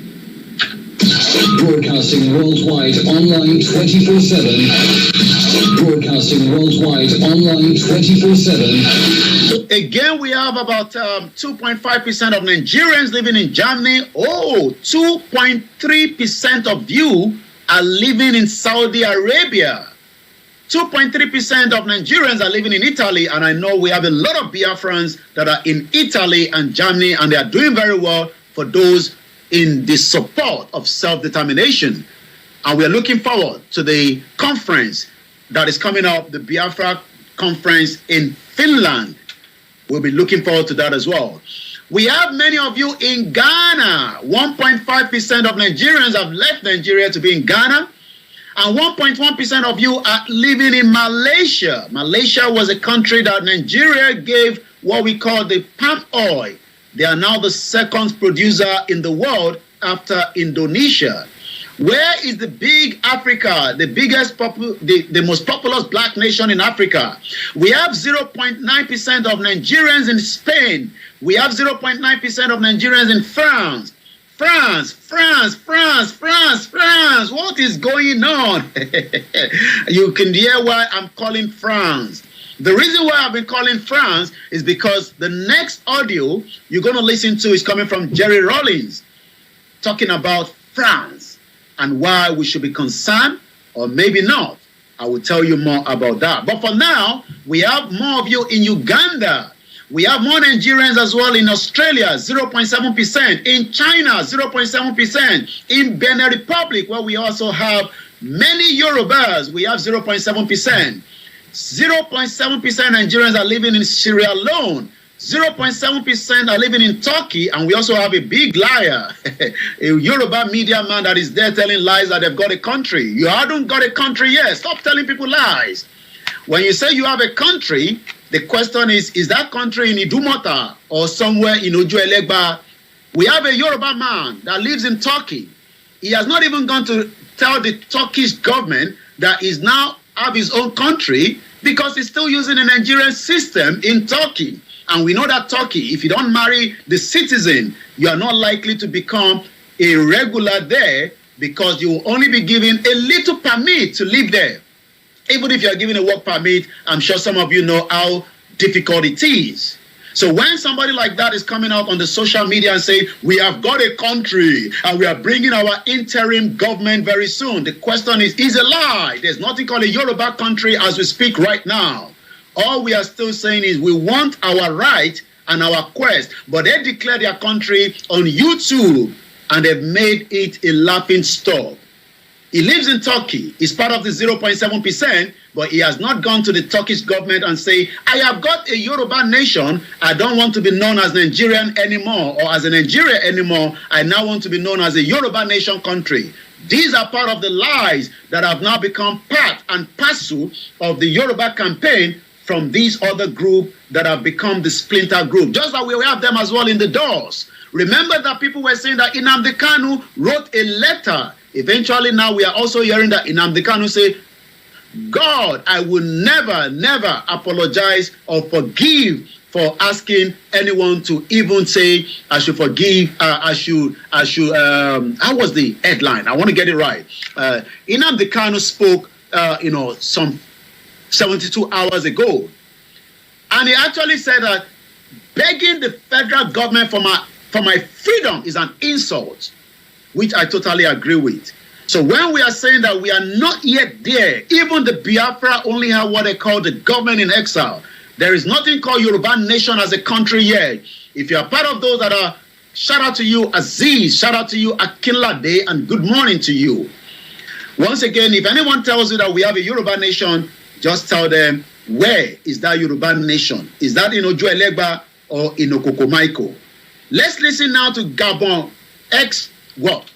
Broadcasting worldwide online 24/7. Broadcasting worldwide online 24/7. Again, we have about 2.5% of Nigerians living in Germany. 2.3% of you are living in Saudi Arabia. 2.3% of Nigerians are living in Italy, and I know we have a lot of Biafrans that are in Italy and Germany, and they are doing very well for those in the support of self-determination. And we are looking forward to the conference that is coming up, the Biafra conference in Finland. We'll be looking forward to that as well. We have many of you in Ghana. 1.5% of Nigerians have left Nigeria to be in Ghana. And 1.1% of you are living in Malaysia. Malaysia was a country that Nigeria gave what we call the palm oil. They are now the second producer in the world after Indonesia. Where is the big Africa, the biggest, the most populous black nation in Africa? We have 0.9% of Nigerians in Spain. We have 0.9% of Nigerians in France. France. What is going on? You can hear why I'm calling France. The reason why I've been calling France is because the next audio you're going to listen to is coming from Jerry Rollins, talking about France and why we should be concerned, or maybe not. I will tell you more about that. But for now, we have more of you in Uganda. We have more Nigerians as well in Australia, 0.7%. In China, 0.7%. In Benin Republic, where we also have many Yorubas, we have 0.7%. 0.7% Nigerians are living in Sierra Leone. 0.7% are living in Turkey. And we also have a big liar, a Yoruba media man that is there telling lies that they've got a country. You haven't got a country yet. Stop telling people lies. When you say you have a country, the question is that country in Idumota or somewhere in Ojuelegba? We have a Yoruba man that lives in Turkey. He has not even gone to tell the Turkish government that he's now have his own country because he's still using the Nigerian system in Turkey. And we know that Turkey, if you don't marry the citizen, you are not likely to become a regular there because you will only be given a little permit to live there. Even if you're given a work permit, I'm sure some of you know how difficult it is. So when somebody like that is coming out on the social media and saying, we have got a country and we are bringing our interim government very soon, the question is a lie. There's nothing called a Yoruba country as we speak right now. All we are still saying is we want our right and our quest. But they declare their country on YouTube and they've made it a laughing stock. He lives in Turkey. He's part of the 0.7%, but he has not gone to the Turkish government and say, I have got a Yoruba nation. I don't want to be known as Nigerian anymore or as a Nigeria anymore. I now want to be known as a Yoruba nation country. These are part of the lies that have now become part and parcel of the Yoruba campaign from these other group that have become the splinter group. Just like we have them as well in the doors. Remember that people were saying that Nnamdi Kanu wrote a letter Eventually now we are also hearing that Nnamdi Kanu say, God, I will never apologize or forgive for asking anyone to even say I should forgive. How was the headline? I want to get it right. Nnamdi Kanu spoke, some 72 hours ago, and he actually said that begging the federal government for my freedom is an insult, which I totally agree with. So when we are saying that we are not yet there, even the Biafra only have what they call the government in exile. There is nothing called Yoruba nation as a country yet. If you are part of those that are, shout out to you, Aziz, shout out to you, Akinlade, and good morning to you. Once again, if anyone tells you that we have a Yoruba nation, just tell them, where is that Yoruba nation? Is that in Ojo Elegba or in Okokomaiko? Let's listen now to Gabon X. What?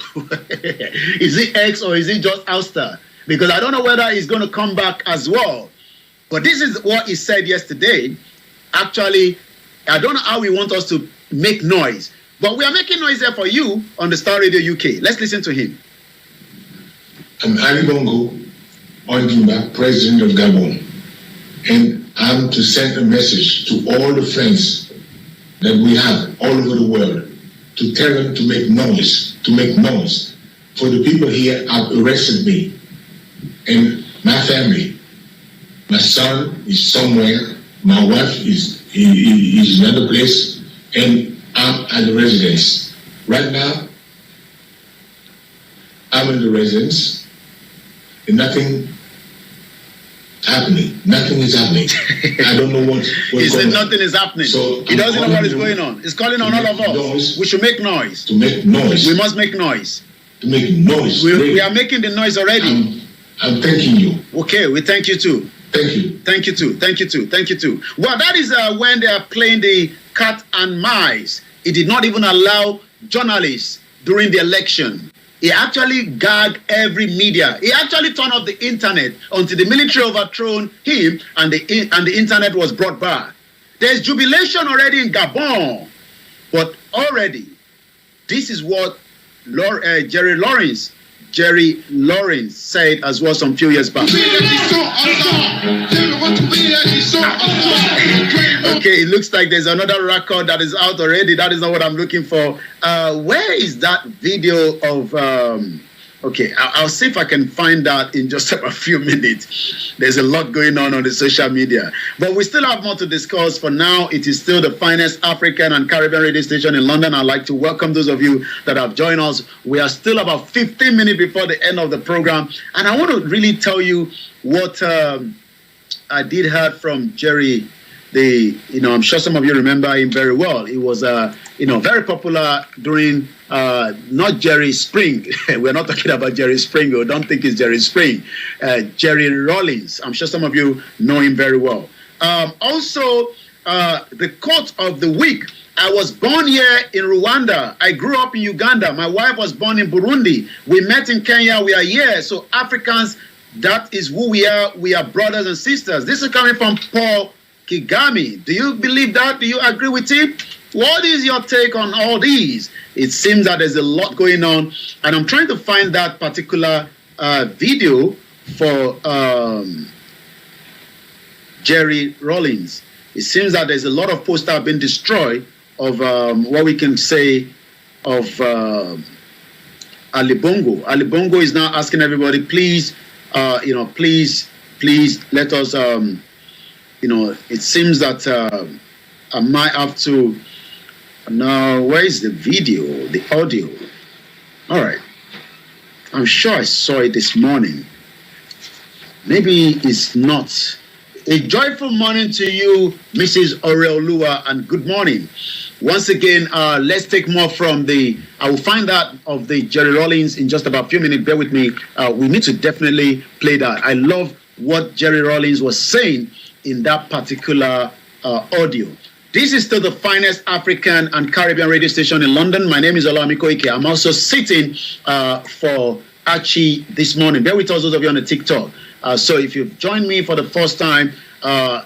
Is it X or is it just Ulster? Because I don't know whether he's going to come back as well. But this is what he said yesterday. Actually, I don't know how we want us to make noise. But we are making noise here for you on the Starr Radio UK. Let's listen to him. I'm Ali Bongo Ondimba, President of Gabon. And I'm to send a message to all the friends that we have all over the world to tell them to make noise, For the people here have arrested me and my family. My son is somewhere, my wife is in another place, and I'm at the residence. Right now, I'm in the residence, and nothing is happening. I don't know what's he said going nothing is happening. So he doesn't know what is going on. He's calling on all of us. We should make noise. To make noise. We must make noise. To make noise. We are making the noise already. I'm thanking you. Okay, we thank you too. Thank you. Thank you too. Thank you too. Thank you too. Well, that is when they are playing the cat and mice. It did not even allow journalists during the election. He actually gagged every media. He actually turned off the internet until the military overthrown him and the internet was brought back. There's jubilation already in Gabon. But already, this is what Jerry Lawrence said as well some few years back. Okay, it looks like there's another record that is out already. That is not what I'm looking for. Where is that video of... okay, I'll see if I can find that in just a few minutes. There's a lot going on the social media. But we still have more to discuss. For now, it is still the finest African and Caribbean radio station in London. I'd like to welcome those of you that have joined us. We are still about 15 minutes before the end of the program. And I want to really tell you what I did hear from Jerry. I'm sure some of you remember him very well. He was, very popular during, not Jerry Spring. We're not talking about Jerry Spring. Or don't think it's Jerry Spring. Jerry Rawlings. I'm sure some of you know him very well. Also, the quote of the week. I was born here in Rwanda. I grew up in Uganda. My wife was born in Burundi. We met in Kenya. We are here. So Africans, that is who we are. We are brothers and sisters. This is coming from Paul Kigami. Do you believe that? Do you agree with him? What is your take on all these? It seems that there's a lot going on, and I'm trying to find that particular video for Jerry Rawlings. It seems that there's a lot of posters have been destroyed of what we can say of Ali Bongo. Ali Bongo is now asking everybody, please, please let us. It seems that I might have to. Now, where is the video, the audio? All right. I'm sure I saw it this morning. Maybe it's not. A joyful morning to you, Mrs. Oreolua, and good morning. Once again, let's take more from I will find that of the Jerry Rawlings in just about a few minutes. Bear with me. We need to definitely play that. I love what Jerry Rawlings was saying in that particular audio. This is still the finest African and Caribbean radio station in London. My name is Olayomi Koiki. I'm also sitting for Archie this morning. Bear with us, those of you on the TikTok. So if you've joined me for the first time,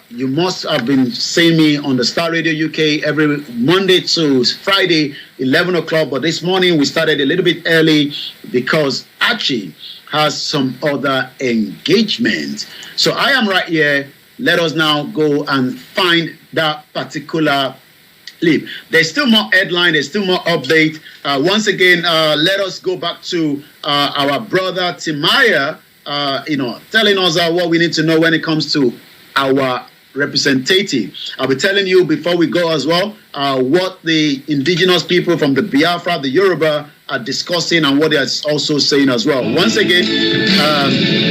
you must have been seeing me on the Starr Radio UK every Monday to Friday 11 o'clock, but this morning we started a little bit early because Archie has some other engagement. So I am right here. Let us now go and find that particular clip. There's still more headline. There's still more update. Once again, let us go back to our brother Timaya, telling us what we need to know when it comes to our representative. I'll be telling you before we go as well what the indigenous people from the Biafra, the Yoruba, are discussing and what they are also saying as well. Once again,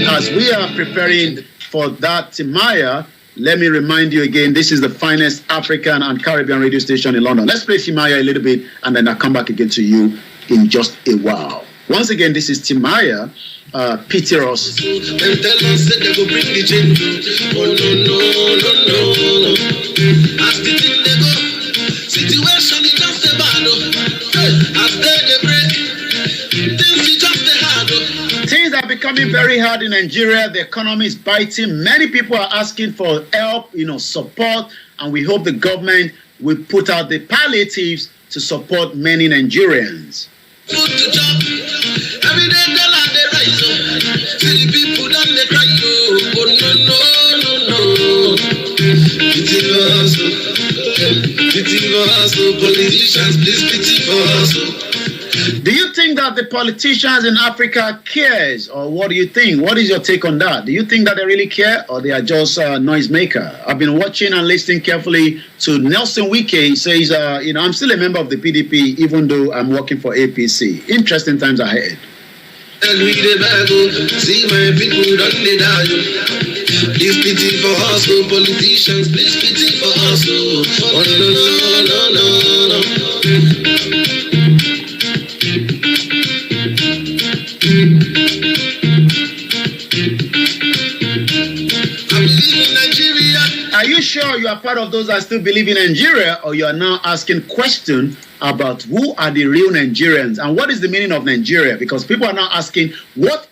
as we are preparing for that, Timaya, let me remind you again, this is the finest African and Caribbean radio station in London. Let's play Timaya a little bit and then I'll come back again to you in just a while. Once again, this is Timaya. Peter us. And tell us that they go bring the change. Oh no. As the thing they go, situation is just a bad. As they break, things is just a hard. Things are becoming very hard in Nigeria. The economy is biting. Many people are asking for help, support, and we hope the government will put out the palliatives to support many Nigerians. Put the job. Every day dollar they rise up. See the people that they cry no. Pity for us, politicians, please pity for us. Do you think that the politicians in Africa cares, or what do you think? What is your take on that? Do you think that they really care, or they are just a noisemaker? I've been watching and listening carefully to Nelson Wike. He says, I'm still a member of the PDP, even though I'm working for APC. Interesting times ahead. See my people don't need die. Please pity for us, politicians. Please pity for us. No. Are you sure you are part of those that still believe in Nigeria, or you are now asking questions about who are the real Nigerians and what is the meaning of Nigeria? Because people are now asking,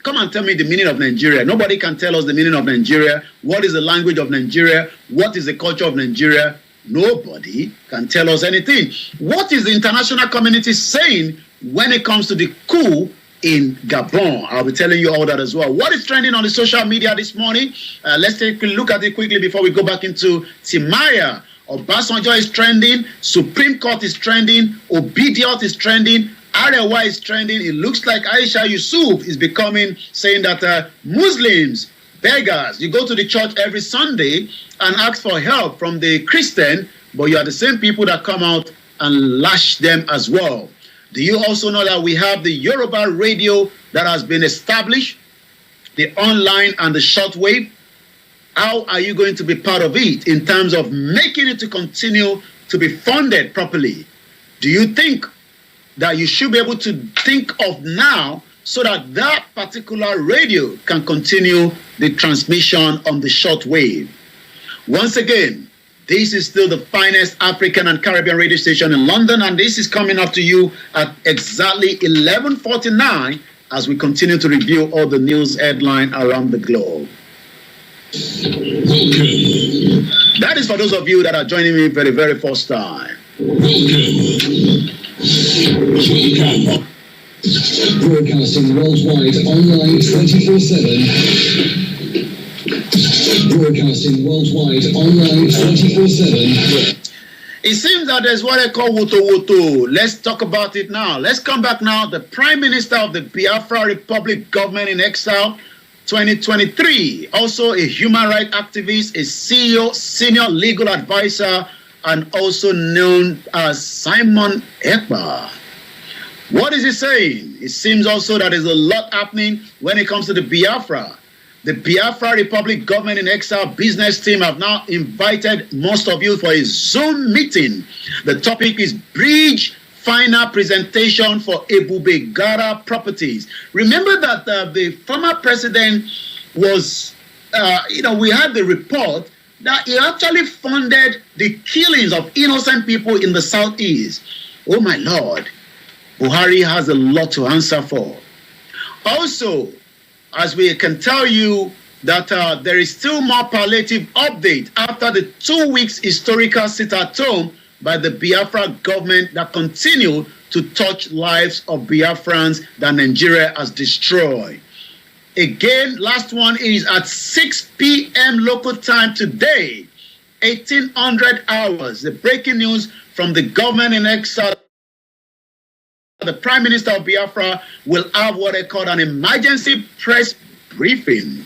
come and tell me the meaning of Nigeria. Nobody can tell us the meaning of Nigeria. What is the language of Nigeria? What is the culture of Nigeria? Nobody can tell us anything. What is the international community saying when it comes to the coup in Gabon? I'll be telling you all that as well. What is trending on the social media this morning? Let's take a look at it quickly before we go back into Timaya. Obasanjo is trending. Supreme Court is trending. Obedience is trending. Arewa is trending. It looks like Aisha Yusuf is saying that Muslims, beggars, you go to the church every Sunday and ask for help from the Christian, but you are the same people that come out and lash them as well. Do you also know that we have the Yoruba radio that has been established, the online and the shortwave? How are you going to be part of it in terms of making it to continue to be funded properly? Do you think that you should be able to think of now so that that particular radio can continue the transmission on the shortwave? Once again, this is still the finest African and Caribbean radio station in London, and this is coming up to you at exactly 11:49 as we continue to review all the news headlines around the globe. That is for those of you that are joining me for the very first time. Broadcasting worldwide online 24/7. Broadcasting worldwide online 24/7. It seems that there's what I call woto. Let's talk about it now. Let's come back now. The Prime Minister of the Biafra Republic government in exile 2023, also a human rights activist, a CEO, senior legal advisor, and also known as Simon Ekpa. What is he saying? It seems also that there's a lot happening when it comes to the Biafra. The Biafra Republic government in exile business team have now invited most of you for a Zoom meeting. The topic is bridge final presentation for Ebube Gara Properties. Remember that the former president was, we had the report that he actually funded the killings of innocent people in the southeast. Oh my Lord, Buhari has a lot to answer for. Also, as we can tell you that there is still more palliative update after the 2 weeks historical sit-at-home by the Biafra government that continue to touch lives of Biafrans that Nigeria has destroyed. Again, last one is at 6 p.m. local time today, 1800 hours. The breaking news from the government in exile. The Prime Minister of Biafra will have what they call an emergency press briefing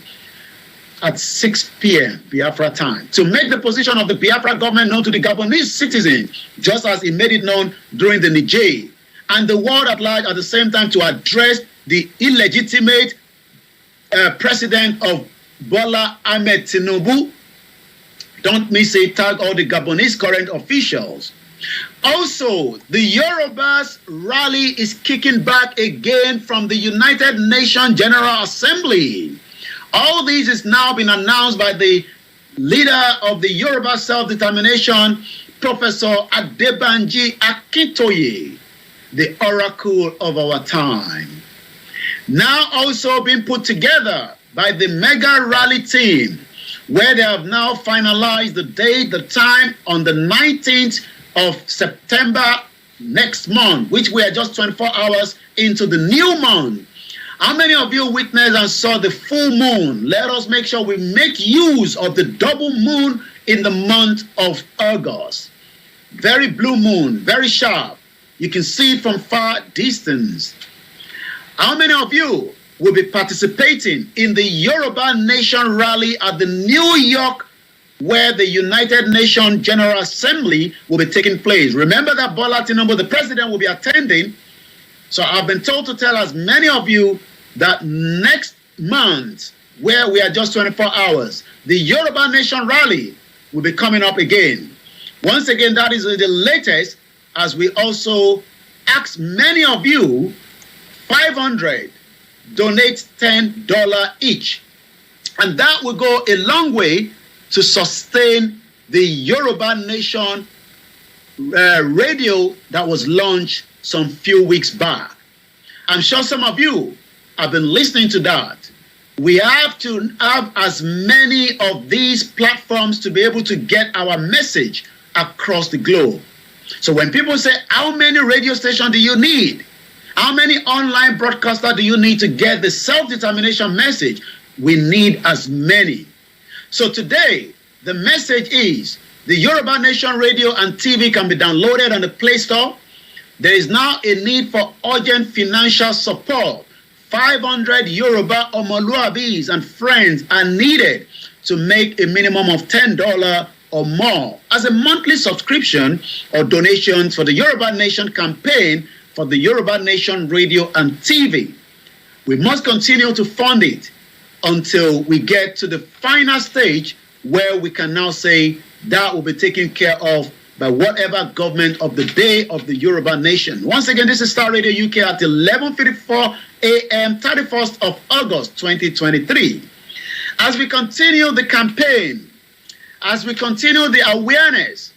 at 6 p.m. Biafra time to make the position of the Biafra government known to the Gabonese citizens, just as he made it known during the Niger, and the world at large at the same time to address the illegitimate president of Bola Ahmed Tinubu. Don't miss it, tag all the Gabonese current officials. Also, the Yorubas rally is kicking back again from the United Nations General Assembly. All this is now been announced by the leader of the Yoruba Self-Determination, Professor Adebanji Akintoye, the oracle of our time. Now also being put together by the mega rally team, where they have now finalized the date, the time on the 19th of September next month, which we are just 24 hours into the new month. How many of you witnessed and saw the full moon? Let us make sure we make use of the double moon in the month of August. Very blue moon, very sharp. You can see it from far distance. How many of you will be participating in the Yoruba Nation rally at the New York, where the United Nations General Assembly will be taking place? Remember that Bola Tinubu, the president, will be attending. So I've been told to tell as many of you that next month, where we are just 24 hours, the Yoruba Nation rally will be coming up again. Once again, that is the latest, as we also ask many of you, 500, donate $10 each. And that will go a long way to sustain the Yoruba Nation radio that was launched some few weeks back. I'm sure some of you have been listening to that. We have to have as many of these platforms to be able to get our message across the globe. So when people say, how many radio stations do you need? How many online broadcasters do you need to get the self-determination message? We need as many. So today, the message is, the Yoruba Nation radio and TV can be downloaded on the Play Store. There is now a need for urgent financial support. 500 Yoruba Omoluabis and friends are needed to make a minimum of $10 or more as a monthly subscription or donations for the Yoruba Nation campaign for the Yoruba Nation radio and TV. We must continue to fund it until we get to the final stage where we can now say that will be taken care of by whatever government of the day of the Yoruba Nation. Once again, this is Starr Radio UK at 11:54 a.m., 31st of August, 2023. As we continue the campaign, as we continue the awareness,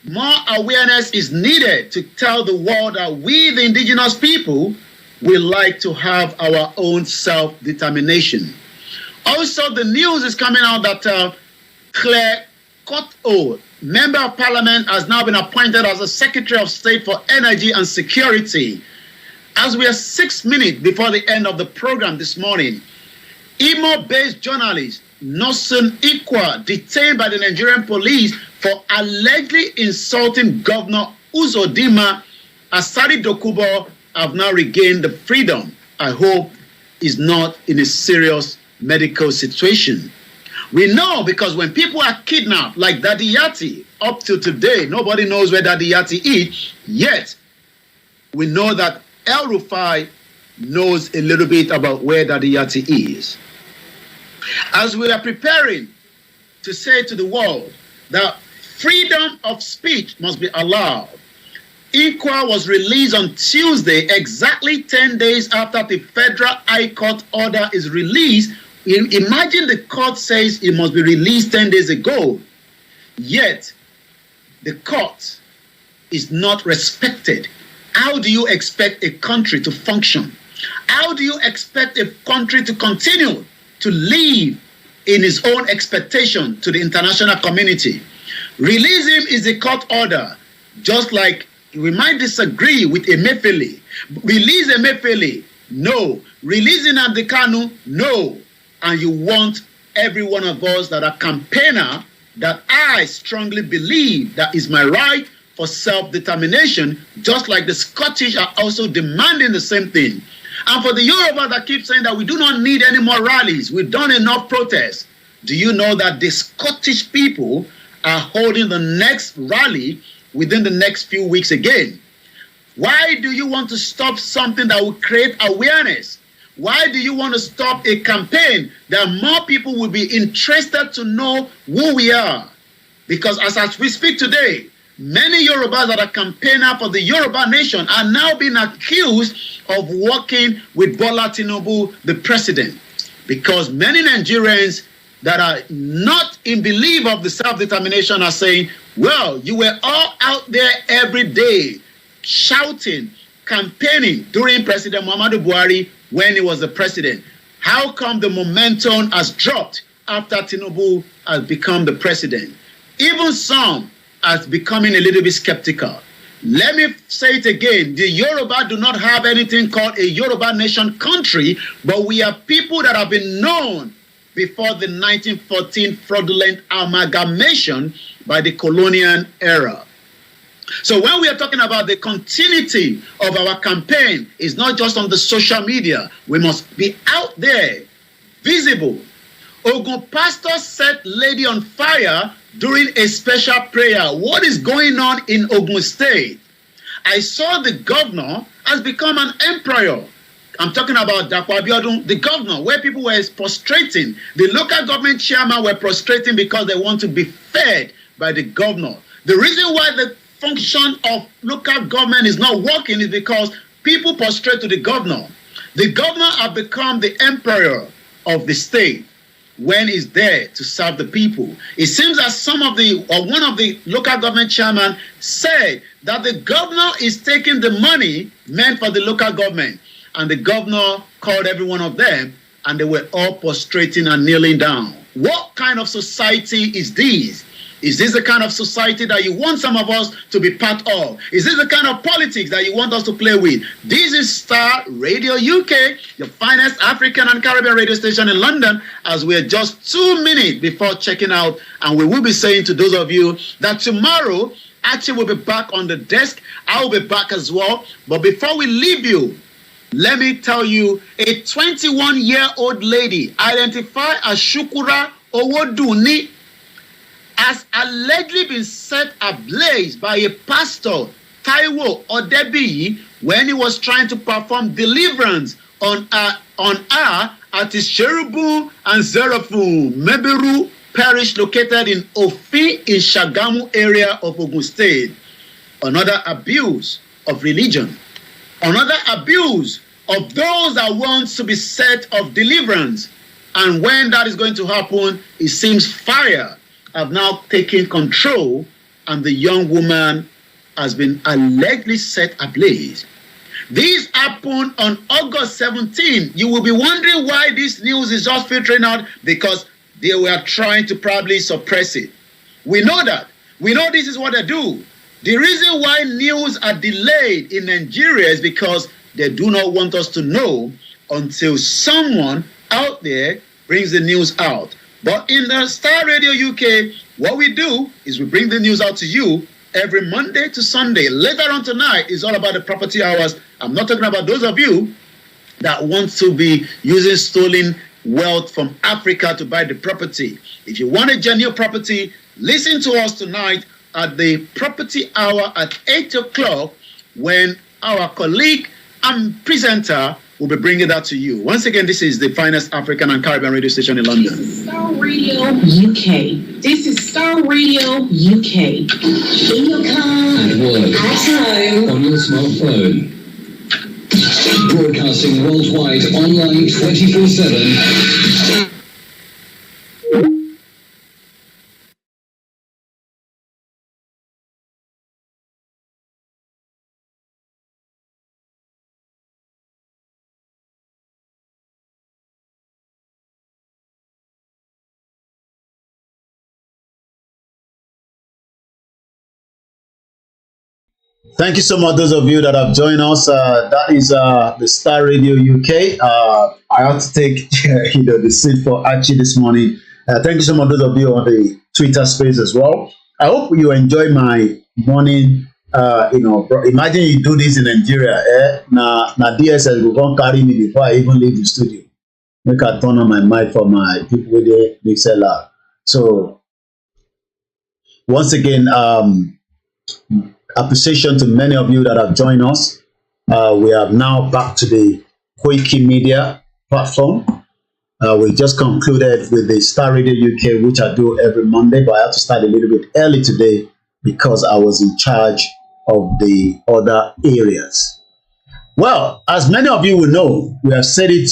more awareness is needed to tell the world that we, the indigenous people, we like to have our own self-determination. Also, the news is coming out that Claire Cotto, Member of Parliament, has now been appointed as the Secretary of State for Energy and Security. As we are 6 minutes before the end of the program this morning, Imo-based journalist Nosun Ikwa, detained by the Nigerian police for allegedly insulting Governor Uzodinma Asari Dokubo, have now regained the freedom. I hope is not in a serious medical situation. We know because when people are kidnapped, like Daddy Yati, up to today, nobody knows where Daddy Yati is, yet we know that El Rufai knows a little bit about where Daddy Yati is. As we are preparing to say to the world that freedom of speech must be allowed, Ikwa was released on Tuesday, exactly 10 days after the Federal High Court order is released. Imagine the court says it must be released 10 days ago, yet the court is not respected. How do you expect a country to function? How do you expect a country to continue to live in its own expectation to the international community? Release him is a court order. Just like we might disagree with Emefiele. Release Emefiele? No. Releasing Nnamdi Kanu? No. And you want every one of us that are campaigner, that I strongly believe that is my right for self-determination, just like the Scottish are also demanding the same thing. And for the Yoruba that keep saying that we do not need any more rallies, we've done enough protests, do you know that the Scottish people are holding the next rally within the next few weeks again? Why do you want to stop something that will create awareness? Why do you want to stop a campaign that more people will be interested to know who we are? Because as we speak today, many Yorubas that are campaigning for the Yoruba nation are now being accused of working with Bola Tinubu, the president. Because many Nigerians that are not in belief of the self-determination are saying, well, you were all out there every day shouting, campaigning during President Muhammadu Buhari when he was the president. How come the momentum has dropped after Tinubu has become the president? Even some are becoming a little bit skeptical. Let me say it again. The Yoruba do not have anything called a Yoruba nation country, but we are people that have been known before the 1914 fraudulent amalgamation by the colonial era. So when we are talking about the continuity of our campaign, it's not just on the social media. We must be out there, visible. Ogun pastor set lady on fire during a special prayer. What is going on in Ogun State? I saw the governor has become an emperor. I'm talking about Dapo Abiodun, the governor, where people were prostrating. The local government chairman were prostrating because they want to be fed by the governor. The reason why the function of local government is not working is because people prostrate to the governor. The governor has become the emperor of the state when he's there to serve the people. It seems that one of the local government chairman said that the governor is taking the money meant for the local government, and the governor called every one of them, and they were all prostrating and kneeling down. What kind of society is this? Is this the kind of society that you want some of us to be part of? Is this the kind of politics that you want us to play with? This is Starr Radio UK, the finest African and Caribbean radio station in London, as we're just 2 minutes before checking out. And we will be saying to those of you that tomorrow, Archie will be back on the desk. I will be back as well. But before we leave you, let me tell you, a 21-year-old lady identified as Shukura Owoduni has allegedly been set ablaze by a pastor, Taiwo Odebiyi, when he was trying to perform deliverance on her at his Cherubim and Seraphim Meberu parish located in Ofi in Shagamu area of Ogun State. Another abuse of religion. Another abuse of those that want to be set of deliverance. And when that is going to happen, it seems fire have now taken control, and the young woman has been allegedly set ablaze. This happened on August 17. You will be wondering why this news is just filtering out, because they were trying to probably suppress it. We know that. We know this is what they do. The reason why news are delayed in Nigeria is because they do not want us to know until someone out there brings the news out. But in the Starr Radio UK, what we do is we bring the news out to you every Monday to Sunday. Later on tonight is all about the property hours. I'm not talking about those of you that want to be using stolen wealth from Africa to buy the property. If you want a genuine property, listen to us tonight at the property hour at 8 o'clock when our colleague and presenter will be bringing that to you. Once again, this is the finest African and Caribbean radio station in London. This is Starr Radio UK. This is Starr Radio UK. In your car, at work, at home, on your smartphone. Broadcasting worldwide, online 24/7. Thank you so much, those of you that have joined us. That is the Star Radio UK. I had to take the seat for Archie this morning. Thank you so much, those of you on the Twitter space as well. I hope you enjoy my morning. Imagine you do this in Nigeria. Now DSS will come carry me before I even leave the studio. Make I turn on my mic for my people with the mixer. So once again, appreciation to many of you that have joined us. We are now back to the Koiki Media platform. We just concluded with the Star Radio UK, which I do every Monday, but I have to start a little bit early today because I was in charge of the other areas. Well, as many of you will know, we have said it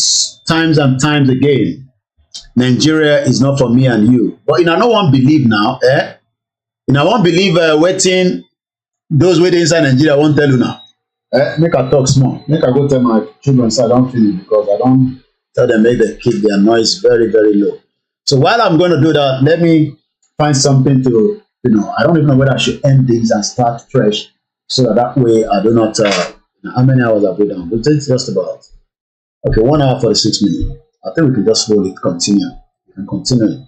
times and times again, Nigeria is not for me and you. But no one believe now, no one believe waiting. Those waiting inside Nigeria won't tell you now. Make I talk small. Make I go tell my children so I don't feel it because I don't tell them make them keep their noise very, very low. So while I'm going to do that, let me find something to, I don't even know whether I should end things and start fresh so that way I do not, how many hours have we done? We'll take just about, 1 hour 46 minutes. I think we can just hold it, continue. We can continue.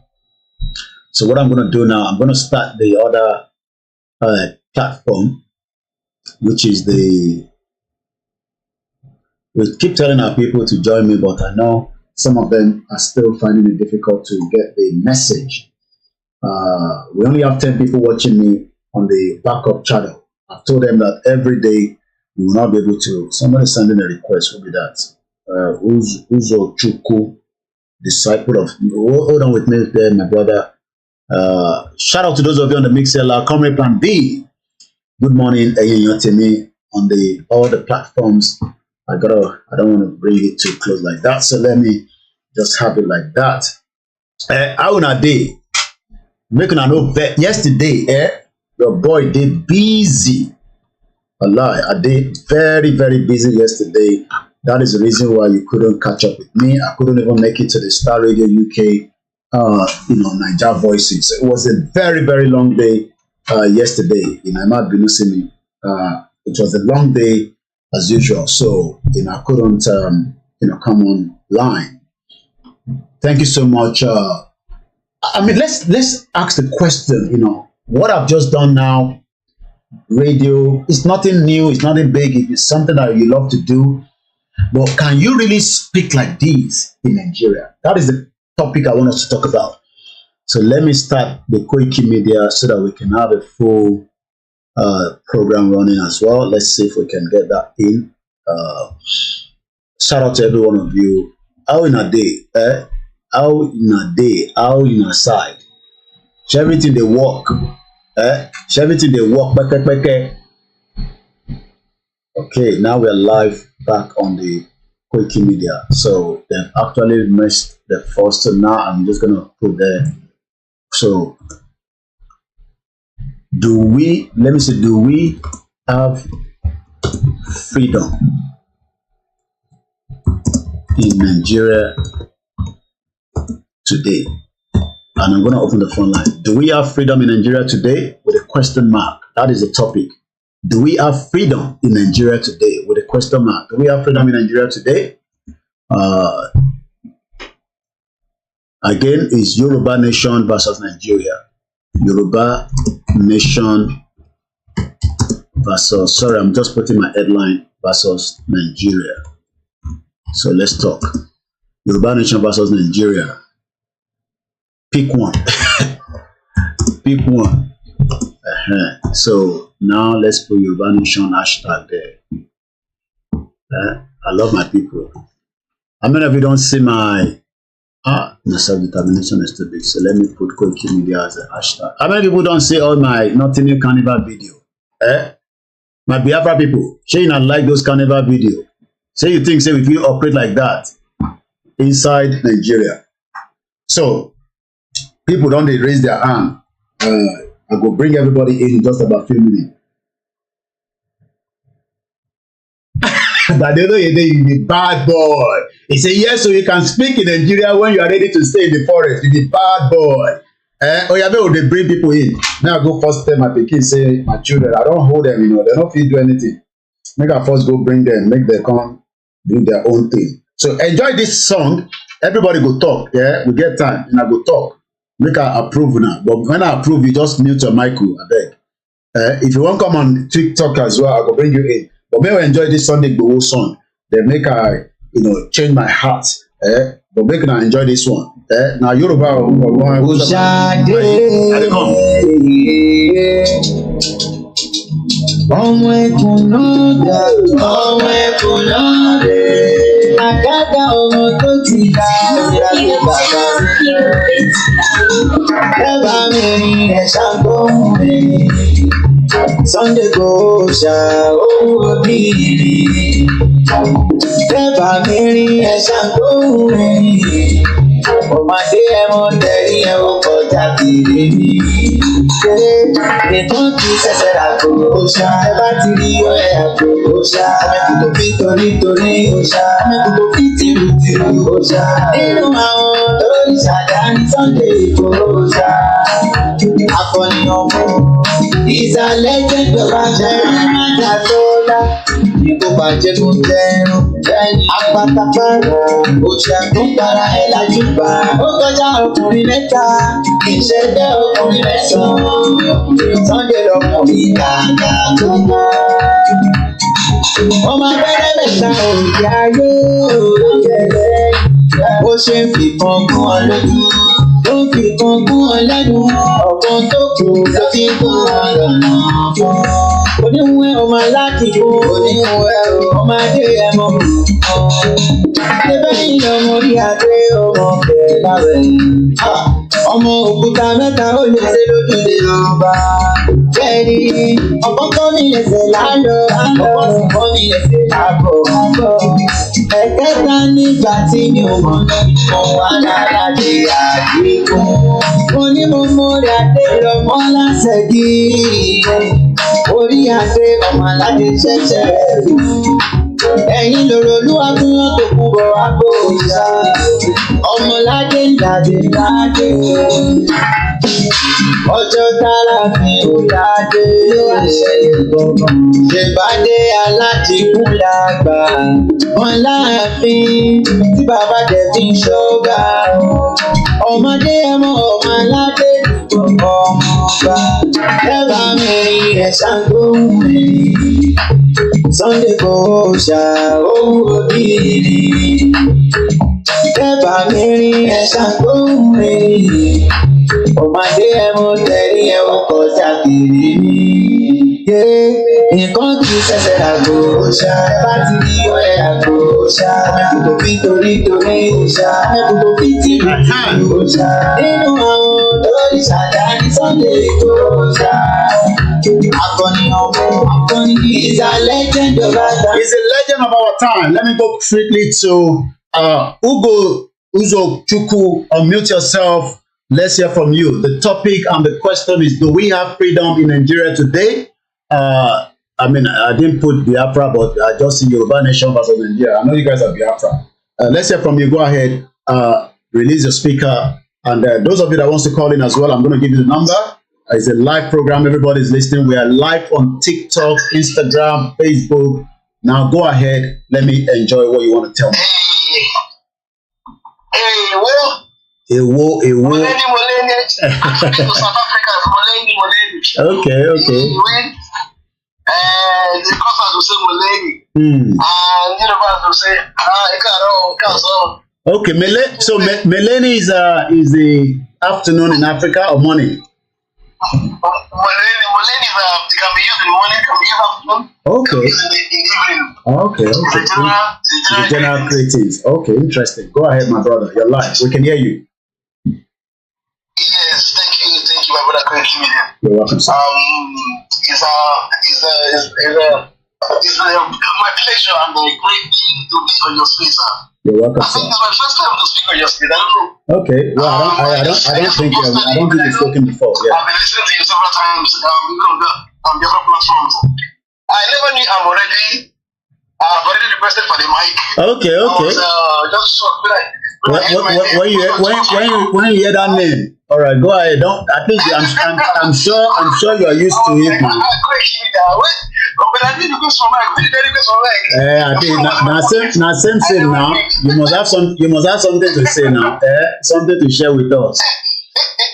So what I'm going to do now, I'm going to start the other platform, which is we keep telling our people to join me, but I know some of them are still finding it difficult to get the message. We only have 10 people watching me on the backup channel. I've told them that every day we will not be able to. Somebody sending a request will be that. Uzo Chukwu, disciple of. Hold on with me there, my brother. Shout out to those of you on the Mixer, Comrade Plan B. Good morning, Temi, on all the platforms. I don't want to bring it too close like that, so let me just have it like that. How on a day? Making a note that yesterday, your boy did busy. I did very, very busy yesterday. That is the reason why you couldn't catch up with me. I couldn't even make it to the Star Radio UK, Niger Voices. It was a very, very long day. Yesterday, I might be losing me. It was a long day as usual, so I couldn't come online. Thank you so much. Let's ask the question. What I've just done now, radio. It's nothing new. It's nothing big. It's something that you love to do. But can you really speak like this in Nigeria? That is the topic I want us to talk about. So let me start the Koiki Media so that we can have a full program running as well. Let's see if we can get that in. Shout out to every one of you. How in a day? How in a day? How in a side? Everything they work. Everything they work. Okay, now we're live back on the Koiki Media. So they've actually missed the first. So now I'm just gonna put there. So, do we have freedom in Nigeria today? And I'm going to open the phone line. Do we have freedom in Nigeria today? With a question mark. That is the topic. Do we have freedom in Nigeria today? With a question mark. Do we have freedom in Nigeria today? Again, is Yoruba Nation versus Nigeria. Yoruba Nation versus, sorry, I'm just putting my headline, versus Nigeria. So let's talk. Yoruba Nation versus Nigeria. Pick one. Pick one. So now let's put Yoruba Nation hashtag there. I love my people. How many of you don't see my my self-determination is too big, so let me put Koiki Media as a hashtag. How many people don't see all my Nothing New Carnival video? My Biafra people, say you not like those carnival video. Say you think if you operate like that inside Nigeria. So people don't they raise their hand. I go bring everybody in just about 3 minutes. But they know you're the bad boy. He say yes, so you can speak in Nigeria when you are ready to stay in the forest. You're the bad boy. Oh yeah, they bring people in. Now I go first tell my pikin say my children, I don't hold them, they don't fit do anything. Make I first go bring them, make them come do their own thing. So enjoy this song. Everybody go talk. Yeah, we get time and I go talk. Make I approve now. But when I approve, you just mute your mic, I beg. If you want to come on TikTok as well, I go bring you in. But may I enjoy this Sunday Igboho song. Then make I, change my heart. But make I enjoy this one. Now Yoruba ọmọ ẹkùn náà dà ọmọ ẹkùn náà dé àgàgà ọmọ tó ti dá ìyàgbé bàbá ẹ̀bà mi rìn ẹ̀ṣà gbóhùn mi Sunday Igboho ṣá owó bíi ẹ̀bà mi rìn ẹ̀ṣà gbóhùn mi ọmọdé ẹmọ tẹ̀rí ẹ̀wọ̀n kọjá kiri mi. Nìkan kì í ṣẹ̀ṣẹ̀ àgbo òòṣà ẹ bá ti rí ọ̀rẹ́ àgbo òòṣà mẹ́kù tó fi torí òòṣà mẹ́kù tó fi tìrù òòṣà nínú àwọn lórí ṣàdáni Sunday Igboho òòṣà akọni ọmọ ìsàlẹ̀ jẹ́gbẹ̀rún àjẹrán májà tó lá ikú bàjẹ́ tó jẹun apátápárá òòṣà tó para ẹ̀ lájú bá ó kọjá ọkùnrin mẹ́ta ìṣẹ̀dá ọkùnrin mẹ́sàn-án Sunday lọkùnrin kàkà tó mọ́. Ọmọ abẹ́rẹ́ mẹ́ta òkè ayé òkèlè bó ṣe ń fìkan gún ọ lójú ó ń fìkan gún ọ lẹ́nu ọ̀kan tó kù ló fi gún ọ lọ́nà fún. Oníwẹ̀ ọmọ aládìgbò oníwẹ̀ ọmọ adé ẹmọ ẹbẹ́ yìí lọmọ orí adé ọmọ kẹ̀kẹ́ rẹ̀ ọmọ òkúta mẹ́ta ó lè ṣe lójúde ọba bẹ́ẹ̀ni ọ̀pọ̀ kọ́ mi lẹ́sẹ̀ lálọ́ ọ̀pọ̀ sì kọ́ mi lẹ́sẹ̀ lábọ̀ ẹ̀kẹta nígbà tí mi ò mọ̀ mọ̀ wá lálàdé àdínkù mo ní mo mórí adé lọ́mọ láṣẹ kí orí adé ọmọ aládé ṣẹ̀ṣẹ̀ rí ẹ̀yin lòrò olúwa fún wọn tó kú bọ̀ àbò ìṣá ọmọládé ńláde ládé ọjọ́ tára fi ò ládé ṣèbádé aládìkú làgbà wọn láàfin tí bàbá dẹ̀ fi ń ṣọ́gà ọmọdé ọmọ aládé nìkan ọmọọba ẹ̀bà mi rẹ̀ ṣàgbóhùn mi. Sunday Igboho ṣá owó bíi ẹ̀bà mi rìn ẹ̀ṣà gbóhùn mi ọmọdé ẹ̀mú tẹ̀rí ẹ̀wọ̀n kọjá kiri mi. Nǹkan kì í ṣẹ̀ṣẹ̀ àgbo òòṣà ẹ bá ti rí ọ̀rẹ́ àgbo òòṣà mẹ́kù tó fi torí òòṣà mẹ́kù tó fi tìrì òòṣà nínú àwọn lórí ṣàdáni Sunday Igboho ṣá. He's a legend of our time. He's a legend of our time. Let me go quickly to Ugo Uzochukwu. Unmute yourself. Let's hear from you. The topic and the question is: do we have freedom in Nigeria today? I mean, I didn't put Biafra, but I just see Yoruba Nation versus Nigeria. I know you guys are Biafra. Let's hear from you. Go ahead. Release your speaker. And those of you that wants to call in as well, I'm going to give you the number. It's a live program. Everybody's listening. We are live on TikTok, Instagram, Facebook. Now go ahead. Let me enjoy what you want to tell me. Hey, Will. Muleni. I've been to South Africa. Muleni. Okay. The Cossas will say Muleni. And Universe will say, Ikaro. Okay, so Muleni is the afternoon in Africa or morning? Muleni can be used in the morning, can be used afternoon. Okay. Can be used in the evening. Okay. The general creatives. Okay, interesting. Go ahead, my brother. You're live. We can hear you. Yes, thank you, my brother. Creativity. You're welcome, sir. It's my pleasure and a great thing to be on your space, sir. You're welcome, sir. I think it's my first time to speak on your space. I don't know. Okay. Well, I don't think you've spoken before. Yeah. I've been listening to you several times. On different platforms. I never knew I've already requested for the mic. Okay. I was just shocked. When you hear that name, all right, go ahead. Don't. I think I'm sure you are used to it now. I think now same thing now. You must have something to say now. Something to share with us.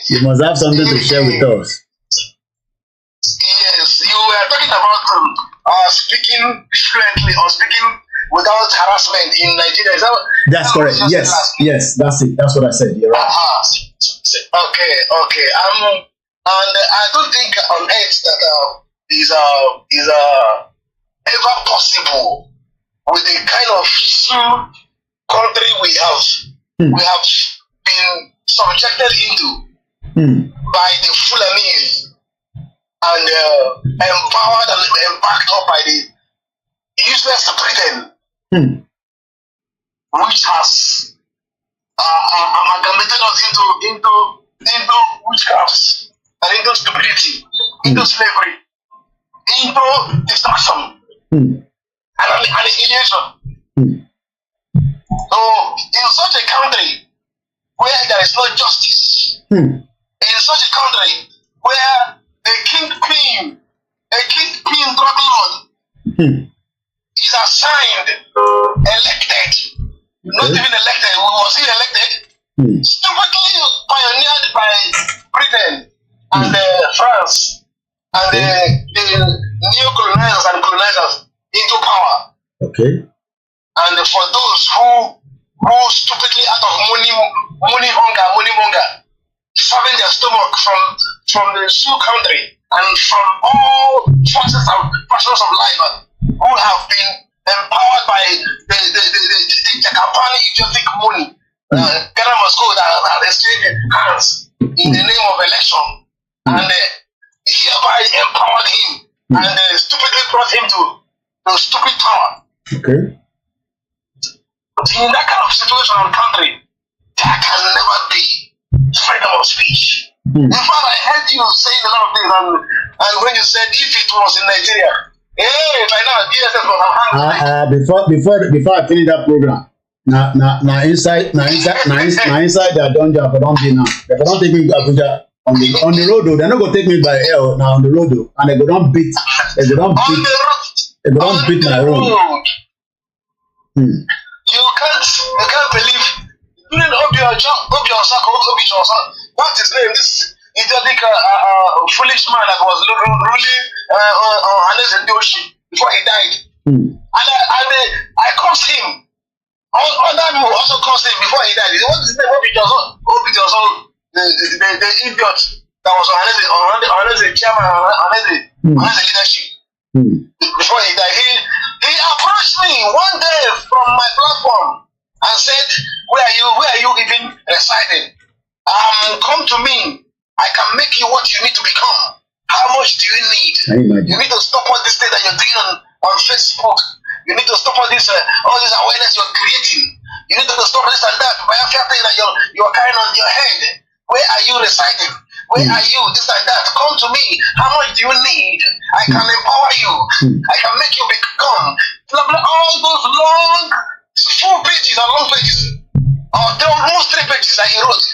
You must have something to share with us. Yes, you were talking about speaking fluently or speaking without harassment in Nigeria. That's correct. Yes, that's it. That's what I said. You're right. Okay. And I don't think on earth that is ever possible with the kind of country we have. We have been subjected into by the Fulanese and empowered and backed up by the useless Britain, which has amalgamated us into witchcrafts and into stupidity, into slavery, into destruction and annihilation. So, in such a country where there is no justice, in such a country where a kingpin drug lord is assigned, elected, not even elected, was he elected? Stupidly pioneered by Britain and France and the neo-colonizers and colonizers into power. Okay. And for those who stupidly out of money hunger, serving their stomach from the Sioux country and from all facets of life, who have been empowered by the Jakapani idiotic money. Ghana must go that exchanged hands in the name of election, and hereby empowered him and stupidly brought him to stupid power. Okay. In that kind of situation and country, there can never be freedom of speech. In fact, I heard you saying a lot of things, and when you said if it was in Nigeria, by now DSS must have handled it. Before I finish that program, now inside that dungeon for don't be now. If I don't take me to Abuja on the road, though, they're not gonna take me by air now on the road, though, and they go don't beat my road. You can't believe. During what's his name? This idiotic foolish man that was ruling before he died. And I cursed him. Other people also cursed him before he died. What's his name? The idiot that was on the chairman, on the leadership. Before he died, he approached me one day from my platform and said, where are you even residing? Come to me. I can make you what you need to become. How much do you need? You need to stop all this thing that you're doing on Facebook. You need to stop all this awareness you're creating. You need to stop this and that. By every thing that you're carrying on your head. Where are you residing? Where are you? This and that. Come to me. How much do you need? I can empower you. I can make you become. Blah, blah, all those long 4 pages or long pages. There were almost 3 pages that he wrote.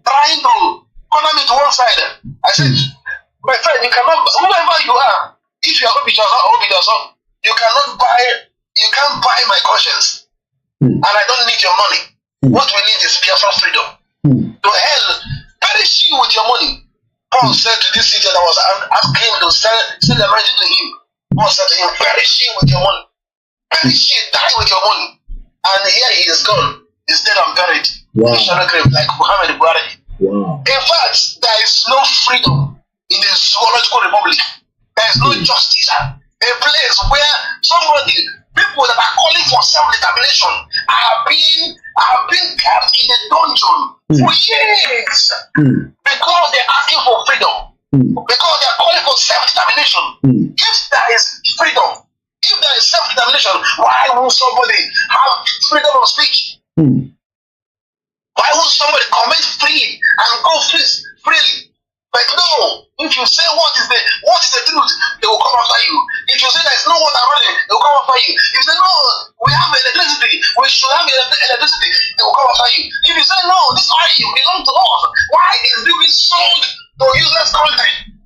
Trying to corner me to one side. I said, my friend, you cannot, whoever you are, if you are Obidoso, you can't buy my conscience. And I don't need your money. What we need is Biafra freedom. To hell, perish you with your money. Paul said to this teacher that was asking him to send the message to him. Paul said to him, perish you with your money. Perish you, die with your money. And here he is gone. He's dead and buried. Wow. In the shallow grave, like Muhammad Buhari. Wow. In fact, there is no freedom in the zoological republic. There is no justice. A place where people that are calling for self-determination are being kept in the dungeon for years because they're asking for freedom. Because they're calling for self-determination. If there is freedom, if there is self-determination, why won't somebody have freedom of speech? Why won't somebody comment freely and go freely? But no, if you say what is the truth, they will come after you. If you say there is no water running, they will come after you. If you say no, we have electricity, we should have electricity, they will come after you. If you say no, this oil belongs to us, why is it being sold to useless content?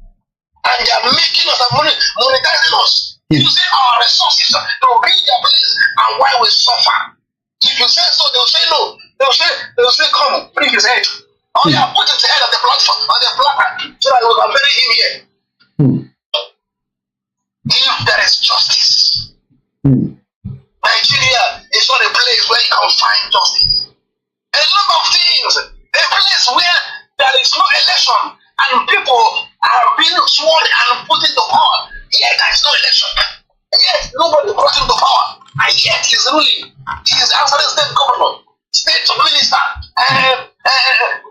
And they are making us monetizing us, using our resources to build their place, and why we suffer. If you say so, they'll say no. They'll say, come, bring his head. Oh yeah, put his head on the platform, on the placard, so that we can bury him here. If there is justice, Nigeria is not a place where you can find justice. A lot of things, a place where there is no election and people are being sworn and put into power, yet there is no election. Yet nobody brought him to power, and yet he's ruling. He is answering state governor, state minister,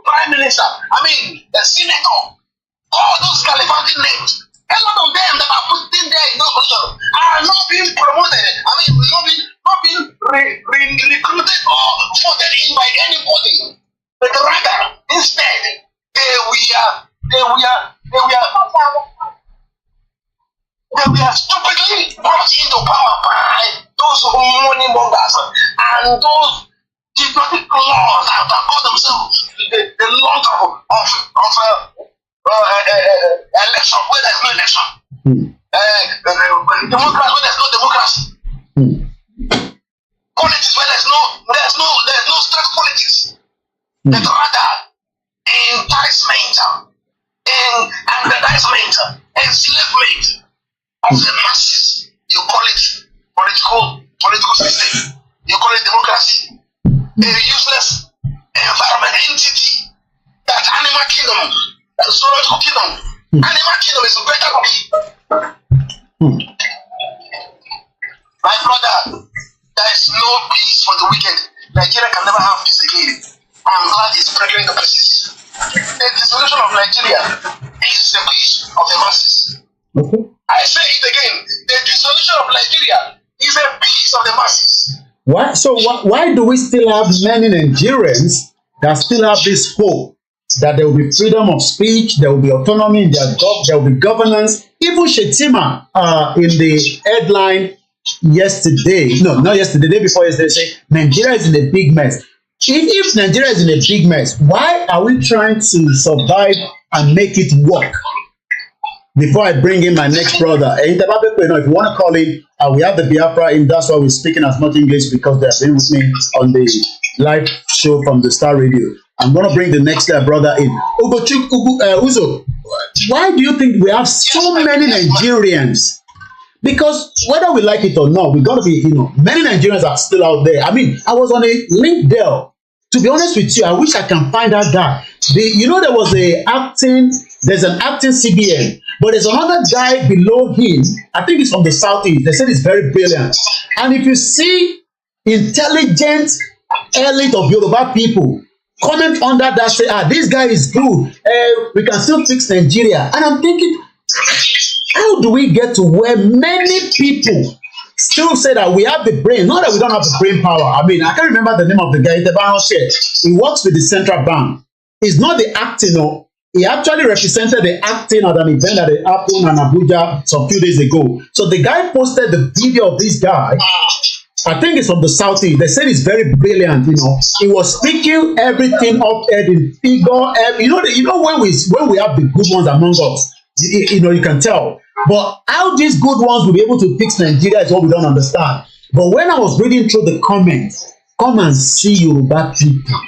prime minister, the senator, all those Californian names. A lot of them that are put in there in those positions are not being promoted. Not being recruited or voted in by anybody. But rather, instead, they were stupidly brought into power by those money mongers and those idiotic laws that call themselves the laws of election where there's no election. Democracy where there's no democracy. Politics where there's no state politics. But rather enticement, aggrandizement, enslavement of the masses. You call it political system. You call it democracy. A useless environment entity. That animal kingdom, that zoological kingdom. Animal kingdom is better than me. My brother, there is no peace for the wicked. Nigeria can never have peace again. I'm glad it's bringing the peace. The dissolution of Nigeria is the peace of the masses. I say it again. The dissolution of Nigeria is a peace of the masses. Why? So why do we still have many Nigerians that still have this hope that there will be freedom of speech, there will be autonomy in their job, there will be governance? Even Shetima in the headline yesterday, no, not yesterday, the day before yesterday, say Nigeria is in a big mess. If Nigeria is in a big mess, why are we trying to survive and make it work? Before I bring in my next brother, if you want to call in, we have the Biafra in. That's why we're speaking as much English, because they have been with me on the live show from the Starr Radio. I'm going to bring the next brother in. Uzo, why do you think we have so many Nigerians? Because whether we like it or not, we got to be, many Nigerians are still out there. I was on a link there. To be honest with you, I wish I can find that guy. There was there's an acting CBN, but there's another guy below him. I think it's from the Southeast. They said it's very brilliant. And if you see intelligent elite of Yoruba people comment under that, say, this guy is good. We can still fix Nigeria. And I'm thinking, how do we get to where many people still say that we have the brain, not that we don't have the brain power? I can't remember the name of the guy. He works with the central bank. He's not the acting. No. He actually represented the acting at an event that happened in Abuja some few days ago. So the guy posted the video of this guy. I think it's from the Southeast. They said it's very brilliant. He was speaking everything up in figure. When we have the good ones among us, you can tell. But how these good ones will be able to fix Nigeria is what we don't understand. But when I was reading through the comments, come and see Yoruba people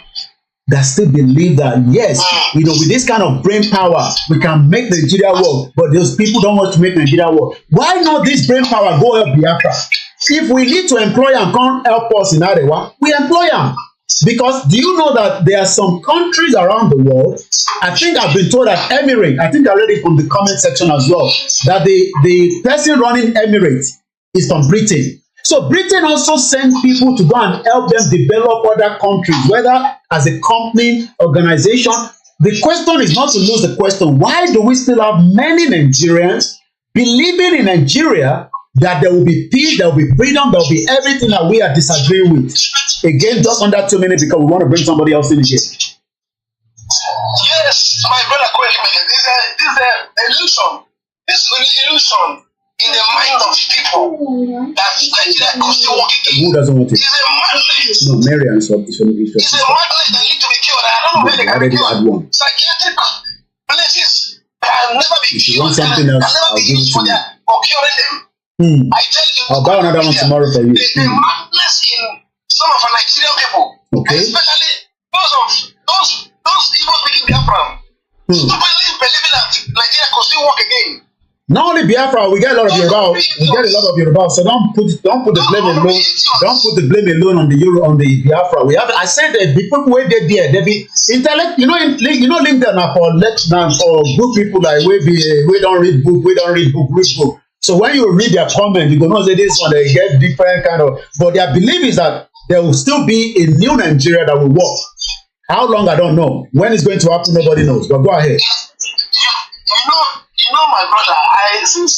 that still believe that, yes, with this kind of brain power, we can make Nigeria work. But those people don't want to make Nigeria work. Why not this brain power go help Biafra? If we need to employ and can't help us in Arewa, we employ them. Because do you know that there are some countries around the world, I think I've been told that Emirates, I think I read it from the comment section as well, that the person running Emirates is from Britain. So Britain also sends people to go and help them develop other countries, whether as a company, organization. The question is not to lose the question, why do we still have many Nigerians believing in Nigeria that there will be peace, there will be freedom, there will be everything that we are disagreeing with? Again, just under 2 minutes, because we want to bring somebody else in here. Yes, my brother Koiki, illusion. This illusion in the mind of people that Nigeria could still work again. Who doesn't want it? It's a madness. No, Marian is what It's a madness that need to be cured. I don't know where they can be cured. Psychiatric places can never be if you cured. want something else, I'll give it to you. For curing them. I tell you, I'll buy another one tomorrow for you. The madness in some of our Nigerian people, especially those people speaking Biafran, stupidly believing that Nigeria could still work again. Not only Biafra, we get a lot of Yoruba. We get a lot of Yoruba. So don't put the blame alone. Don't put the blame alone on the Biafra. We have. I said that the people who did there, they be intellect. LinkedIn are for for good people like we don't read book, read book. So when you read their comment, you go know say this one they get different kind of. But their belief is that there will still be a new Nigeria that will work. How long I don't know. When it's going to happen, nobody knows. But go ahead. You know, my brother, since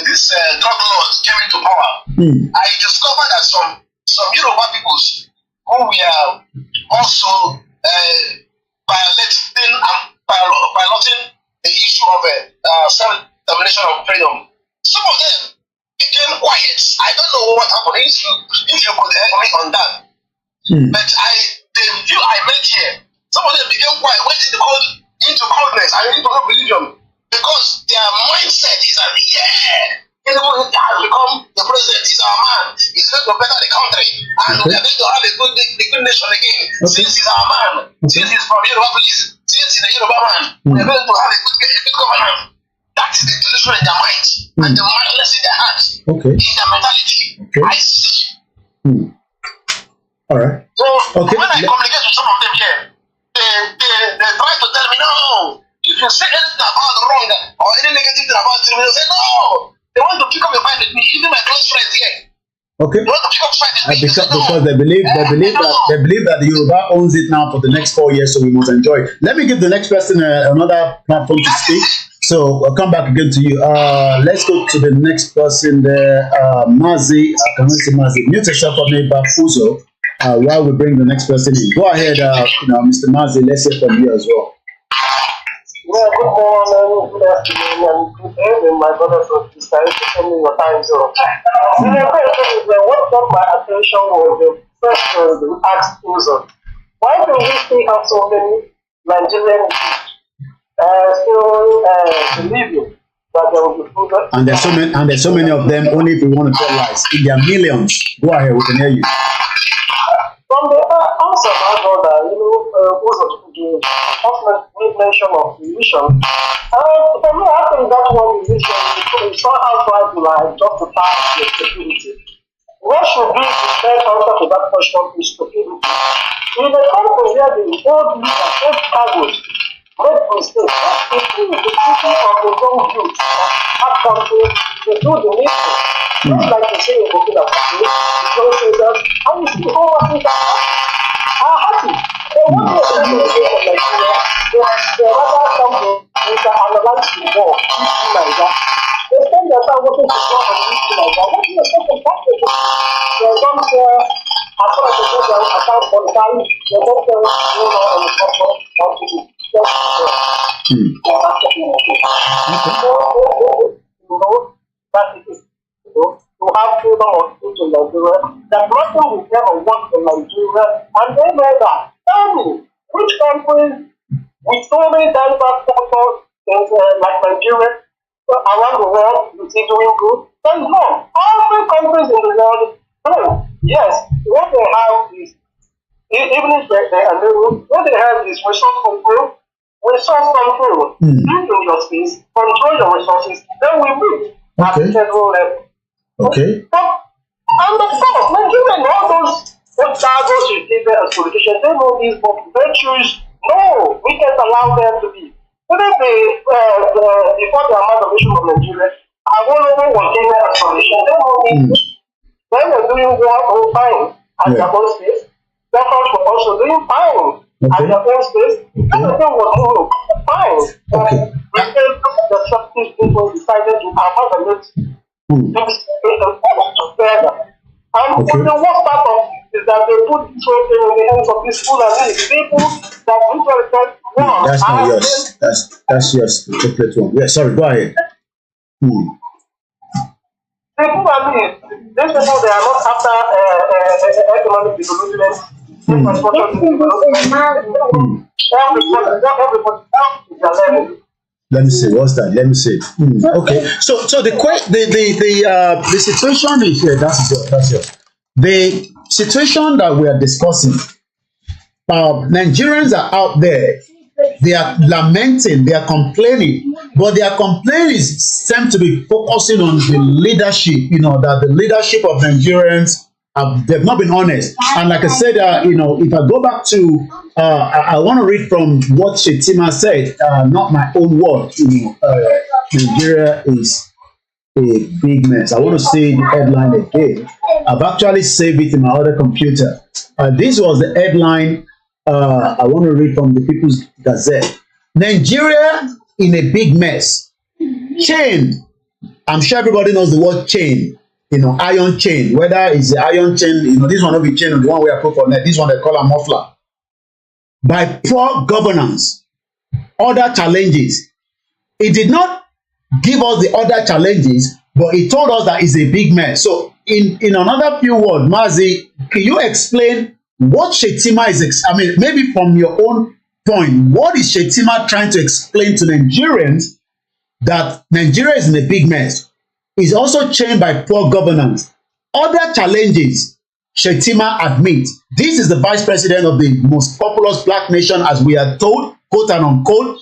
this drug laws came into power, I discovered that some Yoruba peoples who were also piloting the issue of self-determination of freedom. Some of them became quiet. I don't know what happened. If you could help me on that. But the few I met here, some of them became quiet, went into coldness and into religion because their mindset is that anyone who has become the president is our man, he's going to better the country and we are going to have a good nation again. Since he's our man, since he's from Yoruba police, since he's a Yoruba man, we are going to have a good governance. That is the delusion in their mind and the madness in their heart, in their mentality. I see. Alright. So when I communicate with some of them here, they try to tell me, no, if you say anything about wrong or any negative thing about it, they say, no. They want to pick up a fight with me, even my close friends here. Okay. They want to pick up a fight with me. Because they believe that the Yoruba owns it now for the next 4 years, so we must enjoy it. Let me give the next person another platform to speak. So I'll come back again to you. Let's go to the next person there. Mazi, I can see Mazi. Mute yourself for me, Bafuzo. While we bring the next person in. Go ahead, Mr. Mazi, let's hear from you as well. Yeah, good morning, good afternoon, and good evening, my brothers and sisters. Tell me your time zone. What got my attention was the question they asked Uzo. Why do we still have so many Nigerian still believing that there will be food? And there's so many of them. Only if you want to tell lies, in their millions. Go ahead, we can hear you. From the answer, my brother, Uzo gave mention of illusion. For me, I think that one illusion is somehow trying to justify the stupidity. What should be the best answer to that question is stupidity. In the country where the old leaders, old cargoes, make mistakes, the people of the young youth that country, they do the needful. Just like they say in Burkina Faso, the young soldiers, and we see all of them are happy. They want to say in Nigeria, they rather come to analyze the war, something like that. They spend their time working to work on anything like that. What do you expect from that people? They don't care as far as they get their account for the time, they don't care what's going on in the country or to the just that it is, to have freedom of speech in Nigeria, that nothing will ever work in Nigeria, and they know that. Tell me, which countries with so many diverse cultures like Nigeria around the world you see doing good? There is none. Every countries in the world, yes, what they have is, even if they are new, what they have is resource control. Live in your space, control your resources, then we meet at the federal level. Okay. And of course, Nigeria and all those what cargoes you take there as politicians, they know these virtues. No, we can't allow them to be. Even before the amalgamation of Nigeria, I won't know what came there as politicians. They know these. When they're doing well, fine at their own space. Governments were also doing fine at their own space. Everything was moving fine. The successive people decided to amalgamate things together. And the worst part of the is that they put this whole thing in the hands of these people that literally said, wow. That's not yours. That's yours. The chocolate one. Yeah, sorry, go ahead. The these people, they are not after economic development, infrastructure development. Everybody else is their level. Let me see. What's that? Let me see. Okay. So the situation is here. That's yours. The situation that we are discussing. Nigerians are out there. They are lamenting. They are complaining, but their complaint seems to be focusing on the leadership. That the leadership of Nigerians they've not been honest. And like I said, if I go back to, I want to read from what Shetima said, not my own word. Nigeria is a big mess. I want to say the headline again. I've actually saved it in my other computer. This was the headline. I want to read from the People's Gazette. Nigeria in a big mess. Chain. I'm sure everybody knows the word chain. Iron chain. Whether it's the iron chain, this one will be chain, or the one we are put for net. This one they call a muffler. By poor governance, other challenges. It did not give us the other challenges, but it told us that it's a big mess. So, in another few words, Mazi, can you explain what Shetima is? Maybe from your own point, what is Shetima trying to explain to Nigerians that Nigeria is in a big mess? Is also chained by poor governance. Other challenges, Shetima admits. This is the vice president of the most populous black nation, as we are told, quote and unquote,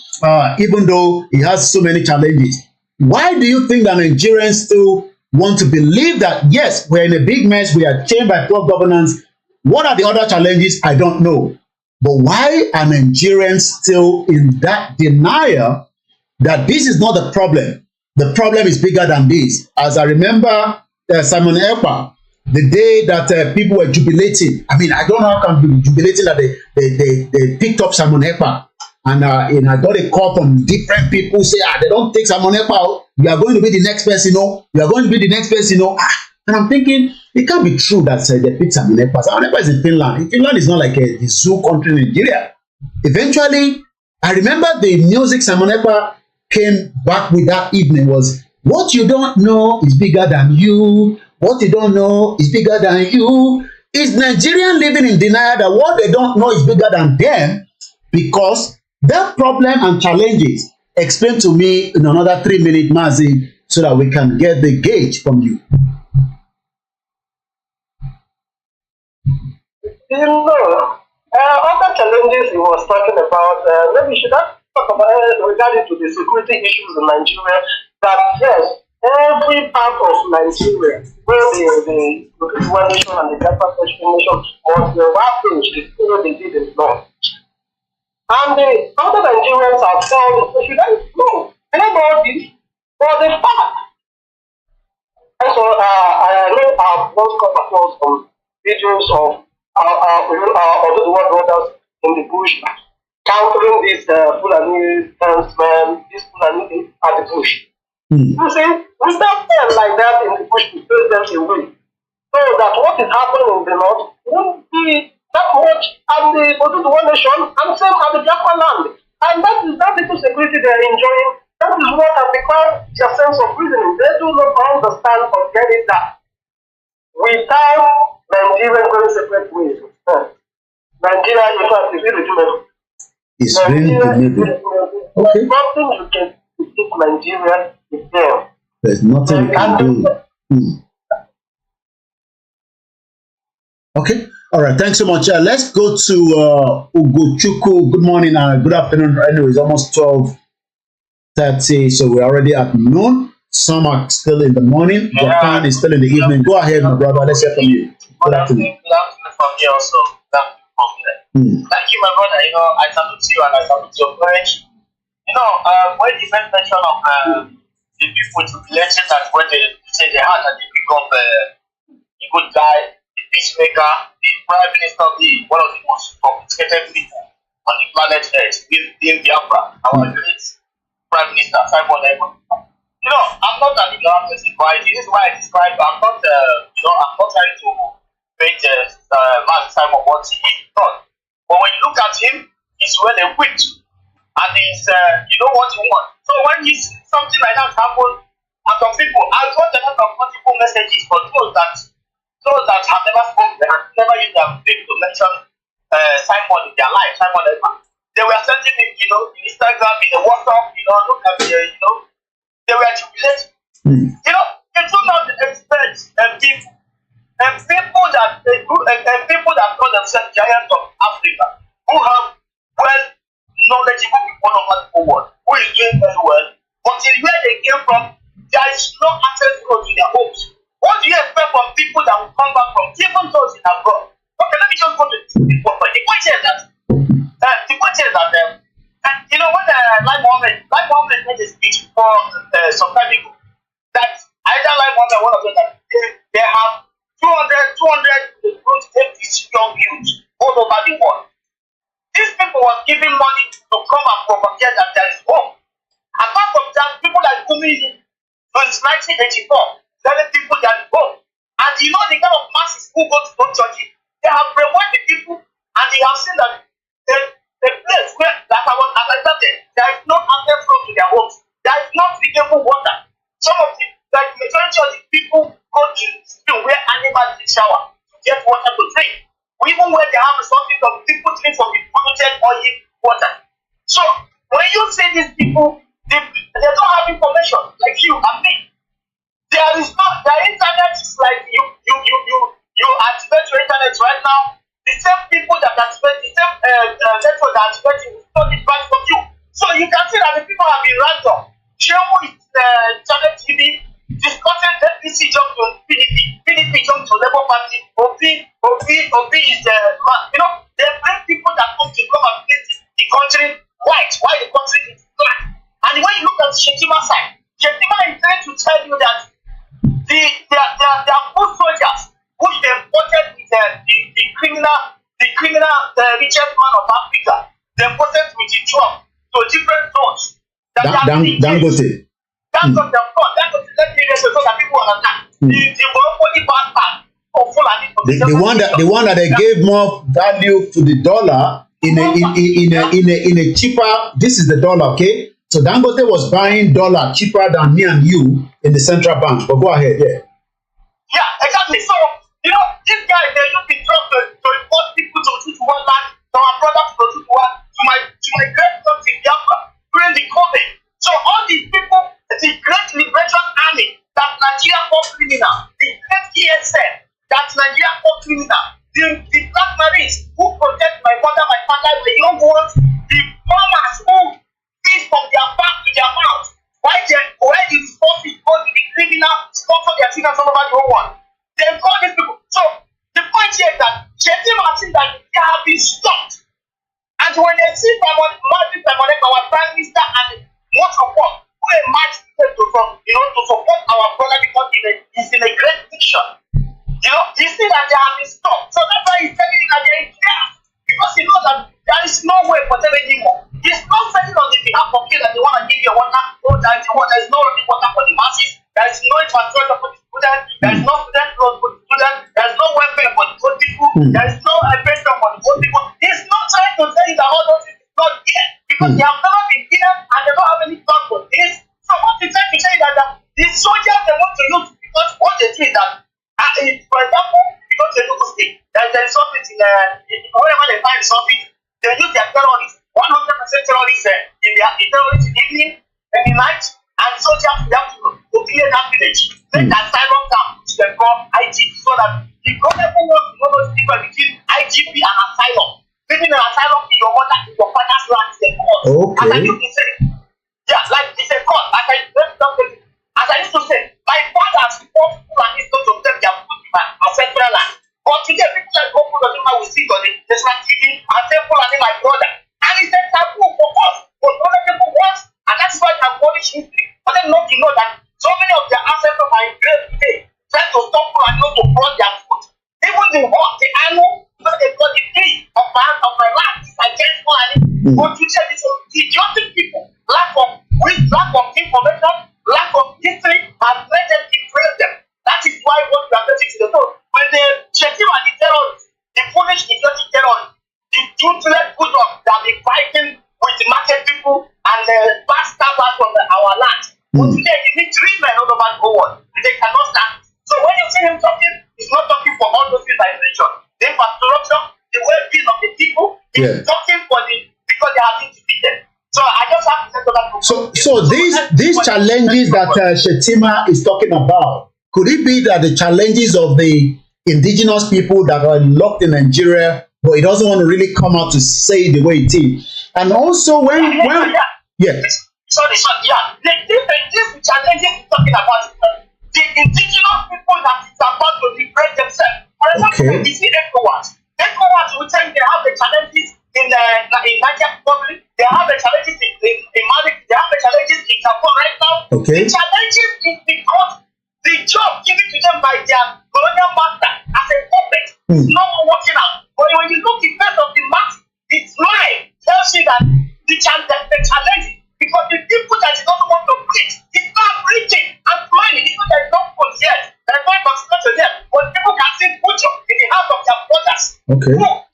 even though he has so many challenges. Why do you think that Nigerians still want to believe that, yes, we're in a big mess, we are chained by poor governance? What are the other challenges? I don't know. But why are Nigerians still in that denial that this is not the problem? The problem is bigger than this. As I remember Simon Ekpa, the day that people were jubilating. I don't know how can be jubilating that they picked up Simon Ekpa. And I got a call from different people say, they don't take Simon Ekpa out. You are going to be the next person, You are going to be the next person, And I'm thinking, it can't be true that they picked Simon Ekpa. Simon Ekpa is in Finland. Finland is not like the zoo country in Nigeria. Eventually, I remember the music Simon Ekpa came back with that evening was, what you don't know is bigger than you. What you don't know is bigger than you. Is Nigerian living in denial that what they don't know is bigger than them? Because that problem and challenges, explain to me in another 3 minutes, Mazi, so that we can get the gauge from you. Other challenges he was talking about, maybe should I talk about regarding to the security issues in Nigeria, that yes, every part of Nigeria, where the one nation and the Biafra nation was the ravage, the thing they did in North. And the other Nigerians are saying, should I know about this? For the fact. And so I know I've once come across some videos of our brothers in the bush countering these Fulani herdsmen, these Fulani at the bush. You see, we start them like that in the bush to chase them away. So that what is happening in the north won't be that much and the one nation and same at the Biafra land. And that is that little security they are enjoying. That is what has become their sense of reasoning. They do not understand or get it that without Nigeria going separate ways, Nigeria, in fact, is really doable. It's really doable. Okay. Nothing you can take Nigeria is there. There's nothing you can do. Okay. All right. Thanks so much. Let's go to Ugochukwu. Good morning and good afternoon. Anyway, it's almost 12:30, so we're already at noon. Some are still in the morning. Japan is still in the evening. Go ahead, my brother. Let's hear from you. Good afternoon. Good afternoon from me also. Good afternoon from me. Thank you, my brother. I salute you and I salute your courage. When you made mention of the people jubilating that when they say they had and they pick up a good guy, the peacemaker, the prime minister of one of the most complicated people on the planet Earth, being Biafra, our great prime minister, Simon Ekpa. I'm not an ignorant person, but this is why I describe. I'm not trying to paint but he's not. But when you look at him, he's well equipped, and he's you know what he wants. So when you see something like that happen, and some people, I got a lot of multiple messages for those that have never spoken and never used their faith to mention Simon in their life, Simon ever. They were sending me, you know, in Instagram, in the WhatsApp, you know, look at the, you know, they were jubilating. You know, you do not expect people that call themselves giants of Africa, who have well knowledgeable people all over the world, who is doing very well, until where they came from, there is no access road to their homes. What do you expect from people that will come back from even those in abroad? Okay, let me just go to the point. The point is that you know, when Lai Mohammed made a speech for some time ago, that either Lai Mohammed, one of them, that they have 200 recruits these young youths all over the world. These people were giving money to come and propagate that there is hope. Apart from that, people are coming in since 1984, telling people there is hope. And you know the kind of masses who go to those churches, they have brainwashed the people, and they have seen that the place where, like as I said, there is no access to their homes. There is no drinkable water. Some of the, like majority of the people go to still where animals shower to get water to drink. Even where they have resources of people drink from the polluted oil water. So when you say these people, they don't have information like you and me. Their internet is like you activate your internet right now. The same people that activate the same network that activate you will study back from you. So you can see that the people have been random. Shemu is channel TV discussing APC jump to PDP jump to Labour Party. Obi is man. You know, they bring people that come and make the country white, while the country is black. And when you look at the Shetima side, Shetima is trying to tell you that they are good soldiers who they voted with the criminal richest man of Africa. They voted with the Trump to different zones. Dangote. Dangote, let me so that people understand. The monopoly bad of Fulani. The one that they gave more value to the dollar in a cheaper. This is the dollar, okay? So Dangote was buying dollar cheaper than me and you in the central bank. But go ahead, yeah. Yeah, exactly. So you know, these guys they use the drug to import people to one land, to our brothers to one, to my great country Biafra during the COVID. So all these people, the Great Liberation Army, that Nigeria for criminal, the great ESN, that Nigeria for criminal, the Black Marines who protect my mother, my father, my young ones, the farmers who feed from their back to their mouth. Why the resources go to the criminal, sponsor their children all over the whole world? They call these people. So the point here is that Shetima has seen that they have been stopped. And when they see our Prime Minister and most of all, who emerged to support our brother because he's in a great position. You know, you see that they have been stopped. So that's why he's telling you that they are there. Because he knows that there is no way for them anymore. He's not saying on the behalf of you that they want to give you water. Oh, there is no running water for the masses. There is no infrastructure for the students. There is no student loan for the students. There is no welfare for the old people. There is no pension for the old people. He's not trying to tell you that all those things is not here. Because they have never been here and they don't have any plan for this. So what he's trying to tell you that the soldiers they want to use, because what they do is that, for example, because they do state, there is something wherever they find something, they use their terrorists, 100% terrorists in the evening, in the night, and soldiers they have to clear that village, make that asylum camp, which they call IGP, so that the government wants to know the difference between IGP and asylum. Living an asylum in your father's land is a court. Okay. As I used to say, yeah, like it's a court. As I used to say, my father has fought people and he's going to take their food in my ancestral land. But today, people like go put on we see on the national TV and say Fulani my brother. And it's a taboo for us, for other people want, and that's why they abolish history. For them not to know that so many of their ancestors are in grave today, trying to stop Fulani not to burn their food. Even the animal, they got the tree of my land is against Fulani. But today, these idiotic people, lack of information, lack of history, has made them depress them. That is why what we are getting to the top. When the Shetima and the terrorists, the foolish idiotic But today, you need 3 men all over the whole world. They cannot stand. So when you see him talking, he's not talking for all those things I mentioned. The infrastructure, the well-being of the people, he's talking for because they have been defeated. So I just have to say that. So these challenges that Shettima is talking about, could it be that the challenges of the indigenous people that are locked in Nigeria, but it doesn't want to really come out to say the way it is? And also Sorry, these challenges he's talking about, the indigenous people that is about to liberate themselves. For example, you see ECOWAS. ECOWAS will tell you they have the challenges in Niger Republic, they have the challenges in Mali, they have the challenges in Japan right now. The challenges is because the job given to them by their colonial master as a puppet is not working out. But when you look the face of the mask, its mind tells you that the challenge, because the people that don't want to preach, it's not preaching and smiling. People that don't put yet, they're not considered them. But people can see butcher in the house of their brothers.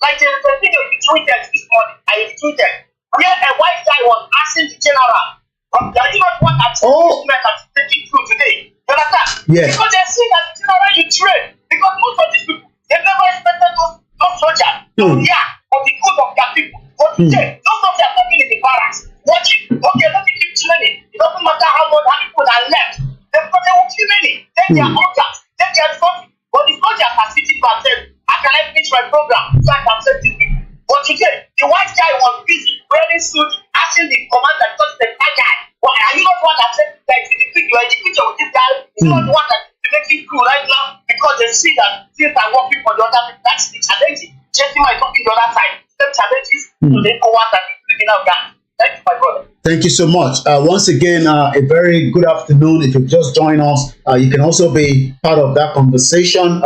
Like the video you tweeted this morning, I tweeted, where a white guy was asking the general, "Are you not what that men are taking through today?" You understand? Because they see that the general you train. Because most of these people, they never expected those soldiers to for the good of their people. But today, those soldiers are talking in the barracks, watching. Okay, let me keep training. It doesn't matter how many people are left. They will keep training. Take their orders, take their resources. But the soldiers are sitting back saying, "How can I finish my program so I can save these people?" But today, the white guy was busy wearing suit, asking the commander, because the black guy, "Why are you not one that said that in the picture, in the picture with this guy? You're not one that is making crew right now because they see that things are working for the other people." That's the challenge. Chasing my talking the other side. Same challenges to the ECOWAS and the criminal gang. Thank you, my brother. Thank you so much. Once again, a very good afternoon. If you've just joined us, you can also be part of that conversation.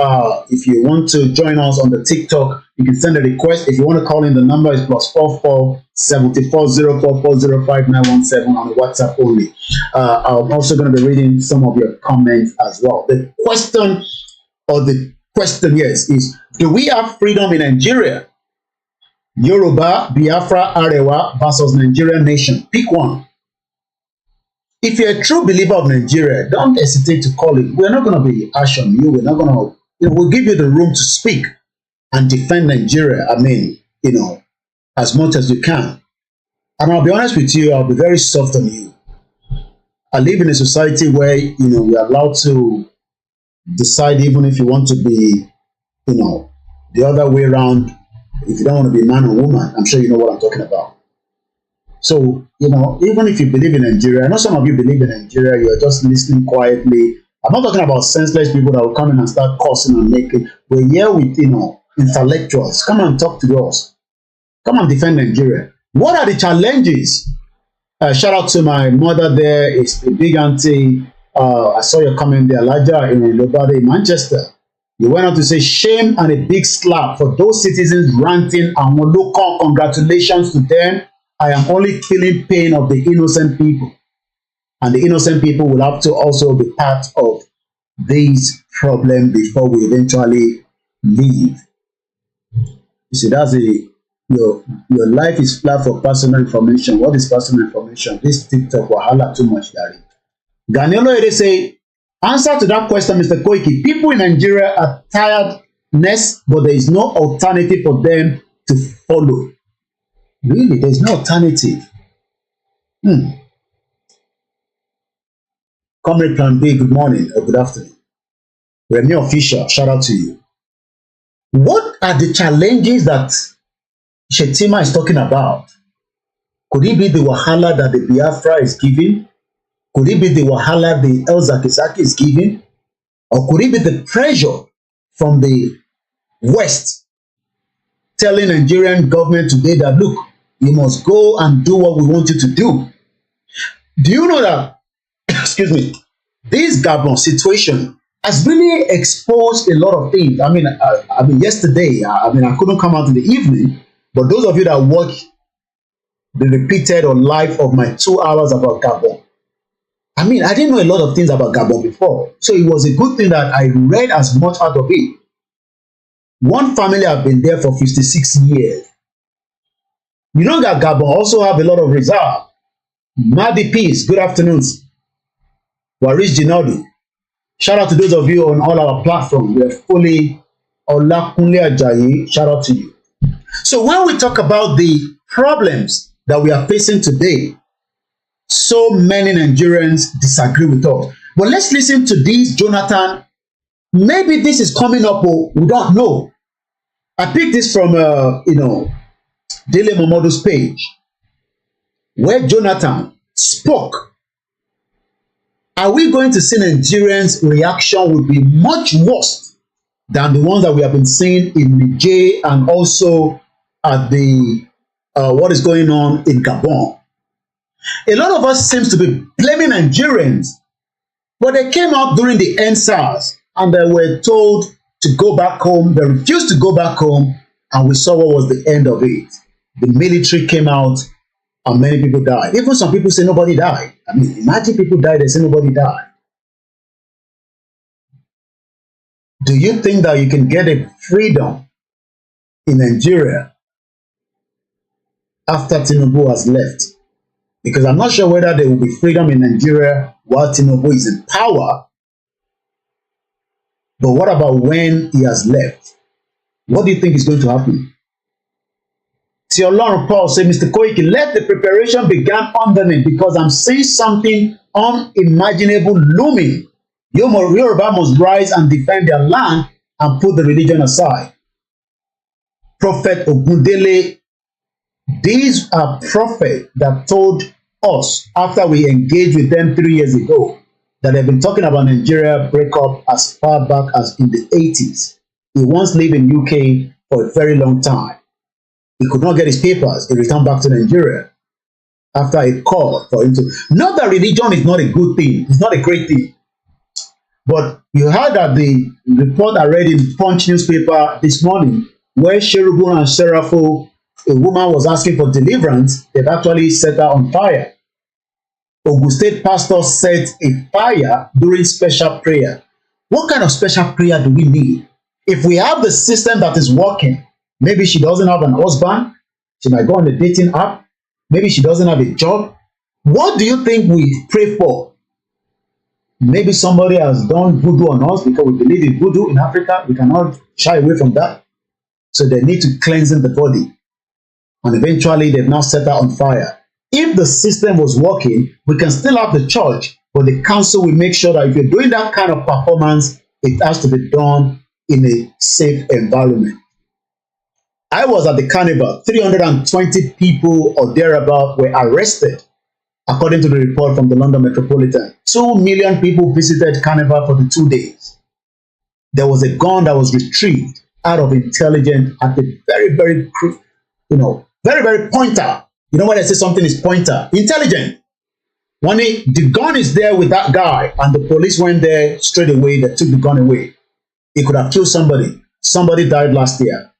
If you want to join us on the TikTok, you can send a request. If you want to call in, the number is +44 74 04 405 on WhatsApp only. I'm also going to be reading some of your comments as well. The question is, do we have freedom in Nigeria? Yoruba, Biafra, Arewa versus Nigerian nation. Pick one. If you're a true believer of Nigeria, don't hesitate to call it. We're not going to be harsh on you. We're not going to, we'll give you the room to speak and defend Nigeria. I mean, as much as you can. And I'll be honest with you, I'll be very soft on you. I live in a society where, we are allowed to decide even if you want to be, the other way around. If you don't want to be man or woman, I'm sure you know what I'm talking about. So, even if you believe in Nigeria, I know some of you believe in Nigeria, you're just listening quietly. I'm not talking about senseless people that will come in and start cursing and making. We're here with, intellectuals. Come and talk to us. Come and defend Nigeria. What are the challenges? Shout out to my mother there. It's the big auntie. I saw your comment there, Elijah in Lobade in Manchester. You went on to say, shame and a big slap for those citizens ranting and local congratulations to them. I am only feeling pain of the innocent people. And the innocent people will have to also be part of this problem before we eventually leave. You see, that's your life is flat for personal information. What is personal information? This TikTok wahala too much, Daddy. Ganelo Ede say, answer to that question, Mr. Koiki. People in Nigeria are tiredness, but there is no alternative for them to follow. Really, there is no alternative. Comrade Plan B, good morning or good afternoon. Remy Official, shout out to you. What are the challenges that Shettima is talking about? Could it be the wahala that the Biafra is giving? Could it be the wahala the El Zakizaki is giving? Or could it be the pressure from the West telling Nigerian government today that, look, you must go and do what we want you to do? Do you know that, excuse me, this Gabon situation has really exposed a lot of things. I mean, yesterday, I couldn't come out in the evening, but those of you that watch the repeated or live of my 2 hours about Gabon, I didn't know a lot of things about Gabon before. So it was a good thing that I read as much out of it. One family have been there for 56 years. You know that Gabon also have a lot of reserve. Madi Peace, good afternoon. Waris Jinodi. Shout out to those of you on all our platforms. We are fully Olakunle Ajayi. Shout out to you. So when we talk about the problems that we are facing today, so many Nigerians disagree with us. But let's listen to this, Jonathan. Maybe this is coming up, or we don't know. I picked this from, Dele Momodu's page, where Jonathan spoke. Are we going to see Nigerians' reaction would be much worse than the ones that we have been seeing in Niger and also at the what is going on in Gabon? A lot of us seems to be blaming Nigerians, but they came out during the EndSARS and they were told to go back home. They refused to go back home, and we saw what was the end of it. The military came out and many people died. Even some people say nobody died. I mean, imagine people died, they say nobody died. Do you think that you can get a freedom in Nigeria after Tinubu has left? Because I'm not sure whether there will be freedom in Nigeria while Tinubu is in power. But what about when he has left? What do you think is going to happen? Olayomi Paul said, Mr. Koiki, let the preparation begin under me because I'm seeing something unimaginable looming. Yoruba must rise and defend their land and put the religion aside. Prophet Ogundele, these are prophets that told us after we engaged with them 3 years ago that they've been talking about Nigeria breakup as far back as in the 80s. He once lived in UK for a very long time. He could not get his papers. He returned back to Nigeria after a call for him to. Not that religion is not a good thing. It's not a great thing. But you heard that the report I read in Punch newspaper this morning, where Cherubim and Seraphim, a woman was asking for deliverance, they've actually set her on fire. Ogun State pastor set a fire during special prayer. What kind of special prayer do we need? If we have the system that is working, maybe she doesn't have an husband, she might go on the dating app, maybe she doesn't have a job. What do you think we pray for? Maybe somebody has done voodoo on us because we believe in voodoo in Africa. We cannot shy away from that. So they need to cleanse the body. And eventually they've now set her on fire. If the system was working, we can still have the church, but the council will make sure that if you're doing that kind of performance, it has to be done in a safe environment. I was at the carnival. 320 people or thereabout were arrested, according to the report from the London Metropolitan. 2 million people visited carnival for the 2 days. There was a gun that was retrieved out of intelligence at the very, very, very, very pointer. You know when I say something is pointer? Intelligent. When the gun is there with that guy and the police went there straight away, they took the gun away. It could have killed somebody. Somebody died last year.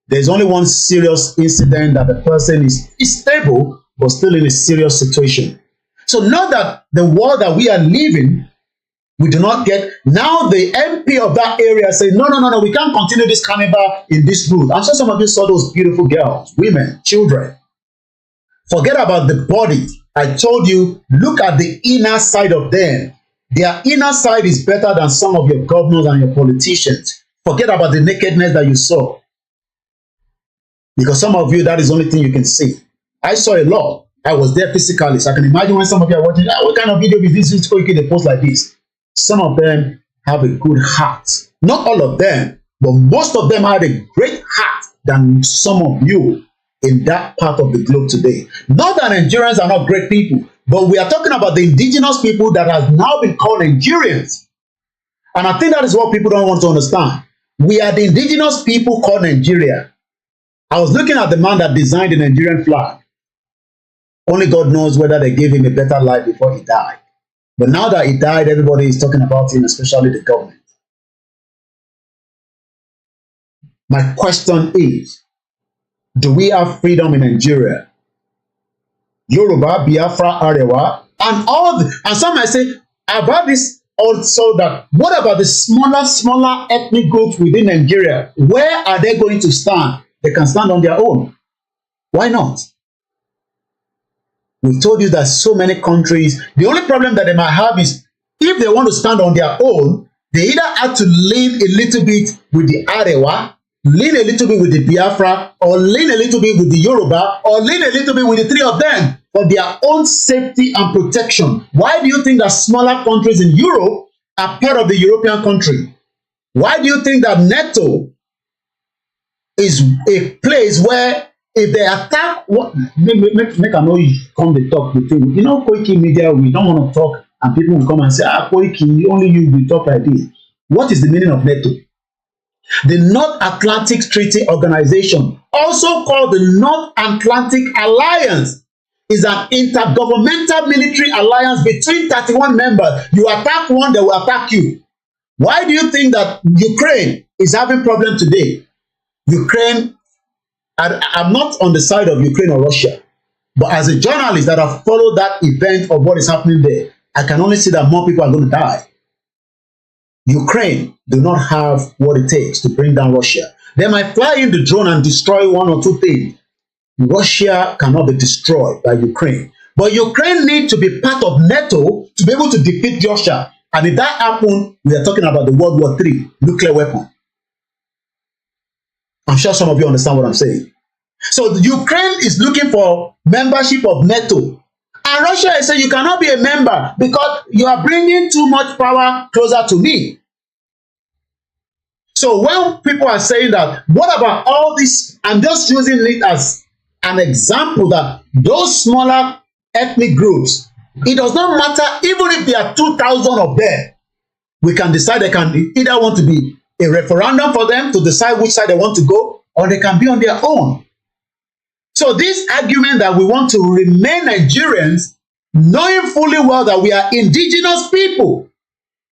There's only one serious incident that the person is stable, but still in a serious situation. So now that the world that we are living, we do not get, now the MP of that area says, no, we can't continue this carnival in this route. I'm sure some of you saw those beautiful girls, women, children. Forget about the body. I told you, look at the inner side of them. Their inner side is better than some of your governors and your politicians. Forget about the nakedness that you saw. Because some of you, that is the only thing you can see. I saw a lot. I was there physically. So I can imagine when some of you are watching, what kind of video is this? They post like this. Some of them have a good heart. Not all of them, but most of them had a great heart than some of you in that part of the globe today. Not that Nigerians are not great people, but we are talking about the indigenous people that have now been called Nigerians. And I think that is what people don't want to understand. We are the indigenous people called Nigeria. I was looking at the man that designed the Nigerian flag. Only God knows whether they gave him a better life before he died. But now that he died, everybody is talking about him, especially the government. My question is, do we have freedom in Nigeria? Yoruba, Biafra, Arewa, and some might say about this also that what about the smaller ethnic groups within Nigeria? Where are they going to stand? They can stand on their own. Why not? We've told you that so many countries, the only problem that they might have is if they want to stand on their own, they either have to lean a little bit with the Arewa, lean a little bit with the Biafra, or lean a little bit with the Yoruba, or lean a little bit with the three of them for their own safety and protection. Why do you think that smaller countries in Europe are part of the European country? Why do you think that NATO is a place where if they attack, what make I know you come to talk between, you know, Koiki media, we don't want to talk, and people will come and say, Koiki, only you will talk like this. What is the meaning of NATO? The North Atlantic Treaty Organization, also called the North Atlantic Alliance, is an intergovernmental military alliance between 31 members. You attack one, they will attack you. Why do you think that Ukraine is having problem today? Ukraine, I'm not on the side of Ukraine or Russia, but as a journalist that have followed that event of what is happening there, I can only see that more people are going to die. Ukraine do not have what it takes to bring down Russia. They might fly in the drone and destroy one or two things. Russia cannot be destroyed by Ukraine. But Ukraine needs to be part of NATO to be able to defeat Russia. And if that happens, we are talking about the World War III nuclear weapon. I'm sure some of you understand what I'm saying. So Ukraine is looking for membership of NATO. And Russia is saying you cannot be a member because you are bringing too much power closer to me. So when people are saying that, what about all this? I'm just using it as an example that those smaller ethnic groups, it does not matter, even if there are 2,000 of them, we can decide they can either want to be a referendum for them to decide which side they want to go, or they can be on their own. So this argument that we want to remain Nigerians, knowing fully well that we are indigenous people.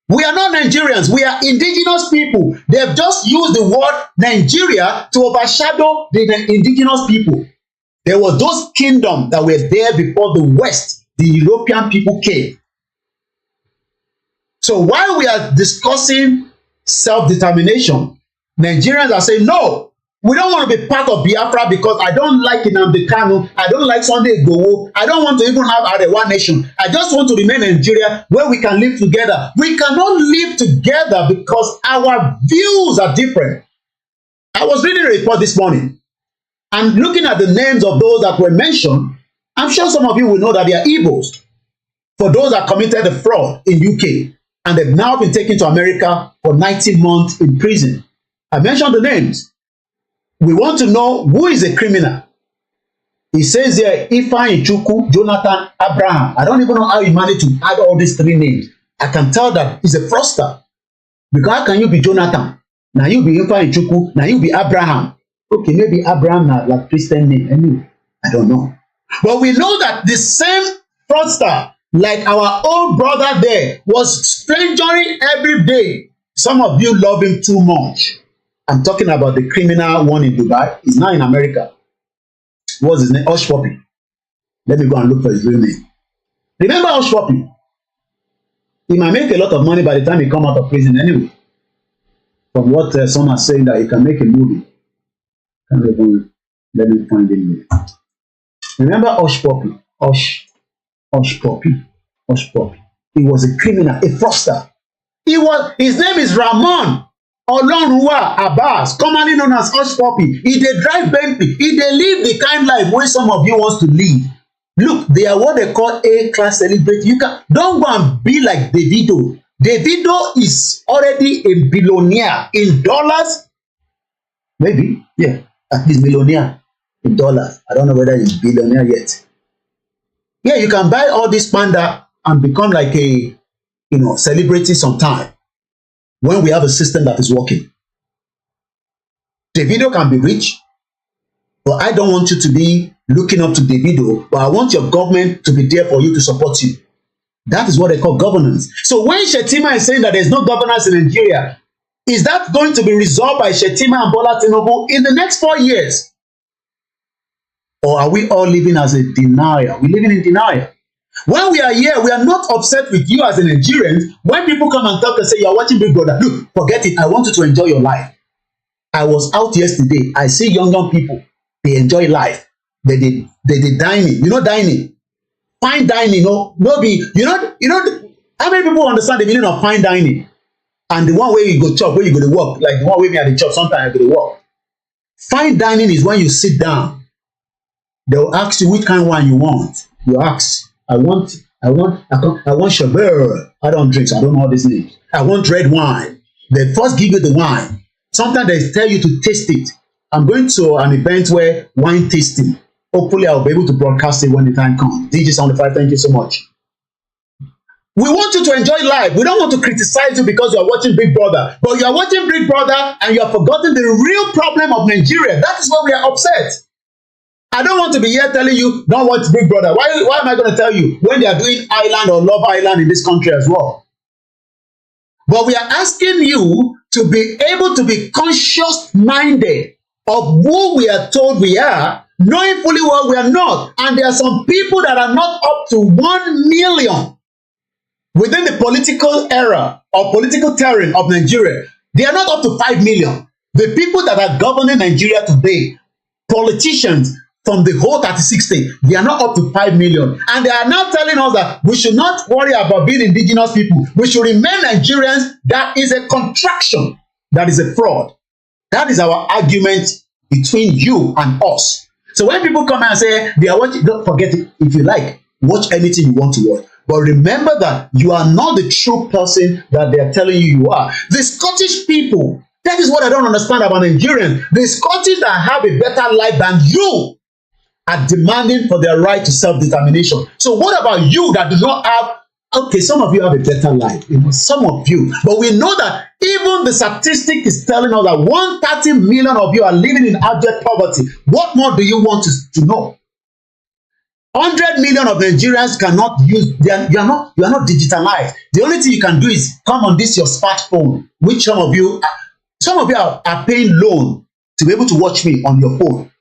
We are not Nigerians, we are indigenous people. They've just used the word Nigeria to overshadow the indigenous people. There were those kingdoms that were there before the West, the European people came. So while we are discussing self-determination, Nigerians are saying, no, we don't want to be part of Biafra because I don't like Nnamdi Kanu, I don't like Sunday Igboho, I don't want to even have Arewa nation. I just want to remain Nigeria where we can live together. We cannot live together because our views are different. I was reading a report this morning and looking at the names of those that were mentioned. I'm sure some of you will know that they are Igbos. For those that committed a fraud in UK and they've now been taken to America for 90 months in prison. I mentioned the names. We want to know who is a criminal. He says here, Ifeanyi Chukwu, Jonathan, Abraham. I don't even know how he managed to add all these three names. I can tell that he's a fraudster. Because how can you be Jonathan? Now you be Ifeanyi Chukwu, now you be Abraham. Okay, maybe Abraham na like Christian name. Anyway, I don't know. But we know that the same fraudster, like our old brother there, was strangering every day. Some of you love him too much. I'm talking about the criminal one in Dubai. He's now in America. What's his name? Hush Puppy. Let me go and look for his real name. Remember Hush Puppy? He might make a lot of money by the time he come out of prison anyway. From what some are saying that he can make a movie. Let me find him. Remember Hush Puppy? Hush Puppy. Hush Puppy. He was a criminal, a fraudster. His name is Ramon Olorunwa Abbas, commonly known as Hush Puppy. He dey drive Bentley. He dey live the kind life wey some of you wants to live. Look, they are what they call A-class celebrity. You don't go and be like Davido. Davido is already a billionaire in dollars. Maybe, yeah, at least millionaire in dollars. I don't know whether he's billionaire yet. Yeah, you can buy all this panda and become like a, celebrity sometime. When we have a system that is working. Davido can be rich, but I don't want you to be looking up to Davido, but I want your government to be there for you to support you. That is what they call governance. So when Shettima is saying that there's no governance in Nigeria, is that going to be resolved by Shettima and Bola Tinubu in the next 4 years? Or are we all living as a denial? We're living in denial. When we are here, we are not upset with you as a Nigerian. When people come and talk and say, you're watching Big Brother, look, forget it. I want you to enjoy your life. I was out yesterday. I see young people. They enjoy life. They dining. You know dining? Fine dining. No be, How many people understand the meaning of fine dining? And the one way you go chop, where you go to work, like the one way me at the chop, sometimes I go to work. Fine dining is when you sit down. They'll ask you which kind of wine you want. You ask, I want Chabert. I don't drink, so I don't know all these names. I want red wine. They first give you the wine. Sometimes they tell you to taste it. I'm going to an event where wine tasting. Hopefully, I'll be able to broadcast it when the time comes. DJ 75, thank you so much. We want you to enjoy life. We don't want to criticize you because you are watching Big Brother. But you are watching Big Brother and you have forgotten the real problem of Nigeria. That is why we are upset. I don't want to be here telling you, don't watch Big Brother. Why am I going to tell you when they are doing Island or Love Island in this country as well? But we are asking you to be able to be conscious-minded of who we are told we are, knowing fully well we are not. And there are some people that are not up to 1 million within the political era or political terrain of Nigeria. They are not up to 5 million. The people that are governing Nigeria today, politicians from the whole 36 states, they are not up to 5 million. And they are now telling us that we should not worry about being indigenous people. We should remain Nigerians. That is a contraction. That is a fraud. That is our argument between you and us. So when people come and say, they are watching, don't forget it. If you like, watch anything you want to watch. But remember that you are not the true person that they are telling you are. The Scottish people, that is what I don't understand about Nigerians. The Scottish that have a better life than you are demanding for their right to self-determination. So what about you that do not have, okay, some of you have a better life, some of you, but we know that even the statistic is telling us that 130 million of you are living in abject poverty. What more do you want to know? 100 million of Nigerians cannot use, you are not digitalized. The only thing you can do is come on this your smartphone, which some of you are paying loan to be able to watch me on your phone.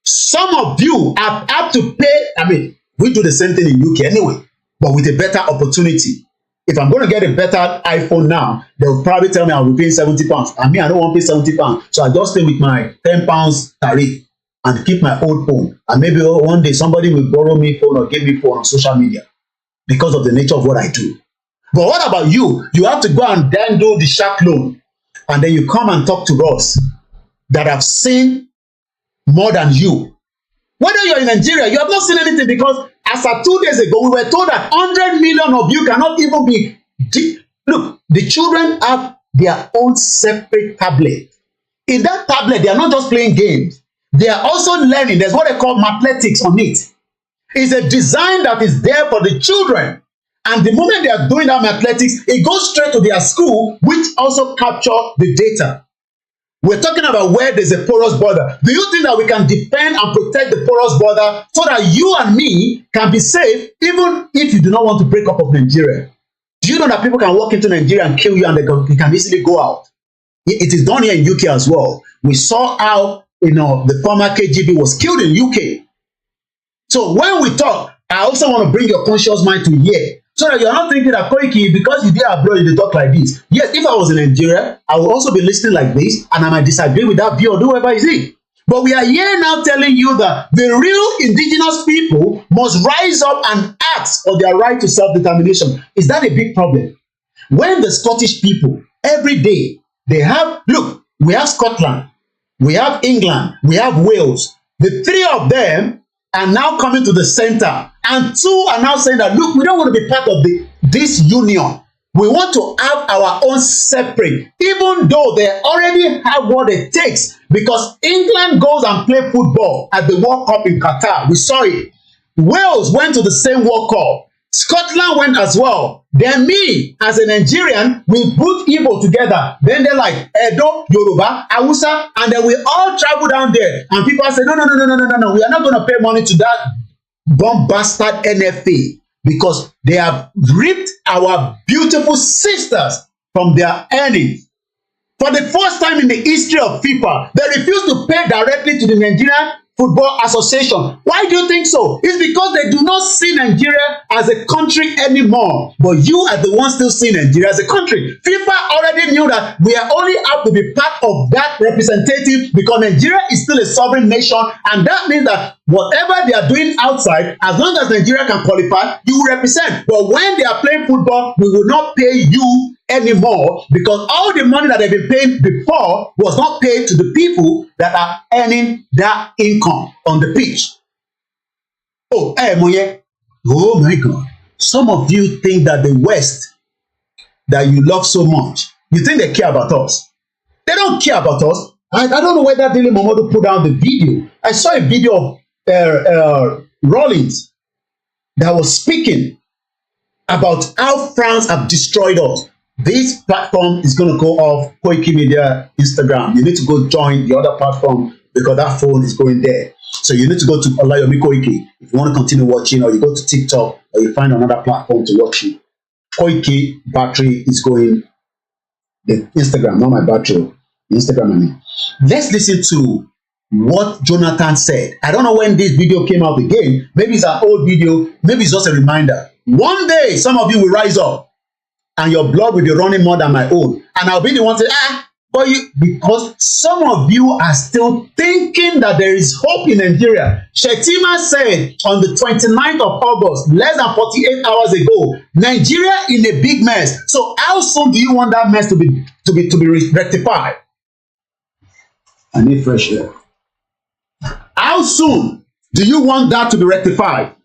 Some of you have to pay, I mean, we do the same thing in UK anyway, but with a better opportunity. If I'm going to get a better iPhone now, they'll probably tell me I'll be paying £70. I mean, I don't want to pay £70. So I just stay with my £10 tariff and keep my old phone. And maybe one day somebody will borrow me phone or give me phone on social media because of the nature of what I do. But what about you? You have to go and then do the shark loan. And then you come and talk to us that have seen more than you. Whether you're in Nigeria, you have not seen anything, because as of 2 days ago, we were told that 100 million of you cannot even be... Look, the children have their own separate tablet. In that tablet, they are not just playing games. They are also learning. There's what they call mathematics on it. It's a design that is there for the children. And the moment they are doing that mathematics, it goes straight to their school, which also capture the data. We're talking about where there's a porous border. Do you think that we can defend and protect the porous border so that you and me can be safe, even if you do not want to break up of Nigeria? Do you know that people can walk into Nigeria and kill you and they can easily go out? It is done here in UK as well. We saw how, the former KGB was killed in UK. So when we talk, I also want to bring your conscious mind to here, so that you're not thinking that Koiki, because you did abroad, you talk like this. Yes, if I was in Nigeria, I would also be listening like this, and I might disagree with that view or whoever is it. But we are here now telling you that the real indigenous people must rise up and ask for their right to self-determination. Is that a big problem? When the Scottish people, every day, they have, look, we have Scotland, we have England, we have Wales. The three of them are now coming to the center, and two are now saying that, look, we don't want to be part of this union. We want to have our own separate, even though they already have what it takes, because England goes and play football at the World Cup in Qatar. We saw it. Wales went to the same World Cup. Scotland went as well. Then me, as a Nigerian, we put Igbo together. Then they're like, Edo, Yoruba, Hausa, and then we all travel down there. And people say, no, we are not going to pay money to that bomb bastard NFA, because they have ripped our beautiful sisters from their earnings. For the first time in the history of FIFA, they refuse to pay directly to the Nigerian Football Association. Why do you think so? It's because they do not see Nigeria as a country anymore. But you are the one still seeing Nigeria as a country. FIFA already knew that we are only have to be part of that representative because Nigeria is still a sovereign nation, and that means that whatever they are doing outside, as long as Nigeria can qualify, you will represent. But when they are playing football, we will not pay you anymore because all the money that they've been paying before was not paid to the people that are earning that income on the pitch. Oh, hey, Moye. Oh my God. Some of you think that the West that you love so much, you think they care about us. They don't care about us. I don't know whether Dele Momodu put down the video. I saw a video of Rollins that was speaking about how France have destroyed us. This platform is going to go off Koiki Media Instagram. You need to go join the other platform because that phone is going there. So you need to go to Olayomi Koiki if you want to continue watching, or you go to TikTok, or you find another platform to watch it. Koiki battery is going the Instagram, not my battery. Instagram, I mean. Let's listen to what Jonathan said. I don't know when this video came out again. Maybe it's an old video. Maybe it's just a reminder. One day, some of you will rise up and your blood will be running more than my own. And I'll be the one to say, but you, because some of you are still thinking that there is hope in Nigeria. Shetima said on the 29th of August, less than 48 hours ago, Nigeria in a big mess. So how soon do you want that mess to be rectified? I need fresh air. How soon do you want that to be rectified?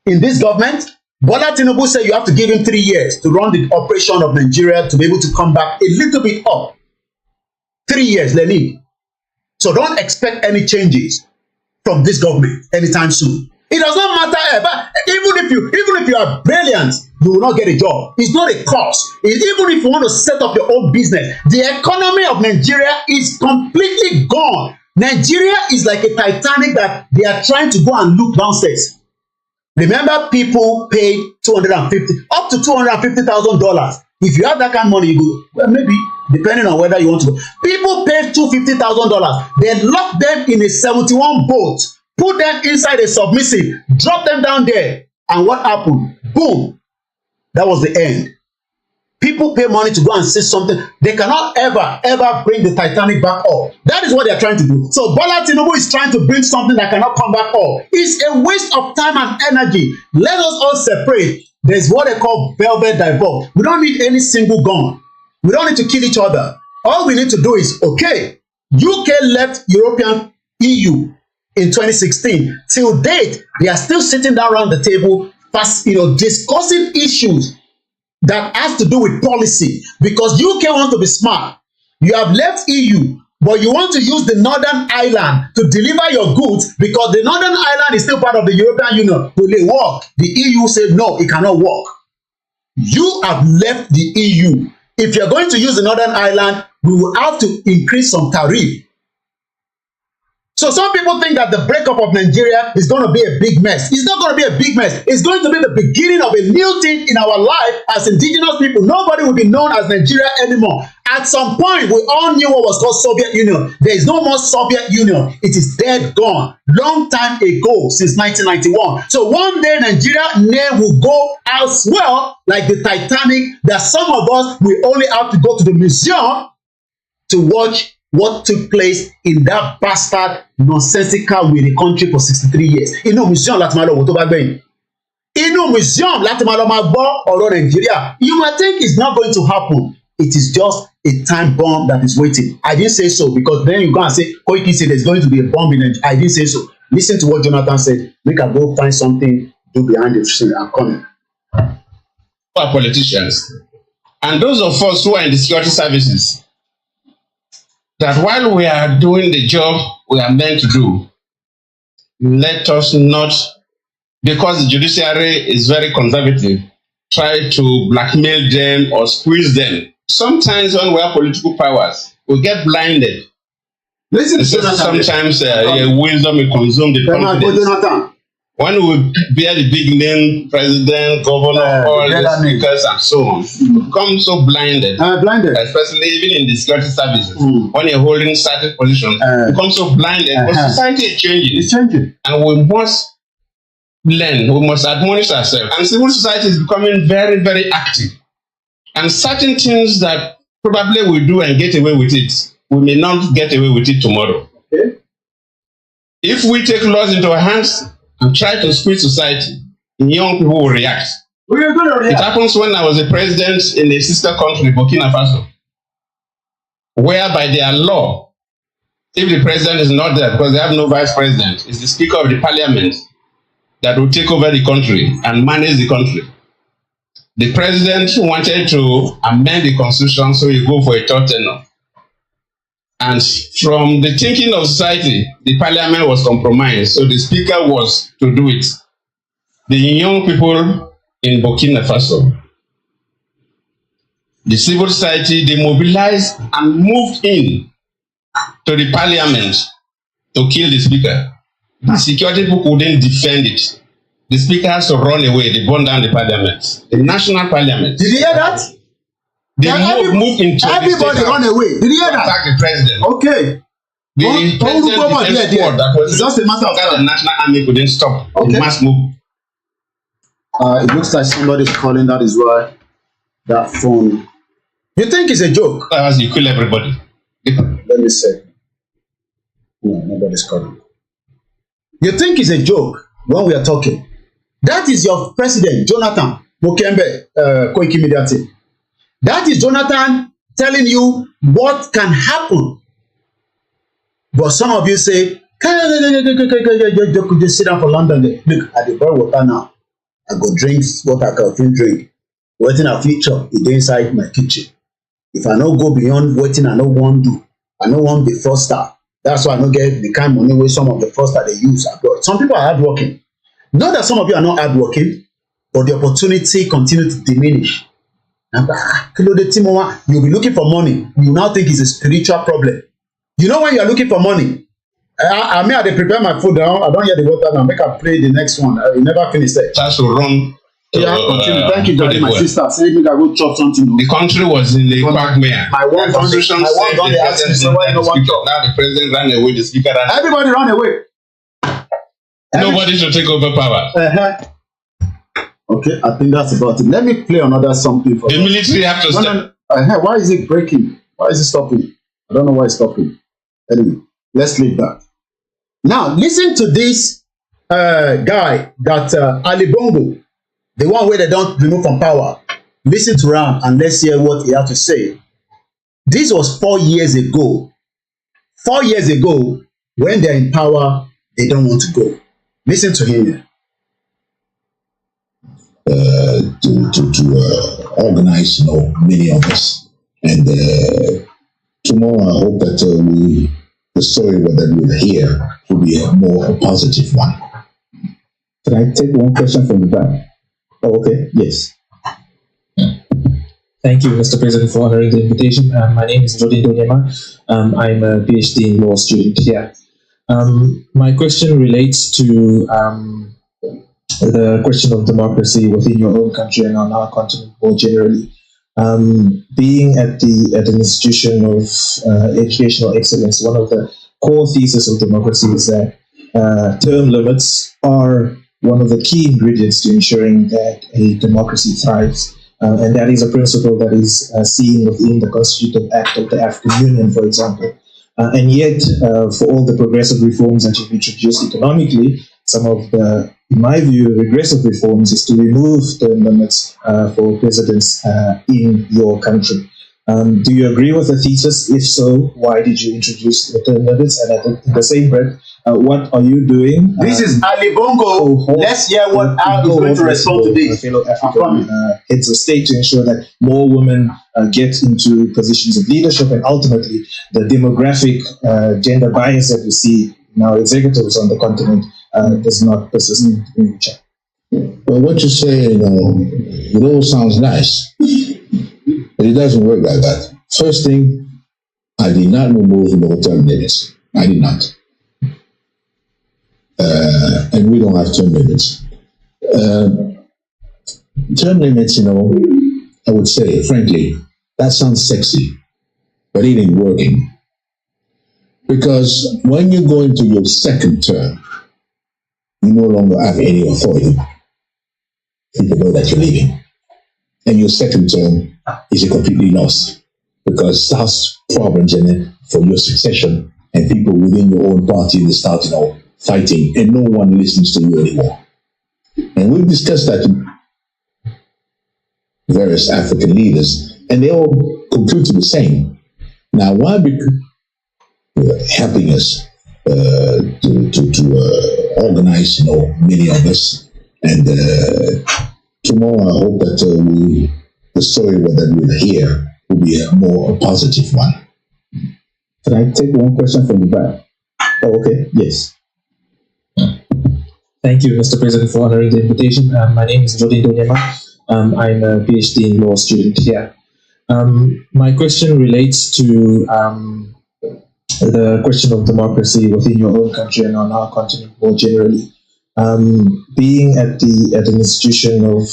In this government, Bola Tinubu said you have to give him 3 years to run the operation of Nigeria to be able to come back a little bit up. 3 years, Lenny. So don't expect any changes from this government anytime soon. It does not matter, but even if you are brilliant, you will not get a job. It's not a cost. Even if you want to set up your own business, the economy of Nigeria is completely gone. Nigeria is like a Titanic that they are trying to go and look downstairs. Remember, people paid up to $250,000. If you have that kind of money, you go, well, maybe, depending on whether you want to go. People paid $250,000. They locked them in a 71 boat, put them inside a submissive, drop them down there. And what happened? Boom. That was the end. People pay money to go and see something. They cannot ever bring the Titanic back up. That is what they are trying to do. So Bola Tinubu is trying to bring something that cannot come back up. It's a waste of time and energy. Let us all separate. There's what they call velvet divulge. We don't need any single gun. We don't need to kill each other. All we need to do is, okay, UK left European EU in 2016. Till date, they are still sitting down around the table, discussing issues that has to do with policy, because UK wants to be smart. You have left EU, but you want to use the Northern Ireland to deliver your goods because the Northern Ireland is still part of the European Union. Will it work? The EU said no, it cannot work. You have left the EU. If you're going to use the Northern Ireland, we will have to increase some tariff. So some people think that the breakup of Nigeria is going to be a big mess. It's not going to be a big mess. It's going to be the beginning of a new thing in our life as indigenous people. Nobody will be known as Nigeria anymore. At some point, we all knew what was called Soviet Union. There is no more Soviet Union. It is dead, gone. Long time ago, since 1991. So one day, Nigeria name will go as well, like the Titanic, that some of us will only have to go to the museum to watch what took place in that bastard nonsensical with the country for 63 years. Inú museum láti máa lọ wò tó bá gbẹ̀yìn. Inú museum láti máa lọ máa gbọ́ ọ̀rọ̀ Nigeria. You might think it's not going to happen. It is just a time bomb that is waiting. I didn't say so because then you go and say, Koiki said there's going to be a bomb in Nigeria. I didn't say so. Listen to what Jonathan said. Make her go find something do behind the scene. I'm coming. Our politicians and those of us who are in the security services, that while we are doing the job we are meant to do, let us not, because the judiciary is very conservative, try to blackmail them or squeeze them. Sometimes when we have political powers, we get blinded. Listen to Jonathan. Sometimes wisdom will consume the confidence. One will bear the big name, president, governor, all the speakers and so on. Become so blinded. Especially even in the security services. When you're holding certain positions, become so blinded. But society is changing. It's changing. And we must learn, we must admonish ourselves. And civil society is becoming very, very active. And certain things that probably we do and get away with it, we may not get away with it tomorrow. Okay. If we take laws into our hands and try to split society, young people will react. We're going to react. It happens when I was a president in a sister country, Burkina Faso, where by their law, if the president is not there because they have no vice president, it's the speaker of the parliament that will take over the country and manage the country. The president wanted to amend the constitution so he go for a third tenure. And from the thinking of society, the parliament was compromised, so the speaker was to do it. The young people in Burkina Faso, the civil society, they mobilized and moved in to the parliament to kill the speaker. The security people couldn't defend it. The speaker has to run away. They burned down the parliament, the national parliament. Did you hear that? They moved into everybody run away. Did you hear that? Attack the president. Okay. The president that was just a matter of time. The national army couldn't stop the mass move. It looks like somebody's calling. That is why that phone. You think it's a joke? As you kill everybody. Let me see. No, nobody's calling. You think it's a joke when we are talking? That is your president, Jonathan Mokembe, Koiki Media team. That is Jonathan telling you what can happen. But some of you say, just sit down for London. Look, I dey boil water now. I go drink what I can drink. Waiting a future is inside my kitchen. If I no go beyond waiting, I no want do. I no want be fraudster. That's why I no get the kind of money where some of the fraudster they use abroad. Some people are hardworking. Not that some of you are not hardworking, but the opportunity continue to diminish. You'll be looking for money. You now think it's a spiritual problem. You know when you are looking for money, I mean, I prepare my food now. I don't hear the water now. Make I play the next one. I will never finish that. That's to run. Yeah, continue. Thank you, Daddy. My sister said me I go chop something. The country was in the quagmire. My one constitution said the president so why no one talk. Now the president ran away. The speaker ran. Everybody ran away. Nobody should take over power. Okay, I think that's about it. Let me play another something for the military have to stop. Why is it breaking? Why is it stopping? I don't know why it's stopping. Anyway, let's leave that. Now, listen to this guy that Ali Bongo, the one where they don't remove from power. Listen to him and let's hear what he had to say. This was 4 years ago. 4 years ago, when they're in power, they don't want to go. Listen to him here. To organize, many of us. And tomorrow, I hope that the story that we'll hear will be a more positive one. Can I take one question from the back? Oh, okay. Yes. Thank you, Mr. President, for honoring the invitation. My name is Jody Donyema. I'm a PhD in law student here. My question relates to the question of democracy within your own country and on our continent more generally. Being at an institution of educational excellence, one of the core theses of democracy is that term limits are one of the key ingredients to ensuring that a democracy thrives. And that is a principle that is seen within the Constitutive Act of the African Union, for example. And yet, for all the progressive reforms that you've introduced economically, some of the, in my view, regressive reforms is to remove term limits for presidents in your country. Do you agree with the thesis? If so, why did you introduce the term limits? And in the same breath, what are you doing? This is Ali Bongo. Let's hear what Al is going to respond to this. Fellow African heads of state to ensure that more women get into positions of leadership, and ultimately the demographic gender bias that we see in our executives on the continent does not persist in the future. Well, what you say, it all sounds nice, but it doesn't work like that. First thing, I did not remove no term limits. I did not. and we don't have term limits. Term limits, I would say, frankly, that sounds sexy, but it ain't working. Because when you go into your second term, you no longer have any authority. People know that you're leaving. And your second term is a completely lost, because it starts problems in it for your succession, and people within your own party, they start, fighting, and no one listens to you anymore. And we've discussed that with various African leaders, and they all conclude to the same. Now, why? Because helping us to organize, many of us, and tomorrow I hope that the story that we'll hear will be a more positive one. Can I take one question from the back? Oh, okay. Yes. Thank you, Mr. President, for honoring the invitation. My name is Jodin Donyema. I'm a PhD in law student here. My question relates to the question of democracy within your own country and on our continent more generally. Being at an institution of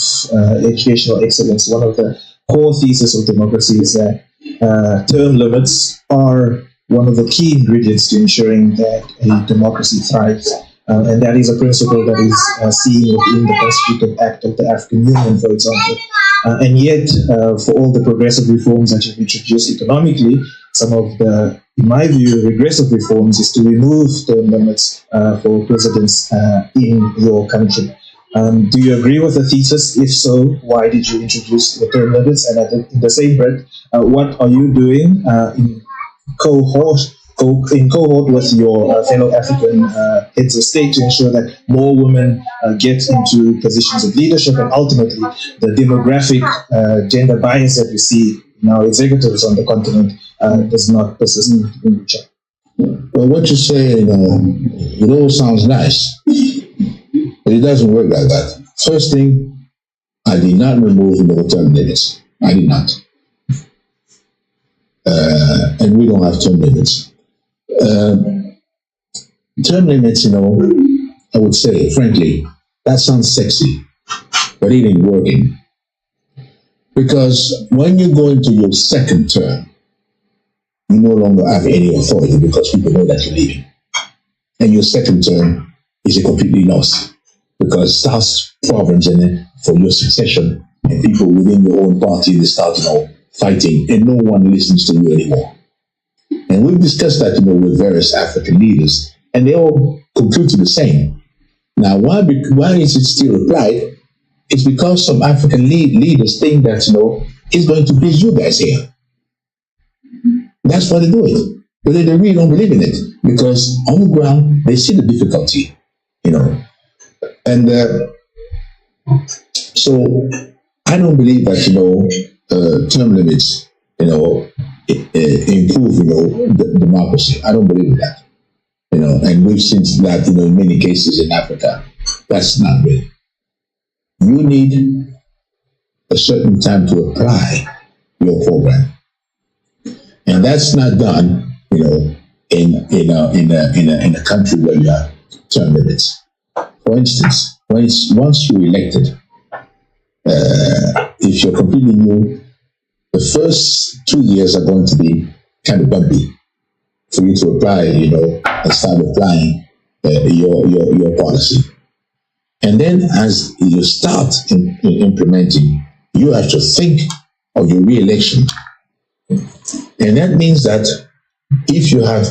educational excellence, one of the core theses of democracy is that term limits are one of the key ingredients to ensuring that a democracy thrives. And that is a principle that is seen within the Constitutive Act of the African Union, for example. And yet, for all the progressive reforms that you've introduced economically, some of the, in my view, regressive reforms is to remove term limits for presidents in your country. Do you agree with the thesis? If so, why did you introduce the term limits? And in the same breath, what are you doing in cohort with your fellow African heads of state to ensure that more women get into positions of leadership, and ultimately the demographic gender bias that we see in our executives on the continent does not persist in the future? Well, what you say, it all sounds nice, but it doesn't work like that. First thing, I did not remove no term limits. I did not. And we don't have term limits. Term limits, I would say, frankly, that sounds sexy, but it ain't working. Because when you go into your second term, you no longer have any authority, because people know that you're leaving. And your second term is a completely lost, because it starts problems in it for your succession, and people within your own party, they start, fighting, and no one listens to you anymore. And we've discussed that, with various African leaders, and they all conclude to the same. Now, why is it still applied? It's because some African leaders think that, it's going to please you guys here. That's why they do it. But they really don't believe in it, because on the ground, they see the difficulty, And so I don't believe that, term limits, improve, the democracy. I don't believe in that. And we've seen that, in many cases in Africa. That's not real. You need a certain time to apply your program. And that's not done, in a country where you have term limits. For instance, once you're elected, if you're completely new, the first 2 years are going to be kind of bumpy for you to apply, and start applying your policy. And then as you start implementing, you have to think of your re-election. And that means that if you have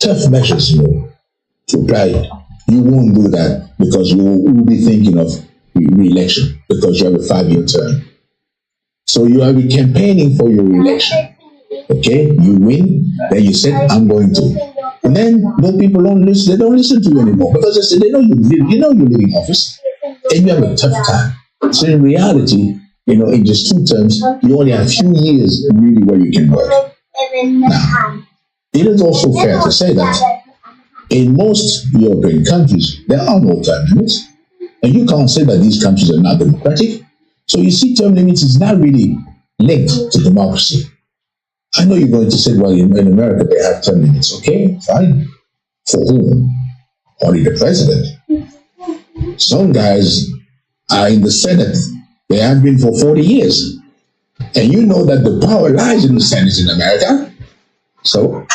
tough measures, to apply, you won't do that, because you will be thinking of re-election, because you have a 5-year term. So you are campaigning for your re-election. Okay, you win, then you say, I'm going to. And then those people don't listen, they don't listen to you anymore, because they know you're leaving office, and you have a tough time. So in reality, in just 2 terms, you only have a few years really where you can work. Now, it is also fair to say that in most European countries, there are no term limits, and you can't say that these countries are not democratic. So you see, term limits is not really linked to democracy. I know you're going to say, well, in America, they have term limits. Okay, fine. For whom? only the president. Some guys are in the Senate. They have been for 40 years. And you know that the power lies in the Senate in America. So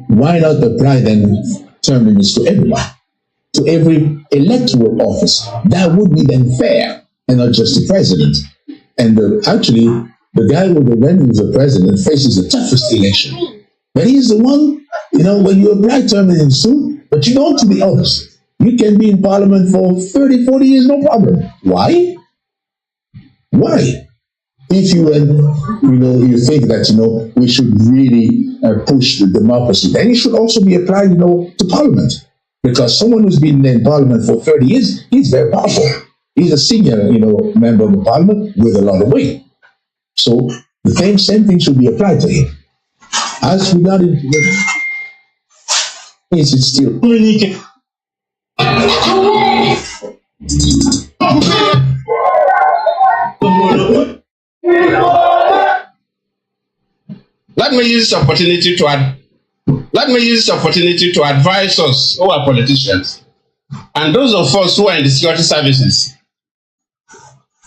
why not apply then term limits to everyone, to every electoral office? That would be then fair, and not just the president. And actually, the guy with the when who's the president faces the toughest election. But he's the one, when you apply term limits to, but you don't to the others. You can be in parliament for 30, 40 years, no problem. Why? Why? If you you think that we should really push the democracy, then it should also be applied to parliament, because someone who's been in parliament for 30 years, he's very powerful. He's a senior member of the parliament with a lot of weight. So the same thing should be applied to him. As regarding it's still Let me use this opportunity to advise us who are politicians and those of us who are in the security services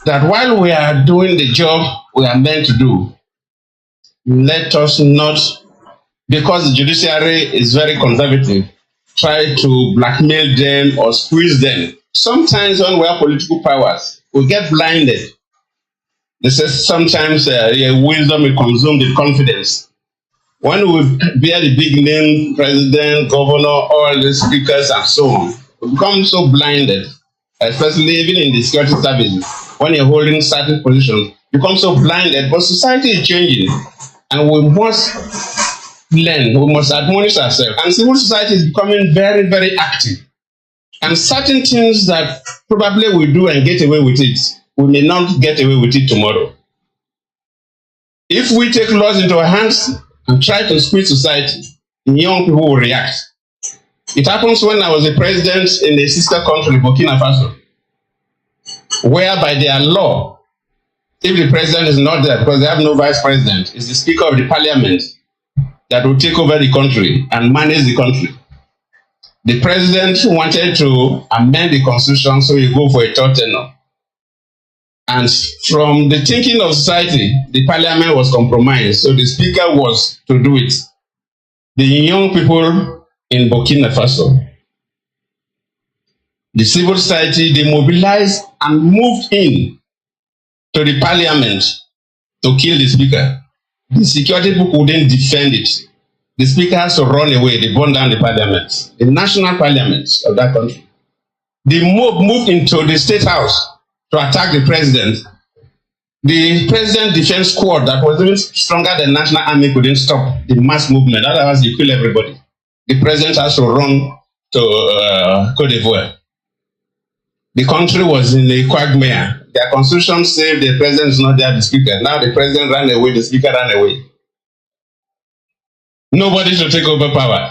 that while we are doing the job we are meant to do, let us not, because the judiciary is very conservative, try to blackmail them or squeeze them. Sometimes when we have political powers, we get blinded. They say sometimes wisdom will consume the confidence. When we bear the big name, president, governor, all the speakers and so on, we become so blinded, especially even in the security services. When you're holding certain positions, you become so blinded. But society is changing, and we must learn, we must admonish ourselves. And civil society is becoming very, very active. And certain things that probably we do and get away with it, we may not get away with it tomorrow. If we take laws into our hands and try to squeeze society, young people will react. It happens when I was a president in a sister country, Burkina Faso, where by their law, if the president is not there because they have no vice president, it's the speaker of the parliament that will take over the country and manage the country. The president wanted to amend the constitution so he go for a third tenure. And from the thinking of society, the parliament was compromised, so the speaker was to do it. The young people in Burkina Faso, the civil society, they mobilized and moved in to the parliament to kill the speaker. The security people couldn't defend it. The speaker has to run away. They burned down the parliament, the national parliament of that country. The mob moved into the state house to attack the president. The president defense squad that was even stronger than national army couldn't stop the mass movement. Otherwise, you kill everybody. The president has to run to Côte d'Ivoire. The country was in a quagmire. Their constitution said the president is not there, the speaker. Now the president ran away, the speaker ran away. Nobody should take over power.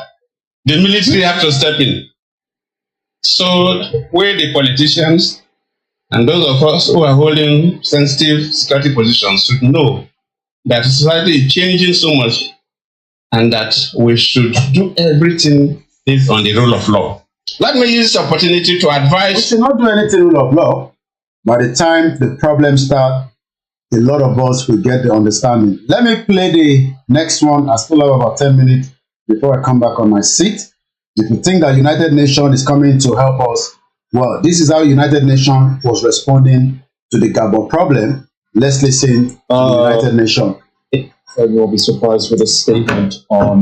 The military have to step in. So we, the politicians, and those of us who are holding sensitive security positions should know that society is changing so much and that we should do everything based on the rule of law. Let me use this opportunity to advise. We should not do anything rule of law. By the time the problems start, a lot of us will get the understanding. Let me play the next one. I still have about 10 minutes before I come back on my seat. If you think that United Nations is coming to help us, well, this is how United Nations was responding to the Gabon problem. Let's listen to United Nations. You will be surprised with a statement on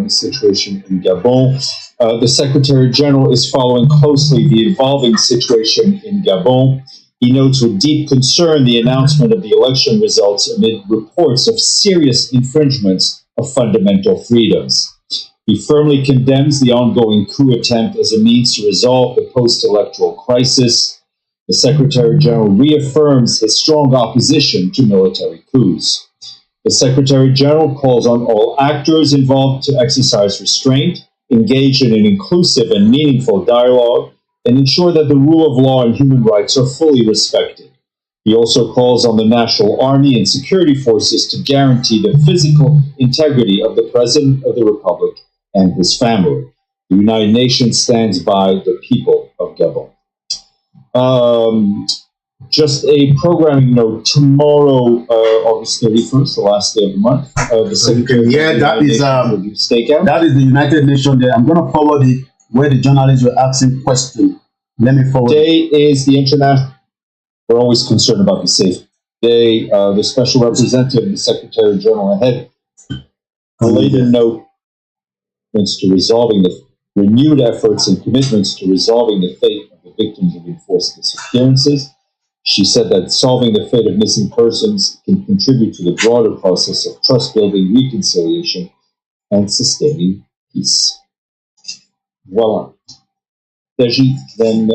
the situation in Gabon. The Secretary General is following closely the evolving situation in Gabon. He notes with deep concern the announcement of the election results amid reports of serious infringements of fundamental freedoms. He firmly condemns the ongoing coup attempt as a means to resolve the post-electoral crisis. The Secretary General reaffirms his strong opposition to military coups. The Secretary General calls on all actors involved to exercise restraint, engage in an inclusive and meaningful dialogue, and ensure that the rule of law and human rights are fully respected. He also calls on the National Army and security forces to guarantee the physical integrity of the President of the Republic and his family. The United Nations stands by the people of Gabon. Just a programming note, tomorrow, August 31st, the last day of the month, the Secretary that is stakeout. That is the United Nations Day. I'm going to forward it where the journalists were asking questions. Let me forward Day is the international. We're always concerned about the safety. Day, the special representative, the Secretary General ahead, laid a note to resolving the renewed efforts and commitments to resolving the fate of the victims of enforced disappearances. She said that solving the fate of missing persons can contribute to the broader process of trust-building, reconciliation, and sustaining peace. Voila. Deji, then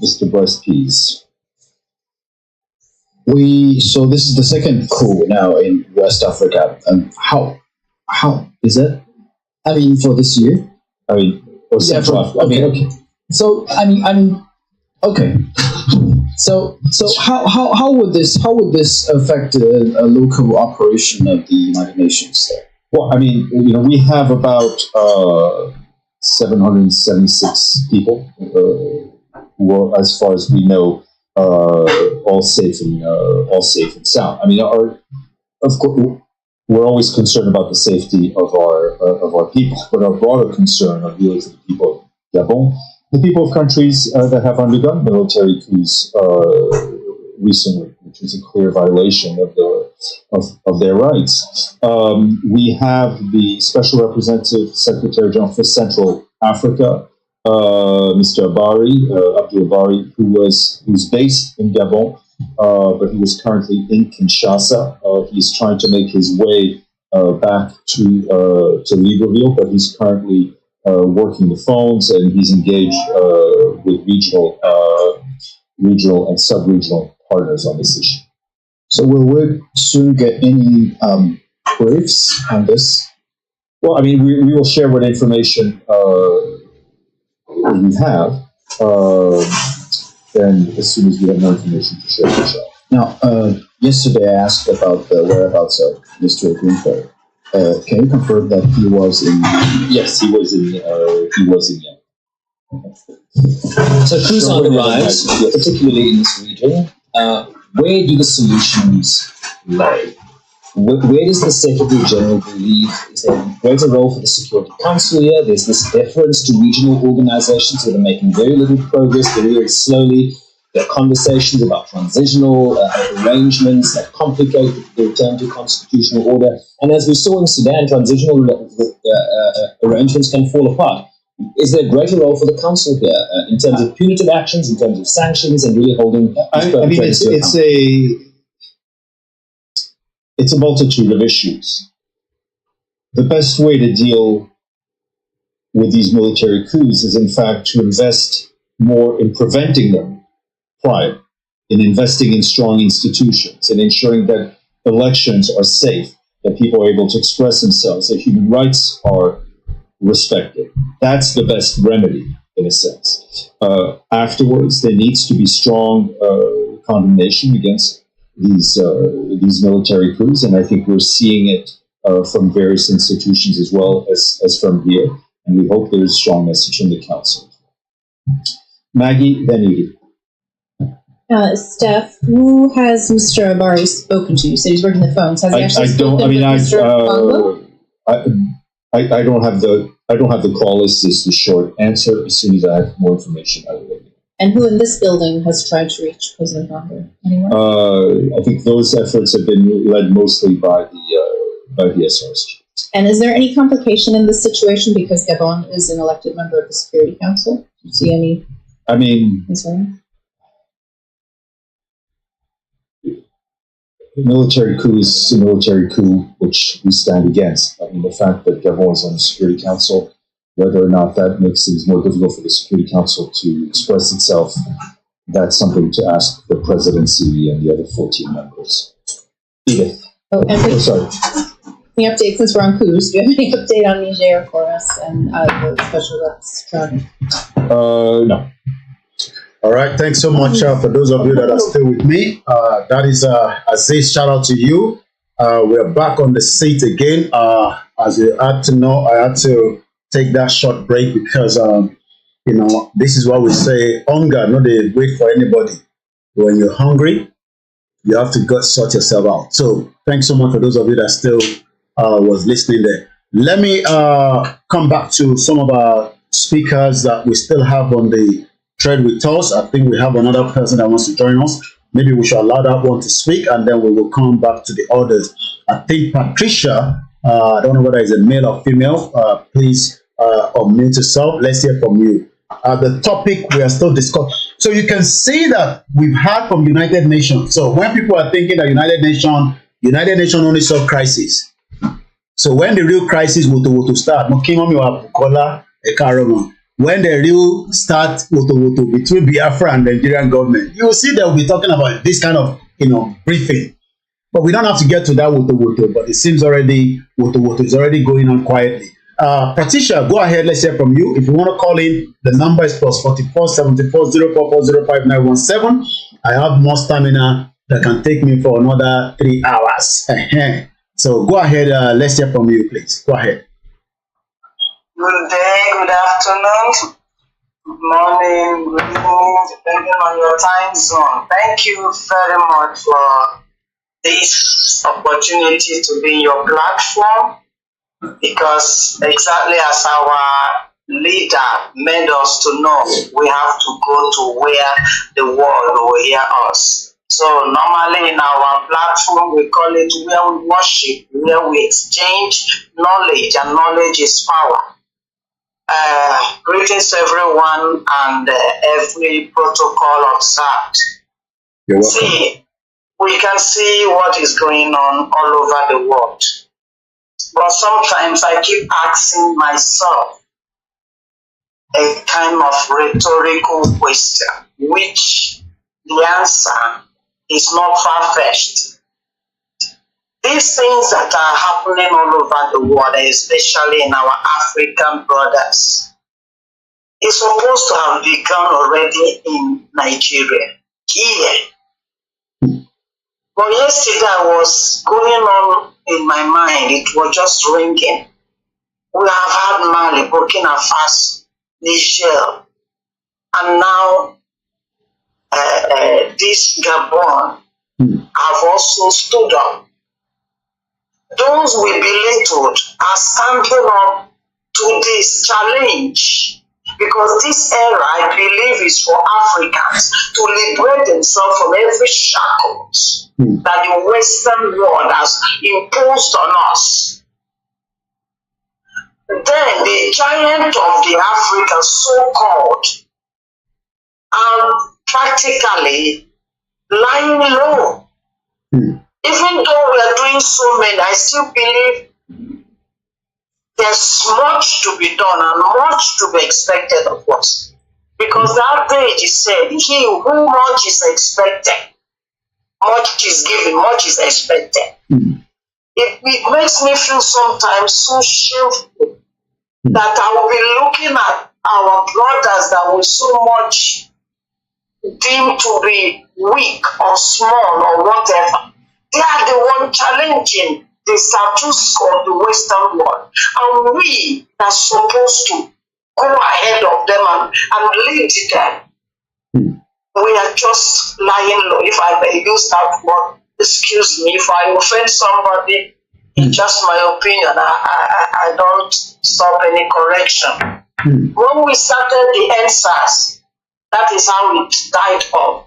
Mr. Bryce Pease. So this is the second coup now in West Africa. How is it? I mean, for this year. Or Central Africa. Okay. So okay. So how would this affect a local operation of the United Nations there? Well, we have about 776 people who are, as far as we know, all safe and sound. Of course, we're always concerned about the safety of our people, but our broader concern are really to the people of Gabon, the people of countries that have undergone military coups recently, which is a clear violation of their rights. We have the Special Representative Secretary General for Central Africa, Mr. Abdul Abari, who's based in Gabon, but he is currently in Kinshasa. He's trying to make his way back to Libreville, but he's currently working the phones, and he's engaged with regional and sub-regional partners on this issue. So will we soon get any briefs on this? Well, we will share what information we have, and as soon as we have more information to share, we'll share. Now, yesterday I asked about the whereabouts of Mr. Greenberg. Can you confirm that he was in? Yes, he was in. So coups on the rise, particularly in this region. Where do the solutions lie? Where does the Secretary General believe is there a greater role for the Security Council here? There's this deference to regional organizations that are making very little progress, very, very slowly. There are conversations about transitional arrangements that complicate the return to constitutional order. And as we saw in Sudan, transitional arrangements can fall apart. Is there a greater role for the Council here in terms of punitive actions, in terms of sanctions, and really holding? It's a multitude of issues. The best way to deal with these military coups is, in fact, to invest more in preventing them prior, in investing in strong institutions, and ensuring that elections are safe, that people are able to express themselves, that human rights are respected. That's the best remedy, in a sense. Afterwards, there needs to be strong condemnation against these military coups, and I think we're seeing it from various institutions as well as from here, and we hope there's a strong message from the Council. Maggie, then Edie. Steph, who has Mr. Abari spoken to? You said he's working the phones. Has he actually spoken with Mr. Congo? I don't have the call list. Is the short answer. As soon as I have more information, I will let you know. And who in this building has tried to reach President Congo? Anyone? I think those efforts have been led mostly by the SRSG. And is there any complication in this situation because Gabon is an elected member of the Security Council? Do you see any? Concern? Military coup is a military coup which we stand against. The fact that Gabon is on the Security Council, whether or not that makes things more difficult for the Security Council to express itself, that's something to ask the presidency and the other 14 members. Edith. Sorry. Any update, since we're on coups, do you have any update on Niger for us and the special reps? No. All right, thanks so much for those of you that are still with me. That is Aziz, shout out to you. We're back on the seat again. As you had to know, I had to take that short break because this is what we say: hunger, no, they wait for anybody. When you're hungry, you have to go sort yourself out. So thanks so much for those of you that still was listening there. Let me come back to some of our speakers that we still have on the thread with us. I think we have another person that wants to join us. Maybe we should allow that one to speak and then we will come back to the others. I think Patricia, I don't know whether it's a male or female, please unmute yourself. Let's hear from you. The topic we are still discussing. So you can see that we've heard from United Nations. So when people are thinking that United Nations only solve crisis. So when the real crisis will start, when the real start between Biafra and the Nigerian government, you will see that we'll be talking about this kind of briefing. But we don't have to get to that but it seems already is already going on quietly. Patricia, go ahead, let's hear from you. If you want to call in, the number is +44 74 044 05917. I have more stamina that can take me for another 3 hours. So go ahead, let's hear from you, please. Go ahead. Good day, good afternoon, good morning, good evening, depending on your time zone. Thank you very much for this opportunity to be in your platform, because exactly as our leader made us to know, we have to go to where the world will hear us. So normally in our platform, we call it where we worship, where we exchange knowledge, and knowledge is power. Greetings to everyone and every protocol observed. You're welcome. See, we can see what is going on all over the world. But sometimes I keep asking myself a kind of rhetorical question, which the answer is not far-fetched. These things that are happening all over the world, especially in our African brothers, is supposed to have begun already in Nigeria, here. But yesterday I was going on in my mind, it was just ringing. We have had Mali, Burkina Faso, Niger, and now this Gabon have also stood up. Those we belittled are standing up to this challenge, because this era, I believe, is for Africans to liberate themselves from every shackles that the Western world has imposed on us. Then the giant of the Africans, so-called, are practically lying low. Even though we are doing so many, I still believe there's much to be done and much to be expected of us. Because that page is said, he who much is expected, much is given, much is expected. It makes me feel sometimes so shameful that I will be looking at our brothers that we so much deem to be weak or small or whatever. They are the one challenging the status of the Western world. And we are supposed to go ahead of them and lead them. We are just lying low. If I may use that word, excuse me, if I offend somebody, it's just my opinion. I don't stop any correction. When we started the NSAS, that is how it died off.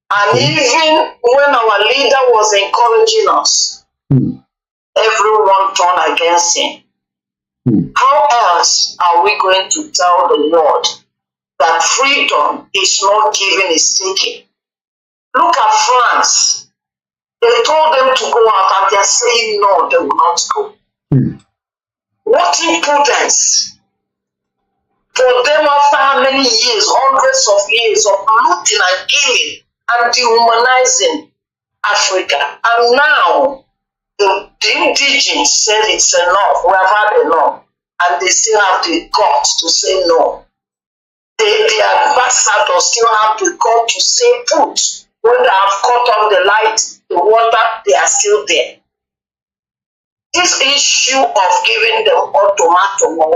And even when our leader was encouraging us, everyone turned against him. How else are we going to tell the world that freedom is not given, is taken? Look at France. They told them to go out and they're saying no, they will not go. What impudence for them after how many years, hundreds of years of looting and killing and dehumanizing Africa. And now the indigenous said it's enough, we have had enough, and they still have the guts to say no. The ambassadors still have the guts to say put. When they have cut off the light, the water, they are still there. this issue of giving them ultimatum or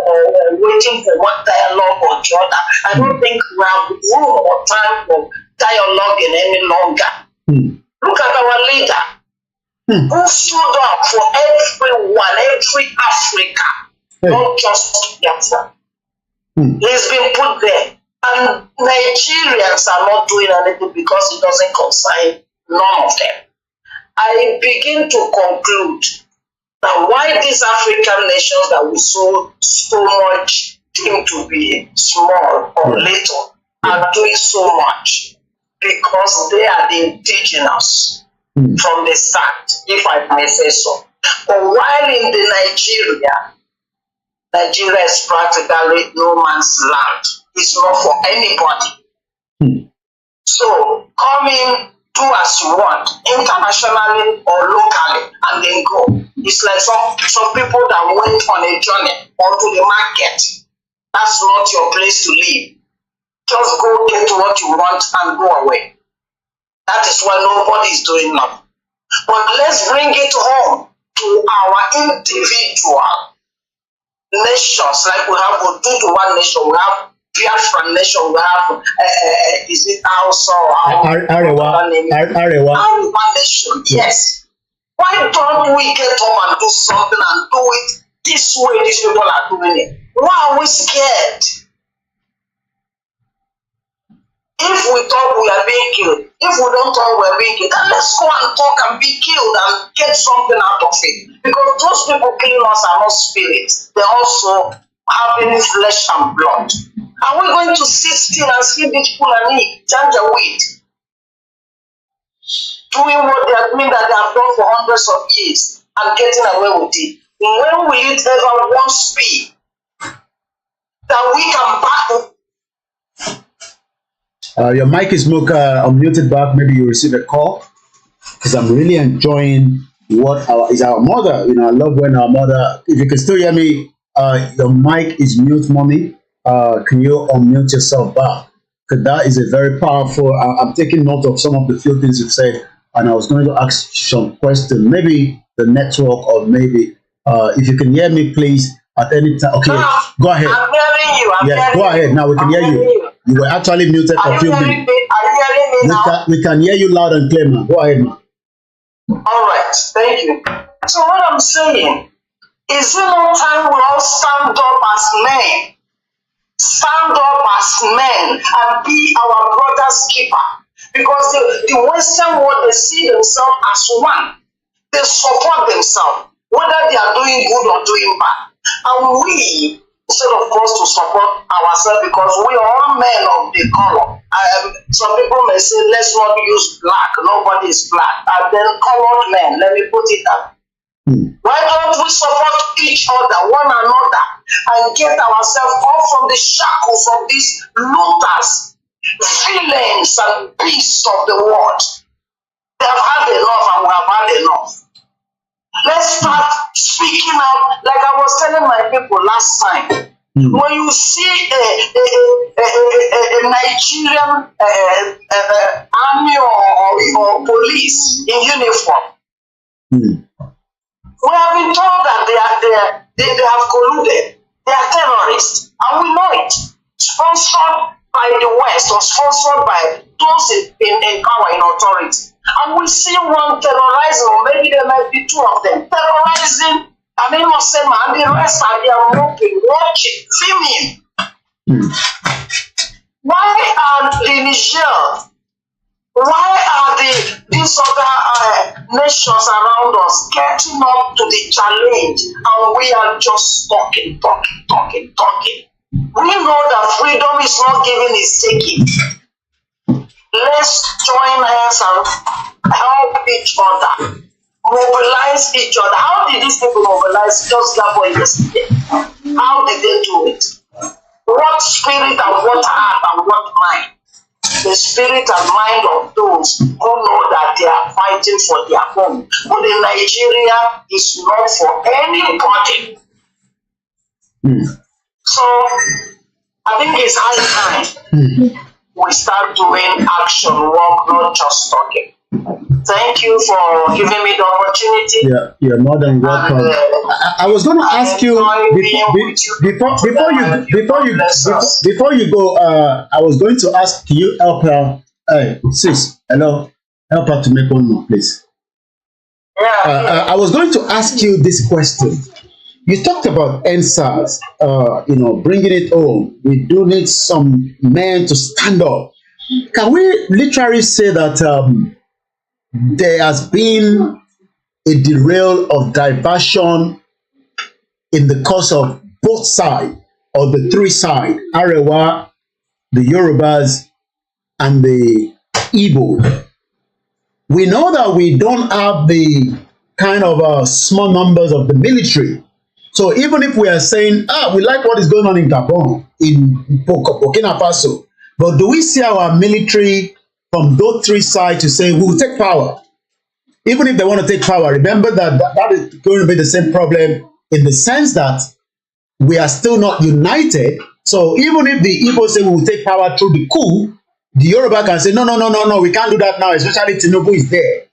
waiting for one dialogue or the other, I don't think we have room or time for dialoguing any longer. Look at our leader who stood up for everyone, every Africa, not just Biafra. He's been put there. And Nigerians are not doing anything because it doesn't concern none of them. I begin to conclude that why these African nations that we so much deem to be small or little are doing so much, because they are the indigenous from the start, if I may say so. But while in the Nigeria is practically no man's land. It's not for anybody. So come in, do as you want, internationally or locally, and then go. It's like some people that went on a journey or to the market. That's not your place to live. Just go get what you want and go away. That is why nobody is doing nothing. But let's bring it home to our individual nations, like we have one nation, we have Biafran nation, we have is it also Arewa nation? Yes. Why don't we get home and do something and do it this way these people are doing it? Why are we scared? If we talk, we are being killed. If we don't talk, we are being killed. Then let's go and talk and be killed and get something out of it. Because those people killing us are not spirits. They're also having flesh and blood. Are we going to sit still and see these people and eat, janjaweed, doing what they are doing that they have done for hundreds of years and getting away with it? When will it ever once be that we can battle? Your mic is unmuted back. Maybe you receive a call, because I'm really enjoying what our mother. I love when our mother. If you can still hear me, your mic is mute, mommy. Can you unmute yourself back? Because that is a very powerful. I'm taking note of some of the few things you've said, and I was going to ask some questions. Maybe the network, or maybe if you can hear me, please at any time. Okay, go ahead. I'm hearing you. Yes, go ahead. Now we can hear you. You were actually muted for a few minutes. Are you hearing me now? We can hear you loud and clear, man. Go ahead, man. All right, thank you. So what I'm saying is, it no time we all stand up as men, and be our brother's keeper? Because the Western world, they see themselves as one. They support themselves, whether they are doing good or doing bad. And we, instead of us to support ourselves, because we are all men of the color. Some people may say, let's not use black. Nobody is black. And then colored men, let me put it that. Why don't we support each other, one another, and get ourselves off from the shackles of these looters, villains, and beasts of the world? They have had enough, and we have had enough. Let's start speaking out, like I was telling my people last time. When you see a Nigerian army or police in uniform, we have been told that they have colluded. They are terrorists, and we know it. Sponsored by the West or sponsored by those in power, in authority. And we see one terrorizing, or maybe there might be two of them, terrorizing an innocent man, and the rest are there moping, watching, filming. Why are the Niger? Why are these other nations around us getting up to the challenge, and we are just talking? We know that freedom is not given, it's taken. Let's join hands and help each other, mobilize each other. How did these people mobilize just Gabon yesterday? How did they do it? What spirit and what heart and what mind? The spirit and mind of those who know that they are fighting for their home. But in Nigeria, it's not for anybody. So I think it's high time we start doing action work, not just talking. Thank you for giving me the opportunity. Yeah, you're more than welcome. And, I was going to ask you before you go. I was going to ask you, help her. Hey, sis, hello, help her to make one more, please. I was going to ask you this question. You talked about NSAS, bringing it home. We do need some men to stand up. Can we literally say that there has been a derail of diversion in the course of both sides, or the three sides, Arewa, the Yorubas, and the Igbo? We know that we don't have the kind of small numbers of the military. So even if we are saying, we like what is going on in Gabon, in Burkina Faso, but do we see our military from those three sides to say we will take power? Even if they want to take power, remember that is going to be the same problem, in the sense that we are still not united. So even if the Igbo say we will take power through the coup, the Yoruba can say, no, we can't do that now, especially Tinubu is there.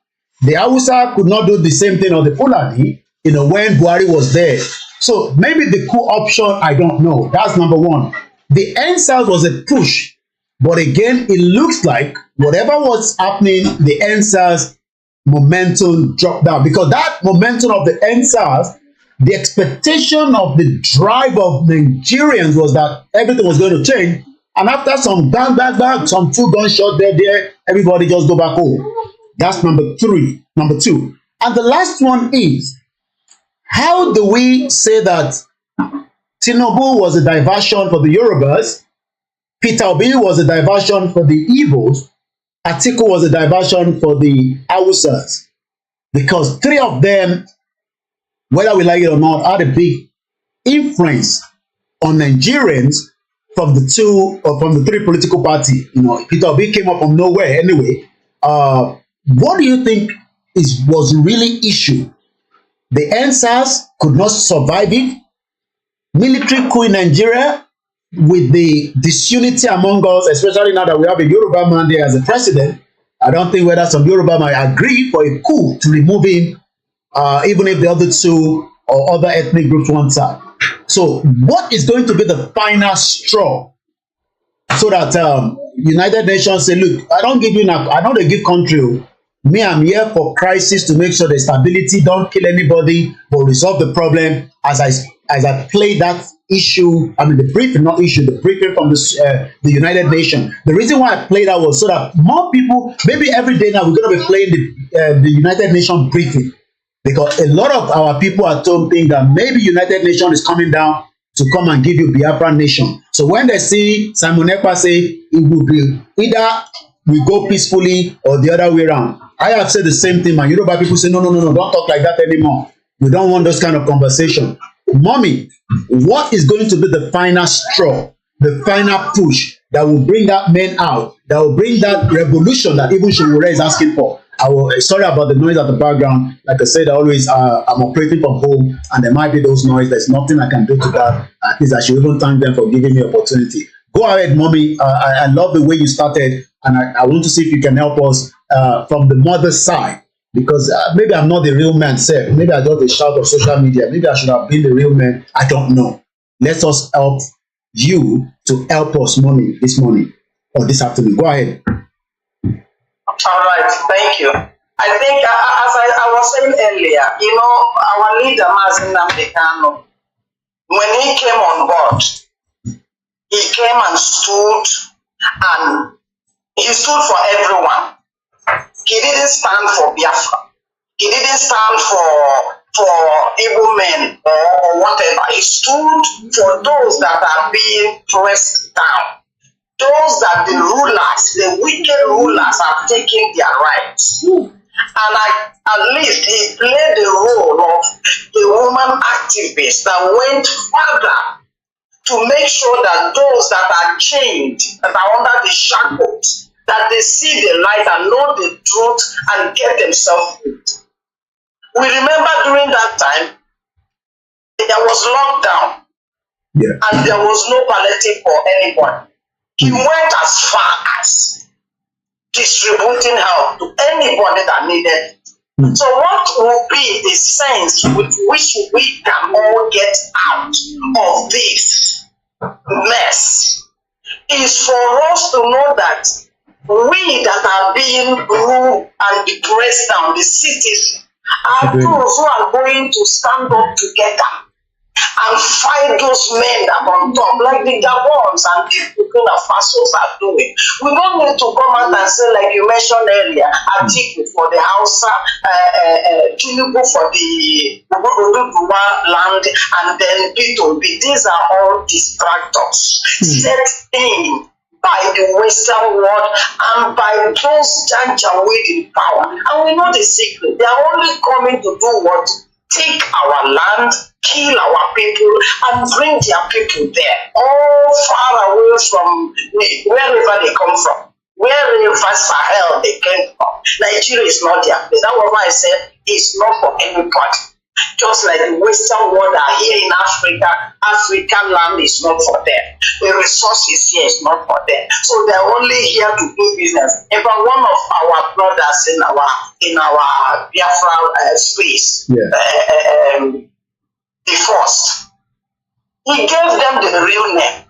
The Hausa could not do the same thing, or the Fulani, when Buhari was there. So maybe the coup option, I don't know. That's number one. The NSAS was a push, but again, it looks like whatever was happening, the NSAS momentum dropped down, because that momentum of the NSAS, the expectation of the drive of Nigerians was that everything was going to change. And after some bang, some two gunshots there, everybody just go back home. That's number two. And the last one is, how do we say that Tinubu was a diversion for the Yorubas, Peter Obi was a diversion for the Igbos, Atiku was a diversion for the Hausas? Because three of them, whether we like it or not, had a big influence on Nigerians from the three political parties. Peter Obi came up from nowhere anyway. What do you think was really issue? The NSAS could not survive it. Military coup in Nigeria, with the disunity among us, especially now that we have a Yoruba man there as a president. I don't think whether some Yoruba might agree for a coup to remove him, even if the other two or other ethnic groups want that. So what is going to be the final straw, so that United Nations say, look, I don't give country. Me, I'm here for crisis, to make sure the stability, don't kill anybody, but resolve the problem. As I play that issue, the briefing from the United Nations. The reason why I played that was so that more people, maybe every day now, we're going to be playing the United Nations briefing, because a lot of our people at home think that maybe United Nations is coming down to come and give you Biafra nation. So when they see Simon Ekpa say it will be either we go peacefully or the other way around, I have said the same thing. My Yoruba people say, no, don't talk like that anymore. We don't want those kind of conversation. Mommy, what is going to be the final straw, the final push that will bring that man out, that will bring that revolution that even Shimura is asking for? Sorry about the noise at the background. Like I said, I'm operating from home, and there might be those noise. There's nothing I can do to that. At least I should even thank them for giving me opportunity. Go ahead, Mommy. I love the way you started, and I want to see if you can help us from the mother's side, because maybe I'm not the real man, sir. Maybe I got the shout of social media. Maybe I should have been the real man. I don't know. Let us help you to help us, Mommy, this morning or this afternoon. Go ahead. All right, thank you. I think, as I was saying earlier, our leader, Mazi Nnamdi Kanu, when he came on board, he came and stood for everyone. He didn't stand for Biafra. He didn't stand for Igbo men or whatever. He stood for those that are being pressed down. Those that the wicked rulers have taken their rights. And at least he played the role of the woman activist that went further to make sure that those that are chained, that are under the shackles, that they see the light and know the truth and get themselves free. We remember during that time, there was lockdown, and there was no palliative for anybody. He went as far as distributing help to anybody that needed it. So what will be the sense with which we can all get out of this mess is for us to know that we that are being ruled and depressed down, the cities, are those who are going to stand up together and fight those men that are on top, like the Gabons and the Burkina Fasos are doing. We don't need to come out and say, like you mentioned earlier, Archie for the Hausa, Tinubu for the Ududuwa land, and then P2B. These are all distractors set in by the Western world and by those janjaweed in power. And we know the secret. They are only coming to do what? Take our land, kill our people, and bring their people there, all far away from wherever they come from, wherever Sahel they came from. Nigeria is not their place. That's why I said it's not for anybody. Just like the Western world are here in Africa, African land is not for them. The resources here is not for them. So they're only here to do business. In fact, one of our brothers in our Biafra space, the first, he gave them the real name,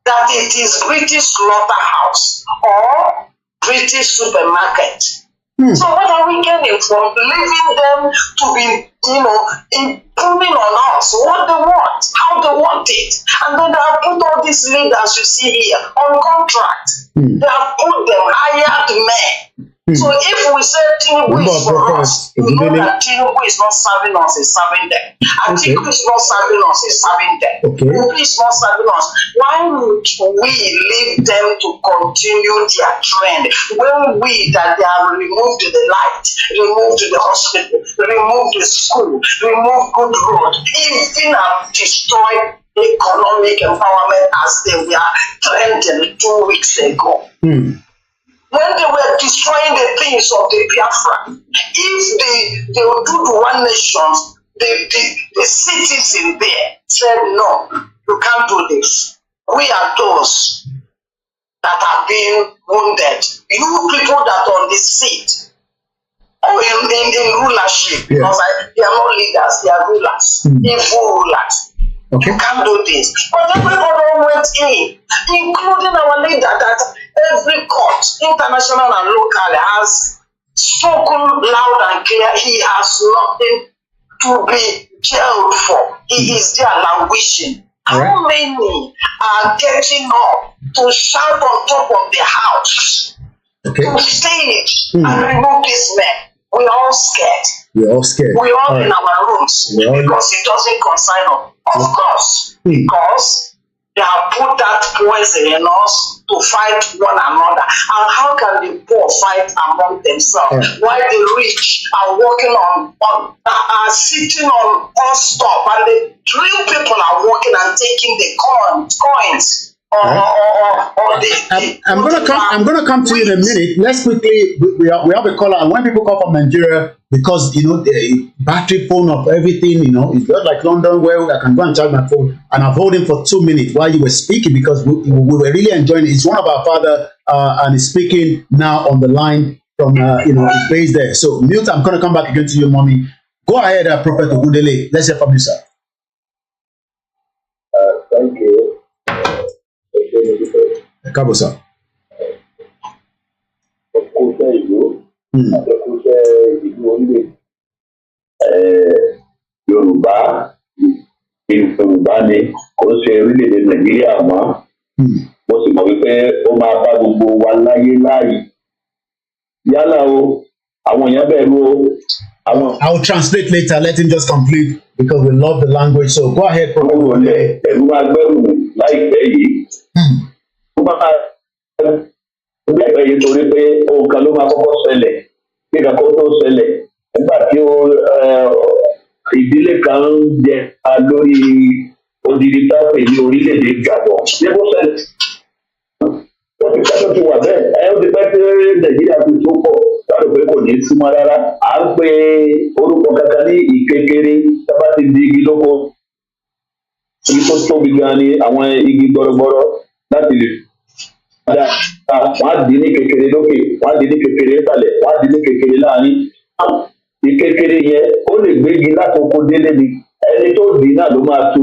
that it is British Slaughterhouse or British Supermarket. So what are we getting from leaving them to be, improving on us what they want, how they want it? And then they have put all these leaders you see here on contract. They have put them hired men. So if we say Tinubu is for us, we know that Tinubu is not serving us, he's serving them. Atiku is not serving us, he's serving them. Obi is not serving us. Why would we leave them to continue their trend when we that they have removed the light, removed the hospital, removed the school, removed good road, even have destroyed economic empowerment as they were trending 2 weeks ago? When they were destroying the things of the Biafra, if they would do the one nations, the cities in there said, no, you can't do this. We are those that are being wounded. You people that are on the seat or in rulership, because they are not leaders, they are rulers, evil rulers. You can't do this. But everybody went in, including our leader, that every court, international and local, has spoken loud and clear. He has nothing to be jailed for. He is there languishing. How many are getting up to shout on top of the house, to stage, and remove this man? We're all scared. We're all scared. We're all in our rooms because it doesn't concern us. Of course, because they have put that poison in us to fight one another. And how can the poor fight among themselves while the rich are working are sitting on stop, and the real people are working and taking the coins? I'm gonna come to you in a minute. Let's quickly, we have a caller, and when people come from Nigeria, because the battery phone of everything, it's not like London where I can go and charge my phone, and I've held him for 2 minutes while you were speaking because we were really enjoying it. It's one of our father, and he's speaking now on the line from his base there. So Milton, I'm gonna come back again to you, mommy. Go ahead, Prophet Ogundele. Let's hear from you, sir. Thank you. Káàbọ̀ sir. Ẹkúṣẹ́ ìlú, ẹkúṣẹ́ ìlú orílẹ̀. Yorùbá ni kò ń ṣe orílẹ̀-èdè Nàìjíríà mọ́. Mo sì mọ̀ wípé ó máa bá gbogbo wa láyé láàyè. Yálà o, àwọn èèyàn bẹ̀rù o. I will translate later. Let him just complete because we love the language. So go ahead, Prophet. Ẹ̀rù agbẹ́rù láìpẹ́ yìí. Láìpẹ́ yìí torí pé ohun kan ló máa kọ́kọ́ ṣẹlẹ̀ kí ìdàkọ́ tó ṣẹlẹ̀ nígbà tí ìdílé kan ń jẹ lórí odidi tápẹ̀ ní orílẹ̀-èdè Gabon. Ṣé bó ṣẹlẹ̀? Wọ́n ti pẹ́ tó ti wà bẹ́ẹ̀. Ó ti pẹ́ tí Nàìjíríà fi tó pọ̀ láti pé kò ní í súnmọ́ rárá. À ń pe orúkọ kankan ní ìkékeré tábà ti di igi lóko. Igi tó tóbi gan ni àwọn igi gbọ́rọ́gbọ́rọ́ láti lè dá wọ́n á di ní kékeré lókè wọ́n á di ní kékeré sàlẹ̀ wọ́n á di ní kékeré láàrin ìkékeré yẹn ó lè gbégi láti oko délé ni ẹni tó dì í náà ló máa tu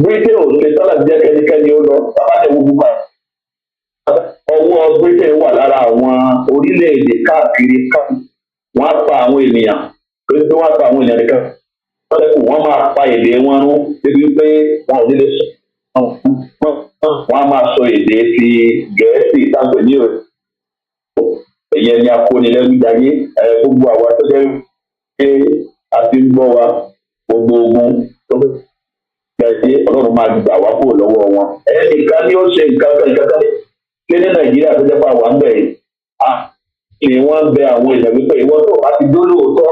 britain ò ṣe tọ́lá jẹ́ kẹ́nikẹ́ni ó lọ bàbá tẹ̀ wọ́n bùkà ọwọ́ britain wà lára àwọn orílẹ̀-èdè káàkiri wọ́n á pa àwọn ènìyàn pé wọ́n á pa àwọn ènìyàn nìkan wọ́n máa pa èdè wọn rún débi pé wọn ò nílé sọ wọ́n á máa sọ èdè ti gẹ̀ẹ́sì táǹpẹ̀ ní òye ìyẹn ni akónilẹ́rújayé gbogbo àwa tó jẹ́ pé a ti ń gbọ́ wa gbogbo ogun tó gbẹ̀yẹ ọlọ́run máa gbà wá kúrò lọ́wọ́ wọn. ẹnìkan ni ó ṣe nǹkan kan ṣé ní nàìjíríà tó jẹ́ pé àwọn ń bẹ̀ yìí ni wọ́n ń bẹ àwọn èèyàn wípé ìwọ́n tó bá ti dó lóòótọ́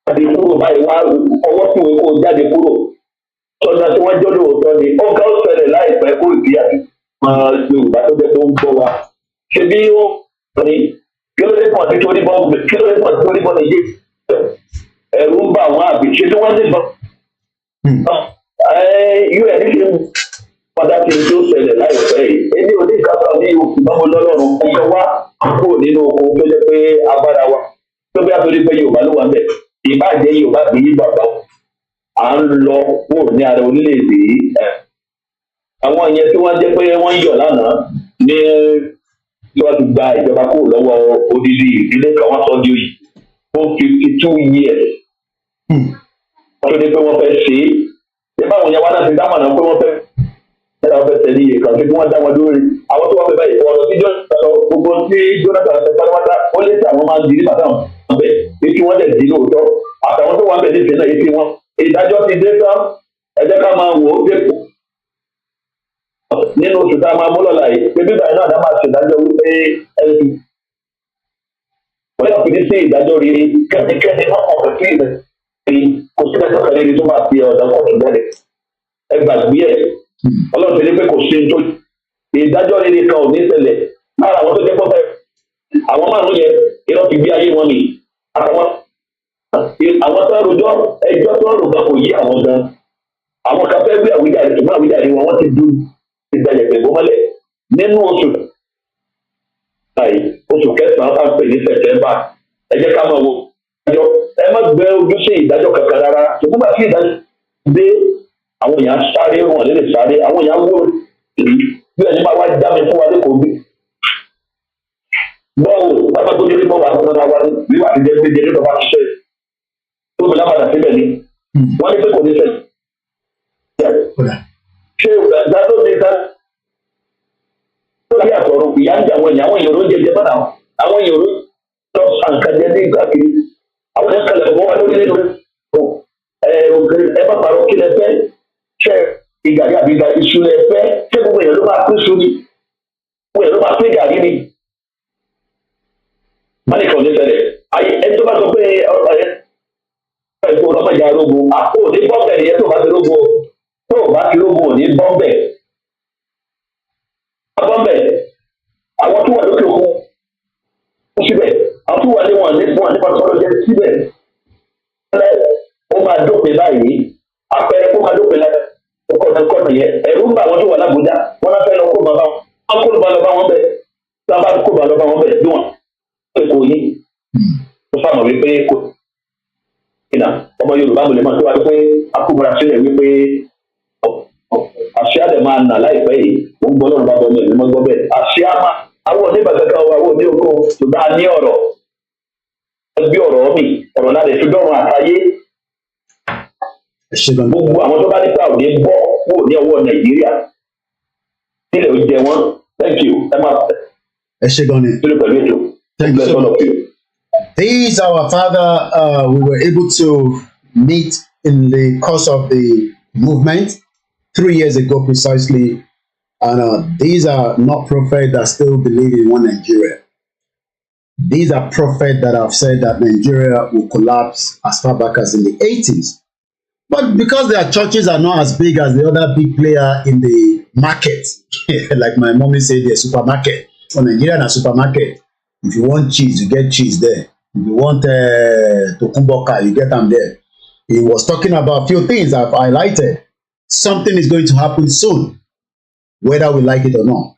jáde kúrò báyìí wá ọwọ́ tí wọ́n kó jáde kúrò sọ́dọ̀ tí wọ́n jọ́ lóòótọ́ ni ó ká ó ṣẹlẹ̀ láìpẹ́ kó ìdí àti yorùbá tó jẹ́ tó ń gbọ́ wa ṣe bí ó ní kí ló dé pọ̀ sí torí bọ́ nìyí ẹ̀rù ń bà wọ́n àbí ṣe tí wọ́n lè bọ́ un ṣe padà kí n tó ṣẹlẹ̀ láìpẹ́ yìí èmi ò ní ìkápá ní ìbámu lọ́lọ́run ọjọ́ wa kúrò nínú oko tó jẹ́ pé agbára wa tó bí a torí pé yorùbá ló wà ń bẹ̀ ìbàjẹ́ yorùbá bí yí bàbá à ń lọ kúrò ní ara orílẹ̀-èdè yìí àwọn ìyẹn tí wọ́n jẹ́ pé wọ́n yọ̀ lánàá ní tí wọ́n ti gba ìjọba kúrò lọ́wọ́ odidi ìdílé kan wọ́n sọ di òyì fún 52 years wọ́n tó ní pé wọ́n fẹ́ ṣe é báwọn yẹn wá náà ti dámọ̀nà pé wọ́n fẹ́ tẹ̀lé iye kan tí wọ́n dá wọn lórí àwọn tó wọ́n fẹ́ báyìí ọ̀rọ̀ tí gbogbo tí Jonathan ṣe pátápátá ó lé sí àwọn máa ń di nígbà táwọn bẹ̀ etí wọ́n dẹ̀ di lóòótọ́ àtàwọn tó wà ń bẹ̀ ní ìsìn náà etí wọn ìdájọ́ ti dé tán ẹ jẹ́ ká máa wò ó dépò nínú oṣù tá a máa mú lọ́la yìí pé bíbá iná àdá máa ṣèdájọ́ wípé ẹni wọ́n yóò fi ní sí ìdájọ́ rí kẹ́nikẹ́ni wọ́n kàn fẹ́ kí ilẹ̀ kò sí ẹjọ́ kan níbi tó máa fi ọ̀dà kọ́ọ̀tù bẹ́ẹ̀ ẹ gbàgbé ẹ̀ ọlọ́run ti ní pé kò sí ní tó ìdájọ́ rere kan ò ní ṣẹlẹ̀ lára àwọn tó jẹ́ pọ́fẹ́ àwọn márùn yẹn irọ́ ti gbé ayé wọn mi àtàwọn àwọn tó ń rojọ́ ẹjọ́ tó ń rò gan kò yí àwọn gan àwọn kan fẹ́ gbé àwíjàre ṣùgbọ́n àwíjàre wọn ti dùn ìgbàlẹ̀ pẹ̀lú mọ́lẹ̀ nínú oṣù kẹsàn-án bá ń pè ní sẹ̀tẹ́mbà ẹ jẹ́ ká máa wo ìdájọ́ ẹ má gbé ojú sí ìdájọ́ kankan rárá ṣùgbọ́n bá sí ìdájọ́ dé àwọn èèyàn sáré wọn lè sáré àwọn èèyàn wó bí ẹni máa wá dá mi fún wa lẹ́kọ̀ọ́ bí. bọ́ọ̀lù bàbá tó délé bọ́ọ̀lù àwọn ọmọdé wa ní wíwà ti jẹ́ pé jẹ́ nípa ṣiṣẹ́ tó fi lábàdà síbẹ̀ ni wọ́n ní pé kò ní sẹ́yìn. ṣé ìgbà tó ní sáré tó láyé àtọ̀rọ̀ ìyá ń jẹ àwọn èèyàn ló ń jẹjẹ bọ́dà àwọn èèyàn ló lọ àǹkàjẹ ní ìgbà kiri àwọn èèyàn kalẹ̀ bọ́ wa lórí nínú ẹ bá pàrọ̀ kí lẹ fẹ́ ṣe ìgàrí àbí iṣu lẹ fẹ́ ṣé gbogbo èèyàn ló máa pín iṣu ni gbogbo èèyàn ló máa pín gàrí ni wọ́n ní kàn ní ṣẹlẹ̀ ayé ẹni tó bá sọ pé ẹ̀kọ́ ọlọ́mọdé arógun àpò ní bọ́ọ̀bẹ̀ nìyẹn tó bá ti rógun tó bá ti rógun ò ní bọ́ọ̀bẹ̀ àwọn tó wà lókè òkun síbẹ̀ àwọn tó wà ní wọn nípa tó lọ́jọ́ síbẹ̀ ó máa dópin báyìí apẹ̀rẹ̀ kó máa dópin lára kọ́nà yẹn ẹ̀rú ń bá àwọn tó wà lábújá wọn náà fẹ́ lọ kó bàbá wọn kó ló bá lọ bá wọn bẹ̀ tí wọn bá kó bàbá lọ bá wọn bẹ̀ bí wọn kò yí ó fàmọ̀ wípé kò ìnà ọmọ Yorùbá mo lè máa tó wá pé akóbọ̀rà sílẹ̀ wípé àṣẹ àdè máa nà láìpẹ́ yìí ó ń gbọ́ lọ́rùn bá bọ́ mi ìlú mọ́ gbọ́ bẹ́ẹ̀ àṣẹ àmà àwọn oníbàgàgà àwọn òní oko ṣùgbọ́n a ní ọ̀rọ̀ ẹgbẹ́ ọ̀rọ̀ mi ọ̀rọ̀ láti fi dọ́rùn àtayé gbogbo àwọn tó bá nípa òní bọ́ wò ní ọwọ́ Nàìjíríà nílẹ̀ ó jẹ wọ́n thank you ẹ máa ẹ ṣe gan ni. Thank you so much. This our father we were able to meet in the course of the movement 3 years ago precisely, and these are not prophets that still believe in one Nigeria. These are prophets that have said that Nigeria will collapse as far back as in the 80s. But because their churches are not as big as the other big player in the market, like my mommy said, the supermarket. For Nigeria, a supermarket. If you want cheese, you get cheese there. If you want tokumboka, you get them there. He was talking about a few things I've highlighted. Something is going to happen soon, whether we like it or not.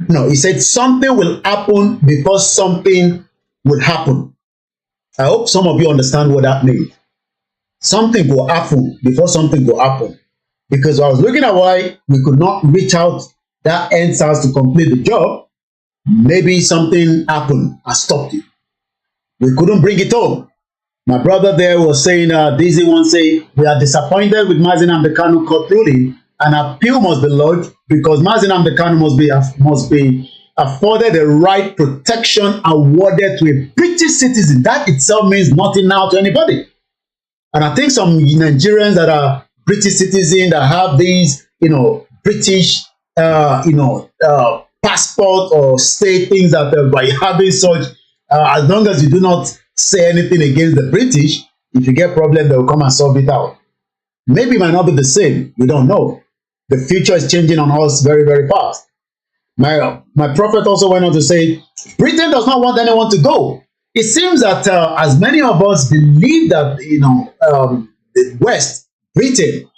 No, he said something will happen before something will happen. I hope some of you understand what that means. Something will happen before something will happen. Because I was looking at why we could not reach out that ends us to complete the job. Maybe something happened and stopped it. We couldn't bring it home. My brother there was saying, Daisy once say, we are disappointed with Mazi Nnamdi Kanu court ruling, and appeal must be lodged because Mazi Nnamdi Kanu must be afforded the right protection awarded to a British citizen. That itself means nothing now to anybody. And I think some Nigerians that are British citizens that have these, British, passport or state things that by having such, as long as you do not say anything against the British, if you get problem, they will come and solve it out. Maybe it might not be the same. We don't know. The future is changing on us very, very fast. My prophet also went on to say, Britain does not want anyone to go. It seems that as many of us believe that, the West, Britain,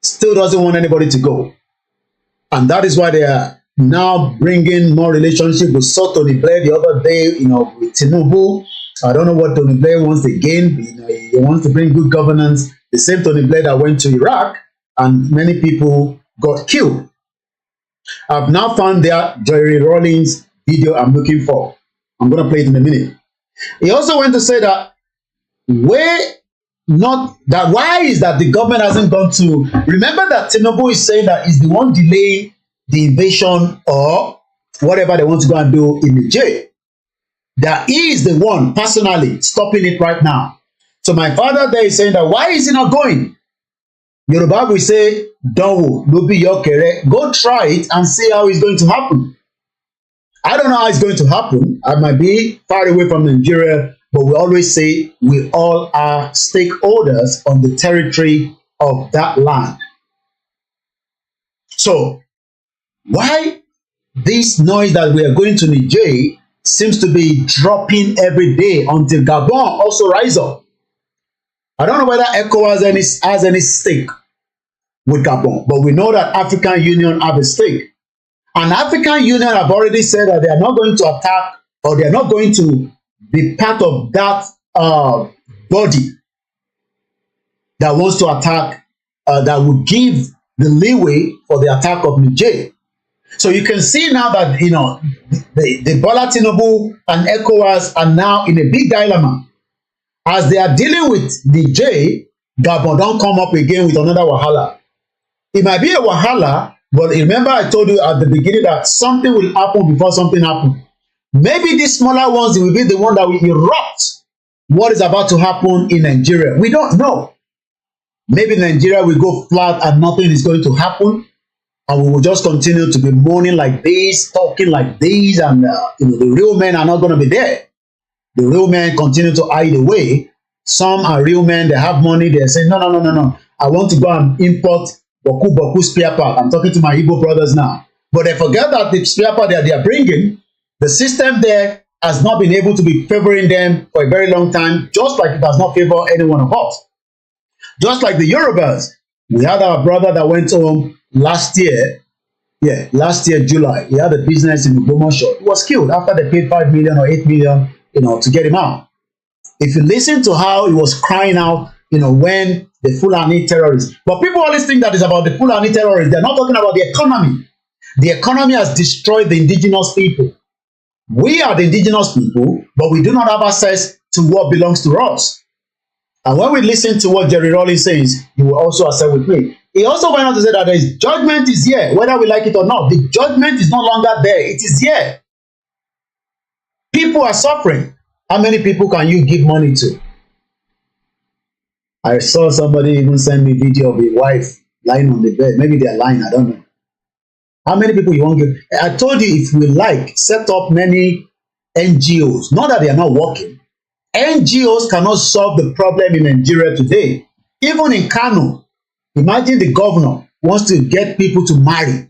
still doesn't want anybody to go. And that is why they are now bringing more relationship with Tony Blair the other day, with Tinubu. I don't know what Tony Blair wants again. He wants to bring good governance. The same Tony Blair that went to Iraq and many people got killed. I've now found their Jerry Rawlings video I'm looking for. I'm going to play it in a minute. He also went to say that why is that the government hasn't gone to, remember that Tinubu is saying that he's the one delaying the invasion or whatever they want to go and do in Niger. That he is the one personally stopping it right now. So my father there is saying that why is he not going? Yoruba will say, don't be your kere. Go try it and see how it's going to happen. I don't know how it's going to happen. I might be far away from Nigeria, but we always say we all are stakeholders on the territory of that land. So why this noise that we are going to Niger seems to be dropping every day until Gabon also rise up? I don't know whether ECOWAS has any stake with Gabon, but we know that African Union have a stake. And African Union have already said that they are not going to attack or they are not going to be part of that body that wants to attack, that would give the leeway for the attack of Niger. So you can see now that, the Bola Tinubu and ECOWAS are now in a big dilemma. As they are dealing with Niger, Gabon don't come up again with another wahala. It might be a wahala, but remember I told you at the beginning that something will happen before something happens. Maybe these smaller ones will be the one that will erupt what is about to happen in Nigeria. We don't know. Maybe Nigeria will go flat and nothing is going to happen. And we will just continue to be moaning like this, talking like this, and the real men are not going to be there. The real men continue to hide away. Some are real men, they have money, they're saying, no. I want to go and import Boku spare part. I'm talking to my Igbo brothers now. But they forget that the spare part that they are bringing, the system there has not been able to be favoring them for a very long time, just like it does not favor any one of us. Just like the Yorubas. We had our brother that went home last year, July. He had a business in Ogbomoso. He was killed after they paid 5 million or 8 million, to get him out. If you listen to how he was crying out, when the Fulani terrorists. But people always think that it's about the Fulani terrorists. They're not talking about the economy. The economy has destroyed the indigenous people. We are the indigenous people, but we do not have access to what belongs to us. And when we listen to what Jerry Rawlings says, you will also accept with me. He also went on to say that the judgment is here, whether we like it or not. The judgment is no longer there. It is here. People are suffering. How many people can you give money to? I saw somebody even send me a video of a wife lying on the bed. Maybe they're lying, I don't know. How many people you want to give? I told you, if we like, set up many NGOs. Not that they are not working. NGOs cannot solve the problem in Nigeria today. Even in Kano, imagine the governor wants to get people to marry,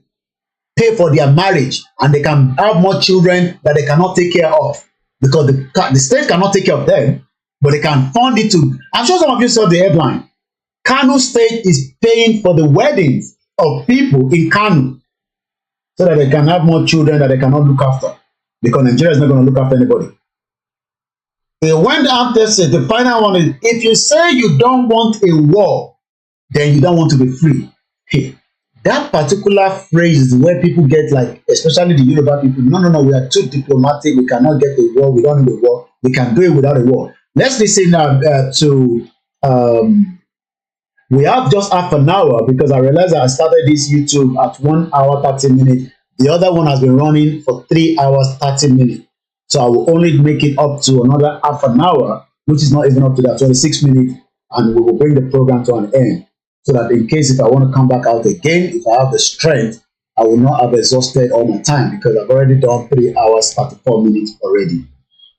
pay for their marriage, and they can have more children that they cannot take care of because the state cannot take care of them, but they can fund it to. I'm sure some of you saw the headline. Kano State is paying for the weddings of people in Kano. so that they can have more children that they cannot look after, because Nigeria is not going to look after anybody. They went out there, said the final one is, if you say you don't want a war, then you don't want to be free. Hey, that particular phrase is where people get like, especially the Yoruba people, no, we are too diplomatic, we cannot get a war, we don't need a war, we can do it without a war. Let's listen now to, we have just half an hour, because I realized that I started this YouTube at 1 hour 30 minutes. The other one has been running for 3 hours 30 minutes. So I will only make it up to another half an hour, which is not even up to that, 26 minutes, and we will bring the program to an end. So that in case if I want to come back out again, if I have the strength, I will not have exhausted all my time, because I've already done 3 hours 34 minutes already.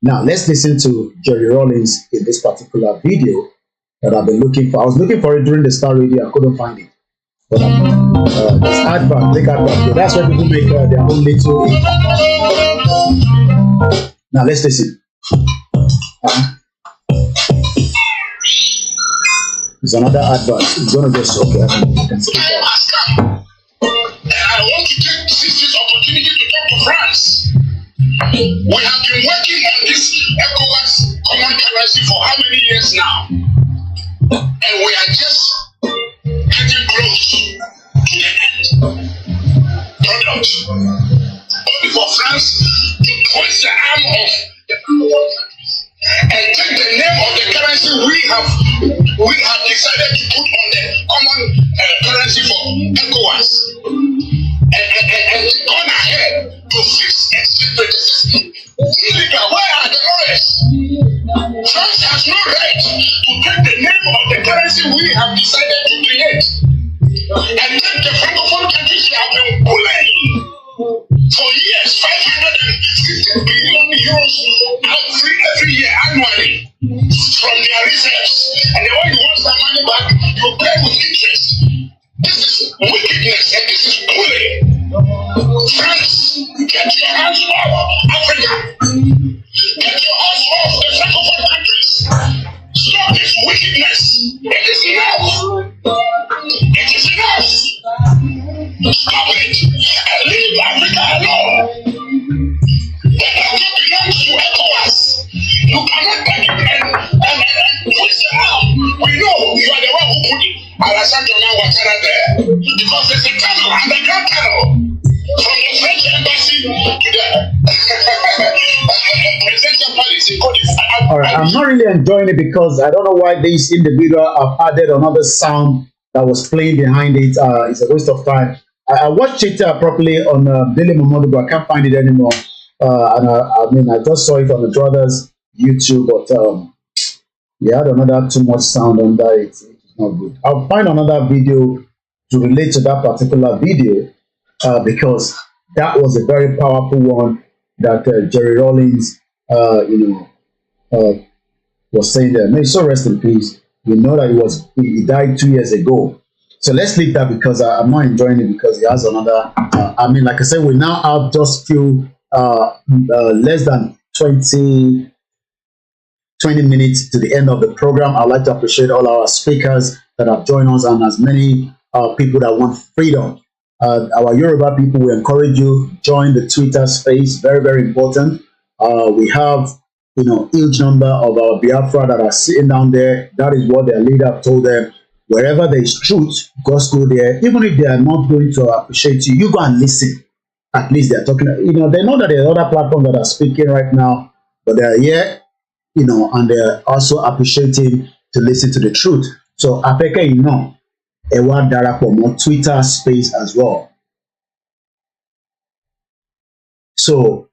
Now let's listen to Jerry Rollins in this particular video that I've been looking for. I was looking for it during the Starr Radio, I couldn't find it. But it's advert, big advert. So that's where people make their own little. Now let's listen. There's another advert. It's gonna go so okay. You can see that. I want to seize this opportunity to talk to France. We have been working on this ECOWAS common currency for how many years now? And we are just getting close to the end product. Only for France to twist the arm of the countries and take the name of the currency we have decided to put on the common currency for ECOWAS and gone ahead to fix exchange rates. Where are the lawyers? France has no right to take the name of the currency we have decided to create and take the francophone countries we have been pulling for years, 560 billion euros out every year annually from their reserves. And then when you want that money back, you pay with interest. This is wickedness and this is bullying. France, get your hands off Africa. Get your hands off the francophone countries. Stop this wickedness. It is enough. It is enough. Stop it and leave Africa alone. The Africa belongs to ECOWAS. You cannot take it and twist it out. We know you are the one who put it. Alessandro Ouattara there. Because there's a tunnel, underground tunnel, from the French embassy to the presidential palace. All right, I'm not really enjoying it because I don't know why this individual have added another sound that was playing behind it. It's a waste of time. I watched it properly on Daily Momodu, but I can't find it anymore. And I just saw it on the brothers YouTube, but they had another too much sound under it. It's not good. I'll find another video to relate to that particular video because that was a very powerful one that Jerry Rollins, was saying there. May so rest in peace. We know that he died 2 years ago. So let's leave that because I'm not enjoying it because he has another. Like I said, we now have just few less than 20 minutes to the end of the program. I'd like to appreciate all our speakers that have joined us and as many people that want freedom. Our Yoruba people, we encourage you, join the Twitter space, very, very important. We have, huge number of our Biafra that are sitting down there. That is what their leader told them. Wherever there is truth, just go there. Even if they are not going to appreciate you, you go and listen. At least they're talking, they know that there are other platforms that are speaking right now, but they're here, and they're also appreciating to listen to the truth. So, Apeke, Ewa Darapo, more Twitter space as well. So,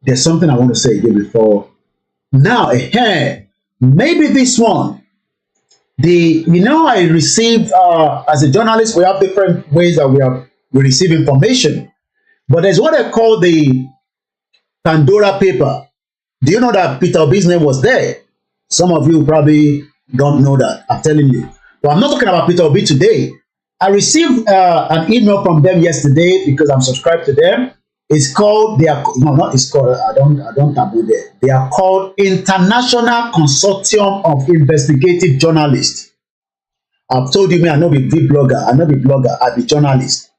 there's something I want to say here before. Now, maybe this one, I received, as a journalist, we have different ways that we receive information. But there's what I call the Pandora paper. Do you know that Peter Obi's name was there? Some of you probably don't know that. I'm telling you. But I'm not talking about Peter Obi today. I received an email from them yesterday because I'm subscribed to them. It's called, I don't taboo there. They are called International Consortium of Investigative Journalists. I've told you, I know be blogger, I be journalist.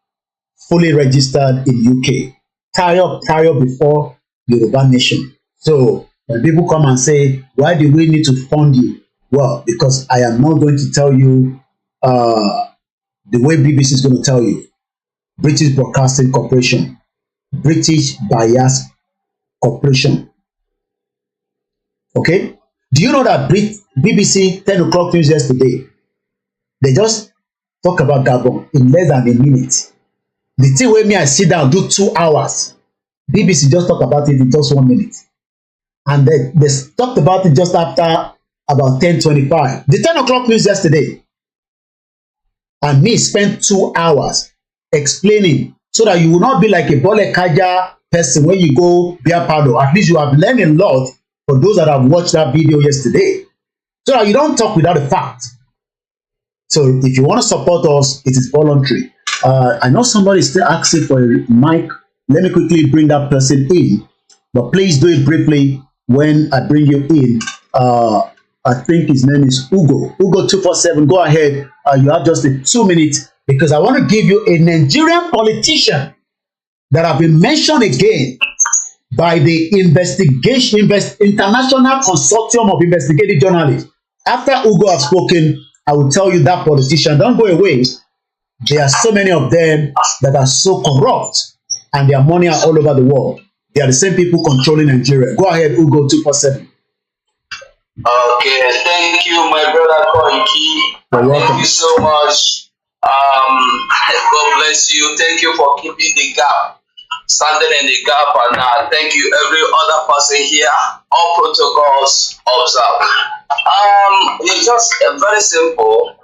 fully registered in UK. Tayo before Yoruba Nation. So when people come and say, why do we need to fund you? Well, because I am not going to tell you the way BBC is going to tell you. British Broadcasting Corporation, British Bias Corporation. Okay? Do you know that BBC 10 o'clock news yesterday, they just talk about Gabon in less than a minute. The thing where me I sit down do 2 hours. BBC just talk about it in just 1 minute. And they talked about it just after about 10:25. The 10 o'clock news yesterday. And me spent 2 hours explaining so that you will not be like a Bole Kaja person when you go beer parlor. At least you have learned a lot for those that have watched that video yesterday. So that you don't talk without a fact. So if you want to support us, it is voluntary. I know somebody is still asking for a mic. Let me quickly bring that person in. But please do it briefly when I bring you in. I think his name is Ugo. Ugo247, go ahead. You have just 2 minutes because I want to give you a Nigerian politician that have been mentioned again by the International Consortium of Investigative Journalists. After Ugo has spoken, I will tell you that politician. Don't go away. There are so many of them that are so corrupt and their money are all over the world. They are the same people controlling Nigeria. Go ahead, Ugo247. Okay, thank you, my brother Koiki. Thank you so much. God bless you. Thank you for keeping the gap, standing in the gap, and thank you every other person here. All protocols observed. It's just very simple.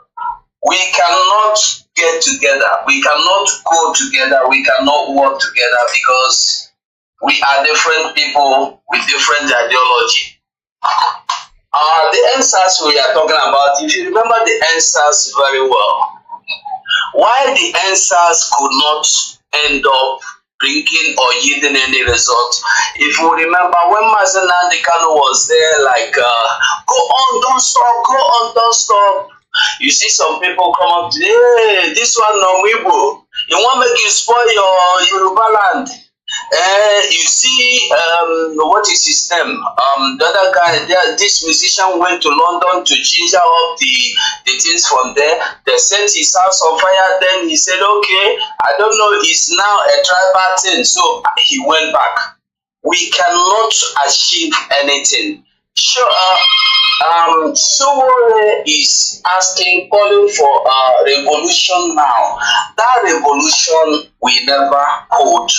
We cannot get together. We cannot go together. We cannot work together because we are different people with different ideology. The answers we are talking about, if you remember the answers very well, why the answers could not end up bringing or yielding any result. If you remember when Mazen Nandekano was there, like, go on, don't stop, go on, don't stop. You see some people come up, hey, this one no Weibo. You want to make you spoil your Yoruba land. You see, what is his name? The other guy, this musician went to London to ginger up the things from there. They set his house on fire. Then he said, okay, I don't know, it's now a tribal thing. So he went back. We cannot achieve anything. Sure, Sowore is asking, calling for a revolution now. That revolution we never hold.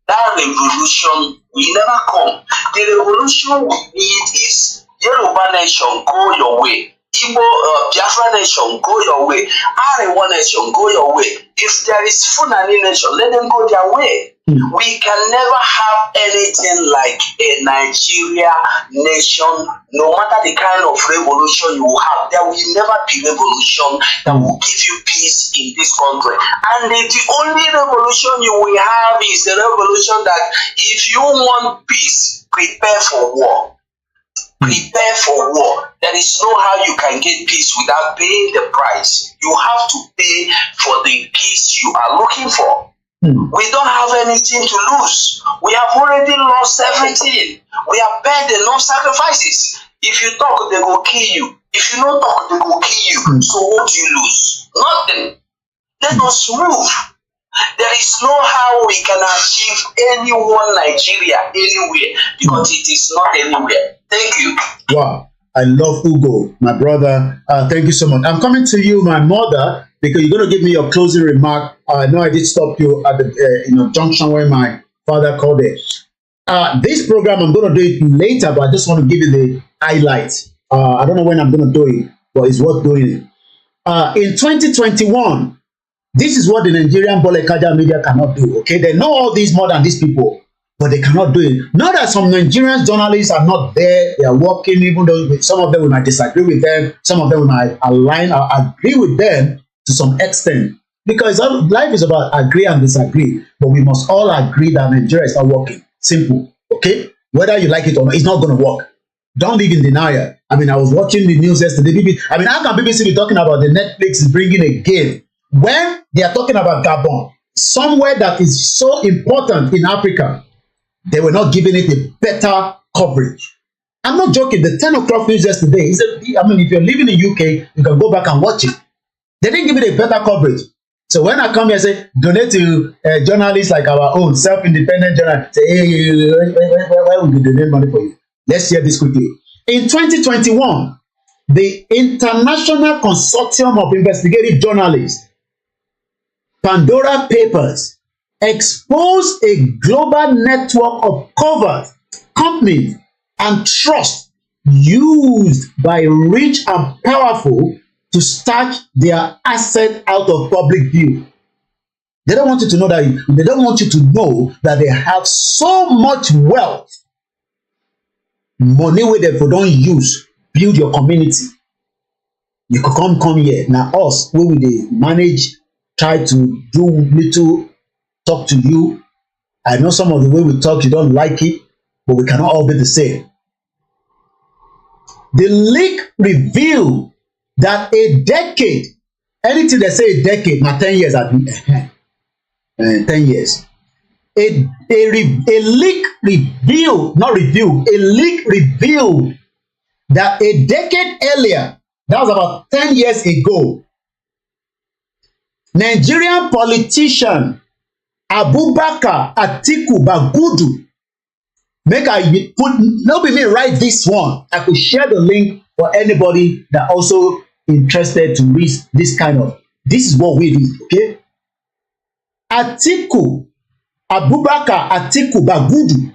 That revolution will never come. The revolution we need is Yoruba nation, go your way. Igbo Biafra nation, go your way. Arewa nation, go your way. If there is Fulani nation, let them go their way. We can never have anything like a Nigeria nation, no matter the kind of revolution you have. There will never be revolution that will give you peace in this country. And the only revolution you will have is the revolution that if you want peace, prepare for war. Prepare for war. There is no how you can get peace without paying the price. You have to pay for the peace you are looking for. We don't have anything to lose. We have already lost everything. We have paid enough sacrifices. If you talk, they will kill you. If you don't talk, they will kill you. So what do you lose? Nothing. Let us move. There is no how we can achieve any one Nigeria anywhere because it is not anywhere. Thank you. Wow, I love Ugo, my brother. Thank you so much. I'm coming to you, my mother, because you're going to give me your closing remark. I know I did stop you at the junction where my father called it. This program, I'm going to do it later, but I just want to give you the highlights. I don't know when I'm going to do it, but it's worth doing it. In 2021, this is what the Nigerian Bole Kaja media cannot do, okay? They know all this more than these people, but they cannot do it. Not that some Nigerian journalists are not there, they are working, even though some of them we might disagree with them, some of them we might align or agree with them to some extent. Because life is about agree and disagree, but we must all agree that Nigeria is not working. Simple, okay? Whether you like it or not, it's not going to work. Don't live in denial. I mean, I was watching the news yesterday. How can BBC be talking about the Netflix is bringing a game when they are talking about Gabon? somewhere that is so important in Africa, they were not giving it a better coverage. I'm not joking. The 10 o'clock news yesterday, if you're living in UK, you can go back and watch it. They didn't give it a better coverage. So when I come here and say, donate to journalists like our own, self-independent journalists, say, hey, why would we donate money for you? Let's hear this quickly. In 2021, the International Consortium of Investigative Journalists, Pandora Papers, exposed a global network of covert companies and trusts used by rich and powerful to stash their assets out of public view. They don't want you to know that. They don't want you to know that they have so much wealth, money where they don't use, build your community. You could come here. Now us, where will they manage, try to do little, talk to you. I know some of the way we talk, you don't like it, but we cannot all be the same. The leak revealed that a decade, anything they say a decade, now 10 years, 10 years. A leak revealed, not revealed, a leak revealed that a decade earlier, that was about 10 years ago, Nigerian politician Abubakar Atiku Bagudu, make I put, no be me write this one. I could share the link for anybody that also interested to read this kind of, this is what we read, okay? Abubakar Atiku Bagudu.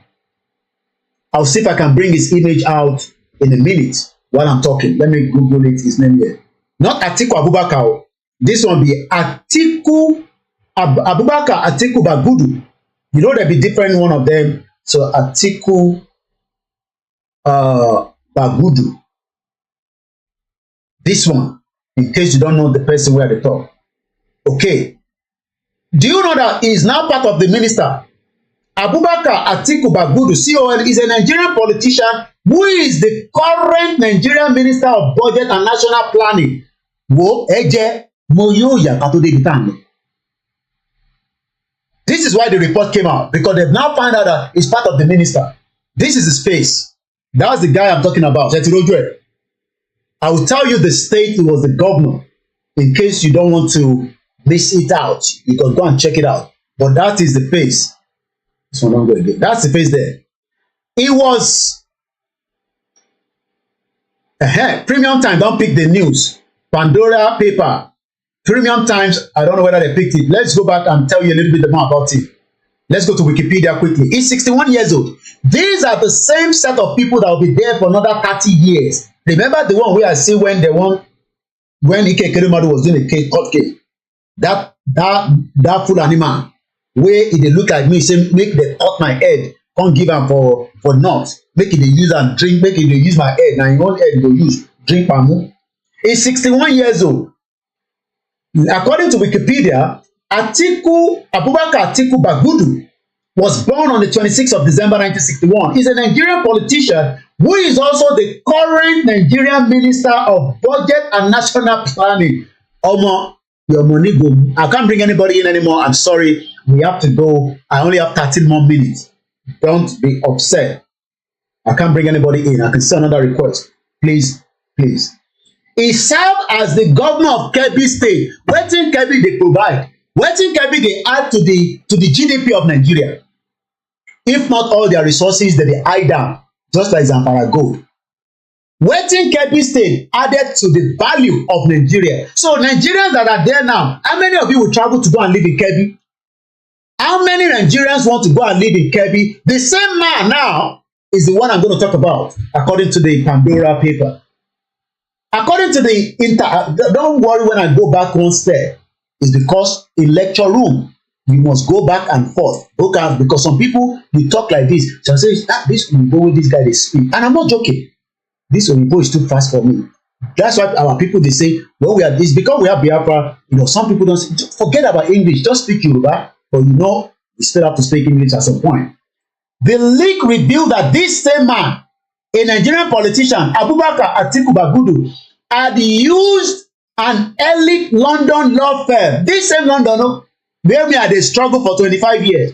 I'll see if I can bring his image out in a minute while I'm talking. Let me Google it, his name here. Not Atiku Abubakar. This one be Atiku Abubakar Atiku Bagudu. You know there'll be different one of them. So Atiku Bagudu. This one, in case you don't know the person where they talk. Okay. Do you know that he is now part of the minister? Abubakar Atiku Bagudu, CON, is a Nigerian politician who is the current Nigerian Minister of Budget and National Planning. This is why the report came out, because they've now found out that he's part of the minister. This is his face. That's the guy I'm talking about. I will tell you the state he was the governor, in case you don't want to miss it out. You can go and check it out. But that is the face. This one don't go again. That's the face there. It was Premium Time. Don't pick the news. Pandora paper. Premium Times. I don't know whether they picked it. Let's go back and tell you a little bit more about it. Let's go to Wikipedia quickly. He's 61 years old. These are the same set of people that will be there for another 30 years. Remember the one where I see when Ike Kerimadu was doing a court case. That full animal where it dey look like me, say make them cut my head, come give am for not, make it dey use and drink, make it dey use my head, na im own head go use drink pamu. He's 61 years old. According to Wikipedia, Abubakar Atiku Bagudu was born on the 26th of December 1961. He's a Nigerian politician who is also the current Nigerian Minister of Budget and National Planning. Omo, your money go. I can't bring anybody in anymore. I'm sorry. We have to go. I only have 13 more minutes. Don't be upset. I can't bring anybody in. I can send another request. Please, please. He served as the governor of Kebbi State. Wetin Kebbi dey provide? Wetin Kebbi dey add to the GDP of Nigeria? If not all their resources that they hide down, just like Zamfara gold. Wetin Kebbi State added to the value of Nigeria? So Nigerians that are there now, how many of you will travel to go and live in Kebbi? How many Nigerians want to go and live in Kebbi? The same man now is the one I'm going to talk about, according to the Pandora paper. According to the don't worry when I go back one step. It's because in lecture room, you must go back and forth. Okay, because some people, you talk like this. So I say, this Oyibo with this guy, they speak. And I'm not joking. This Oyibo is too fast for me. That's why our people, they say, well, we are this, because we have Biafra, some people don't say, forget about English, just speak Yoruba. But you still have to speak English at some point. The leak revealed that this same man, a Nigerian politician, Abubakar Atiku Bagudu, had used an elite London law firm. This same London, where me dey struggle for 25 years.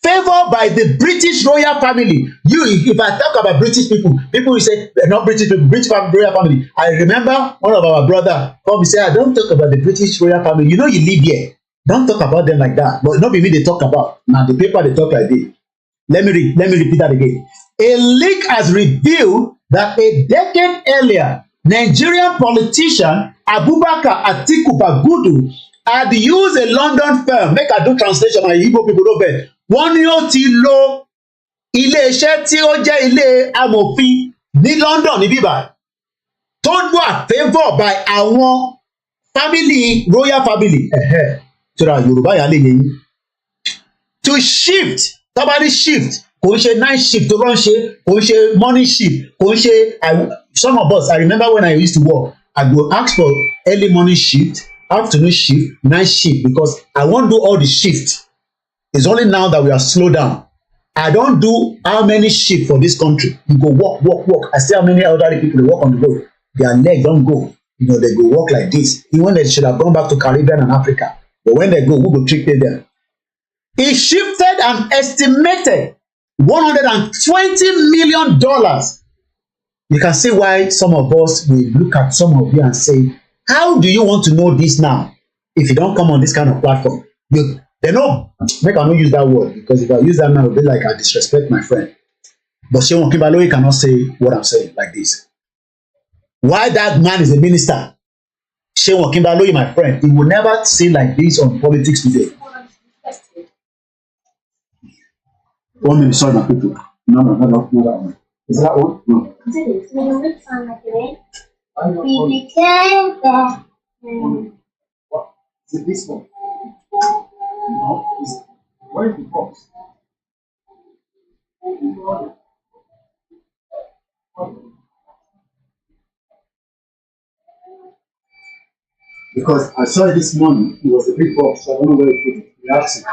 Favored by the British royal family. If I talk about British people will say, not British people, British royal family. I remember one of our brother come and say, I don't talk about the British royal family. You know you live here. Don't talk about them like that. But not be me they talk about. Now the paper they talk like this. Let me repeat that again. A leak has revealed that a decade earlier, Nigerian politician Abubakar Atiku Bagudu had used a London firm. Make I do translation, my Igbo people don't bet. Wọ́n ní ó ti lo ilé-iṣẹ́ tí ó jẹ́ ilé amòfin ní London ní bíbá tó wà favour by àwọn family royal family tura Yorùbá yà lè yẹn to shift tọ́bálí shift kò ń ṣe night shift tó rán ṣe kò ń ṣe morning shift kò ń ṣe some of us I remember when I used to work I go ask for early morning shift afternoon shift night shift because I wan do all the shift. It's only now that we are slowed down. I don't do how many shifts for this country. You go walk. I see how many elderly people they walk on the road. Their leg don't go. You know, they go walk like this. Even they should have gone back to Caribbean and Africa. But when they go, who will treat them? He shifted an estimated $120 million. You can see why some of us will look at some of you and say, how do you want to know this now? If you don't come on this kind of platform. They know, make I not use that word because if I use that now, it will be like I disrespect my friend. But Seun Okinbaloye cannot say what I'm saying like this. Why that man is a minister? Seun Okinbaloye, my friend, he will never say like this on Politics Today. 1 minute, sorry, my people. No, not that one. Is that one? No. What? Is it this one? No, where is the box? Because I saw it this morning, it was a big box, so I don't know where to put it. We asked him.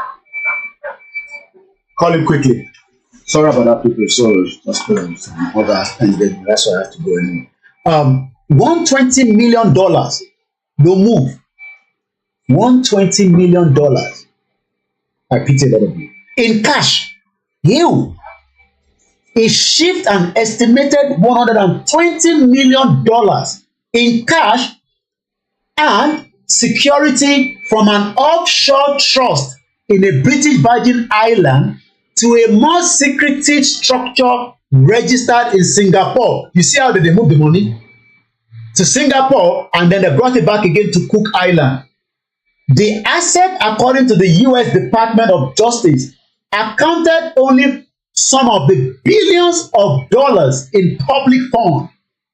Call him quickly. Sorry about that, people. Sorry, just some other things. That's why I have to go anyway. $120 million. No move. $120 million. I pity a lot of you. In cash, you shift an estimated $120 million in cash and security from an offshore trust in a British Virgin Island to a more secretive structure registered in Singapore. You see how they move the money? To Singapore, and then they brought it back again to Cook Island. The asset, according to the US Department of Justice, accounted only some of the billions of dollars in public funds.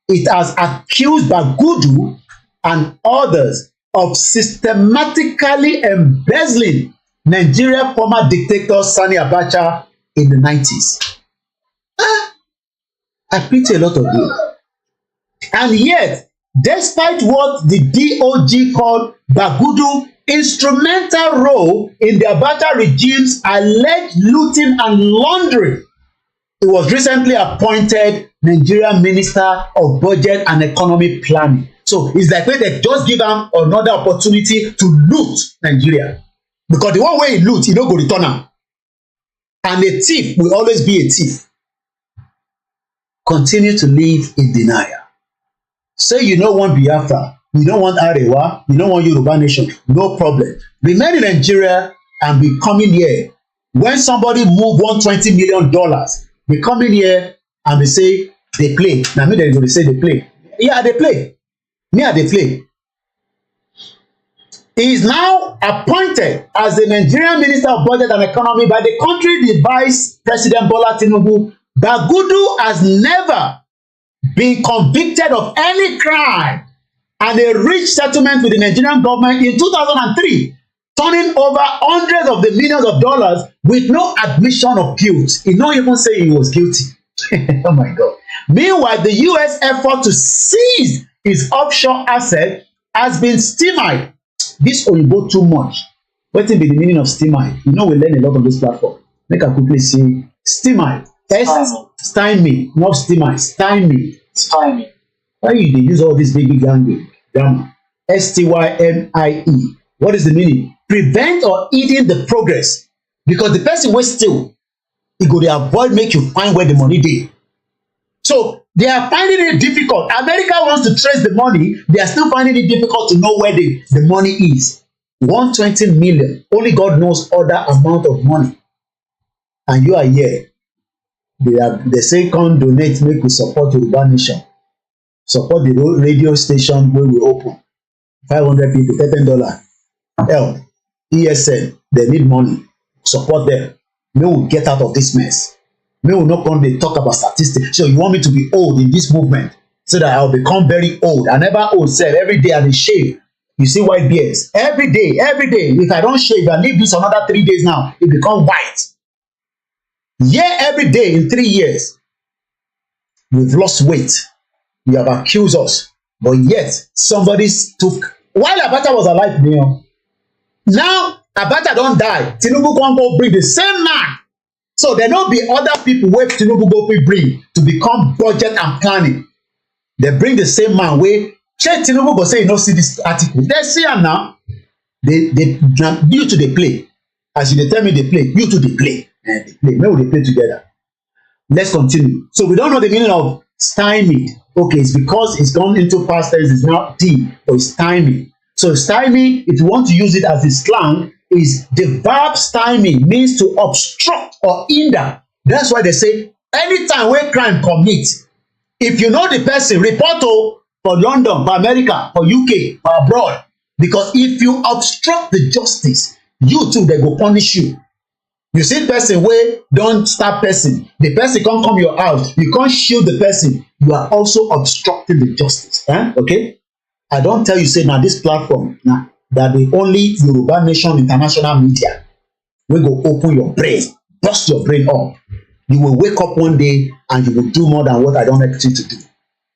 It has accused Bagudu and others of systematically embezzling Nigeria former dictator Sani Abacha in the 90s. I pity a lot of you. And yet, despite what the DOJ called Bagudu instrumental role in the Abacha regime's alleged looting and laundering, he was recently appointed Nigerian Minister of Budget and Economic Planning. So it's like when they just give him another opportunity to loot Nigeria. Because the one way he loot, he don't go return am. And a thief will always be a thief. Continue to live in denial. Say you don't want Biafra, you don't want Arewa, you don't want Yoruba nation, no problem. Remain in Nigeria and be coming here. When somebody move $120 million, they come in here and they say they play. Now me they go say they play. Yeah, they play. Me they play. He is now appointed as the Nigerian Minister of Budget and Economy by the country Vice President Bola Tinubu. Bagudu has never been convicted of any crime and a rich settlement with the Nigerian government in 2003, turning over hundreds of the millions of dollars with no admission of guilt. He not even say he was guilty. Oh my God. Meanwhile, the US effort to seize his offshore asset has been stymied. This Oyibo too much. What will be the meaning of stymied? You know, we learn a lot on this platform. Make I quickly see stymied. Stymie, not stymied. Stymie. Why you use all this big language? Grammar. STYMIE. What is the meaning? prevent or hidden the progress, because the person wey steal, e go dey avoid make you find where the money dey. So they are finding it difficult. America wants to trace the money. They are still finding it difficult to know where the money is. 120 million. Only God knows other amount of money. And you are here. They say come donate, make we support the Yoruba nation. Support the radio station where we open. 500 people, $13. Help. ESN, they need money. Support them. May we get out of this mess. May we not come dey talk about statistics. So you want me to be old in this movement so that I'll become very old. I never old sef. Every day I dey shave. You see white beards. Every day. If I don't shave, I leave this another 3 days now, it become white. Yeah, every day in 3 years, we've lost weight. You have accused us. But yet, somebody took, while Abacha was alive, now Abacha don't die. Tinubu can't go bring the same man. So there no be other people wey Tinubu go bring to become budget and planning. They bring the same man wey Tinubu go say you no see this article. They see am now. They you two dey play. As you dey tell me dey play, you two dey play. They play. Maybe they play together. Let's continue. So we don't know the meaning of stymied. Okay, it's because it's gone into past tense. It's not D, but it's stymied. So stymie, if you want to use it as a slang, is the verb stymie means to obstruct or hinder. That's why they say anytime wey crime commit, if you know the person, report for London, for America, for UK, for abroad. Because if you obstruct the justice, you too, they go punish you. You see person wey don stab person, the person come your house, you can't shield the person, you are also obstructing the justice. Okay? I don't tell you say now this platform now that the only Yoruba Nation international media will go open your brain, bust your brain up. You will wake up one day and you will do more than what I don't expect you to do.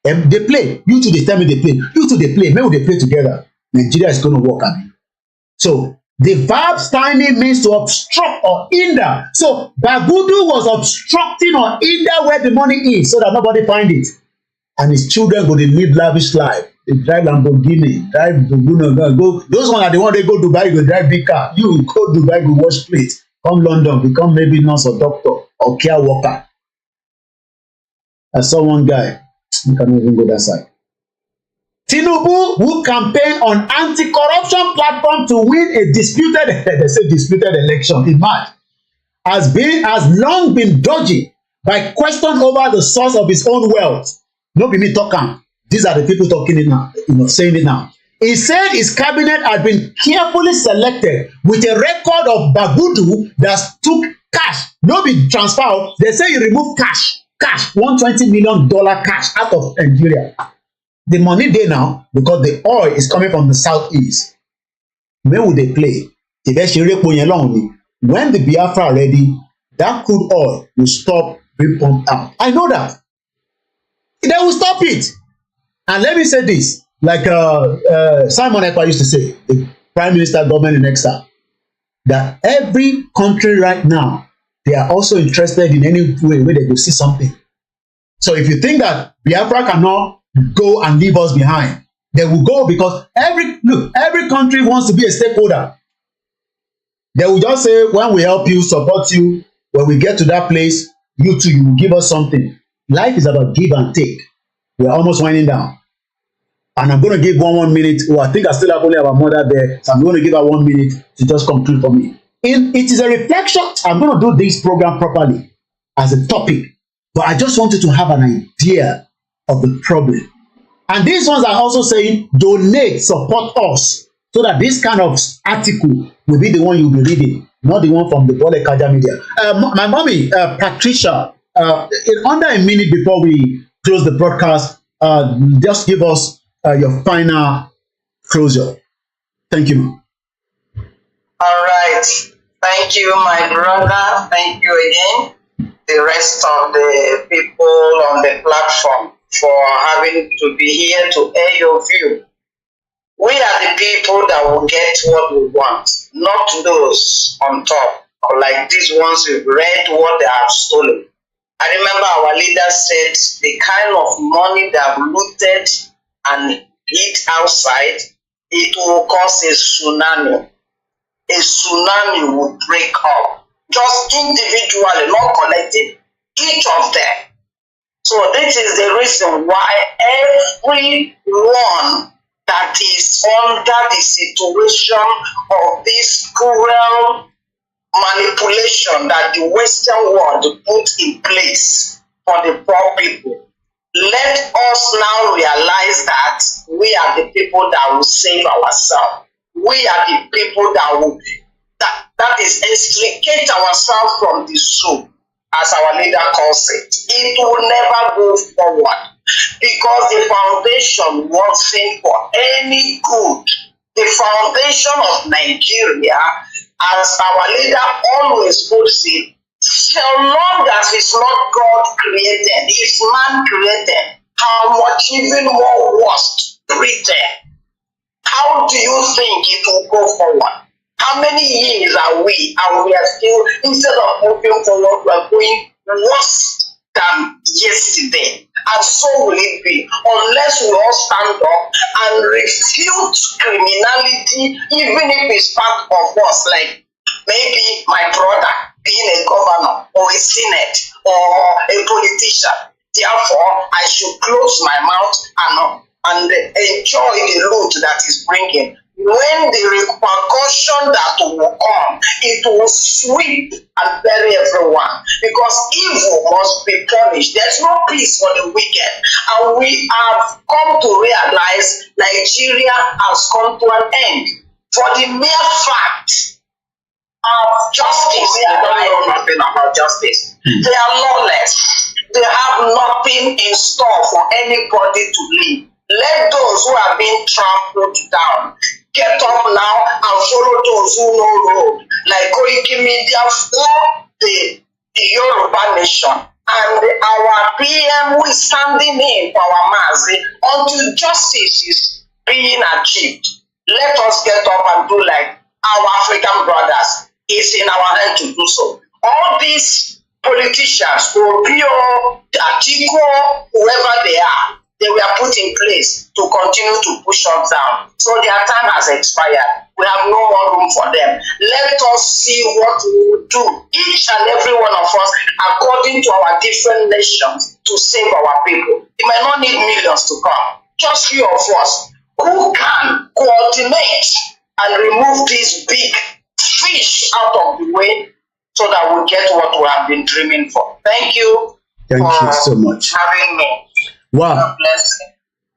And they play. You two, they tell me they play. You two, they play. Maybe they play together. Nigeria is going to work at me. So the verb stymie means to obstruct or hinder. So Bagudu was obstructing or hinder where the money is so that nobody find it. And his children go to live lavish life. They drive Lamborghini, drive go. Those ones are the ones they go Dubai, go drive big car. You go Dubai, go wash plate. Come London, become maybe nurse or doctor or care worker. I saw one guy, you cannot even go that side. Tinubu, who campaigned on anti-corruption platform to win a disputed election in March, has long been dodgy by question over the source of his own wealth. No be me talking. These are the people talking it now, saying it now. He said his cabinet had been carefully selected with a record of Bagudu that took cash, no be transfer. They say you remove cash, $120 million cash out of Nigeria. The money there now because the oil is coming from the southeast. Where would they play? When the Biafra ready, that crude oil will stop being pumped out. I know that. They will stop it. And let me say this, like Simon Ekpa used to say, the Prime Minister, government in Exeter, that every country right now, they are also interested in any way where they will see something. So if you think that Biafra cannot go and leave us behind, they will go because every country wants to be a stakeholder. They will just say, when we help you, support you, when we get to that place, you too, you will give us something. Life is about give and take. We are almost winding down. And I'm going to give one minute. Oh, I think I still have only our mother there. So I'm going to give her 1 minute to just conclude for me. It is a reflection. I'm going to do this program properly as a topic. But I just wanted to have an idea of the problem. And these ones are also saying, donate, support us. So that this kind of article will be the one you'll be reading. Not the one from the Bole Kaja media. My mommy, Patricia, in under a minute before we close the broadcast, just give us your final closure. Thank you. All right. Thank you, my brother. Thank you again. The rest of the people on the platform for having to be here to air your view. We are the people that will get what we want, not those on top, or like these ones who've read what they have stolen. I remember our leader said the kind of money they have looted and hid outside, it will cause a tsunami. a tsunami would break up. Just individually, not collective, each of them. So this is the reason why everyone that is under the situation of this cruel manipulation that the Western world put in place for the poor people, let us now realize that we are the people that will save ourselves. We are the people that will that is extricate ourselves from the soup, as our leader calls it. It will never go forward because the foundation wasn't for any good. The foundation of Nigeria, as our leader always puts it, so long as it's not God created, it's man created, how much even more worst Britain? How do you think it will go forward? How many years are we, and we are still, instead of moving forward, we are going worse than yesterday? And so will it be, unless we all stand up and refute criminality, even if it's part of us, like maybe my brother being a governor or a senate or a politician. Therefore, I should close my mouth and enjoy the loot that is bringing. When the repercussion that will come, it will sweep and bury everyone, because evil must be punished. There's no peace for the wicked, and we have come to realize Nigeria has come to an end. For the mere fact of justice, they don't know nothing about justice. They are lawless. They have nothing in store for anybody to live. Let those who are being trampled down get up now and follow those who know road, like Koiki Media for the Yoruba nation. And our PM who is standing in for our mass until justice is being achieved. Let us get up and do like our African brothers. It's in our hand to do so. All these politicians, Obio, Atiku, whoever they are, they were put in place to continue to push us down. So their time has expired. We have no more room for them. Let us see what we will do, each and every one of us, according to our different nations, to save our people. It might not need millions to come. Just few of us who can coordinate and remove these big fish out of the way so that we get what we have been dreaming for. Thank you. Thank you so much. Having me. Wow. God bless you.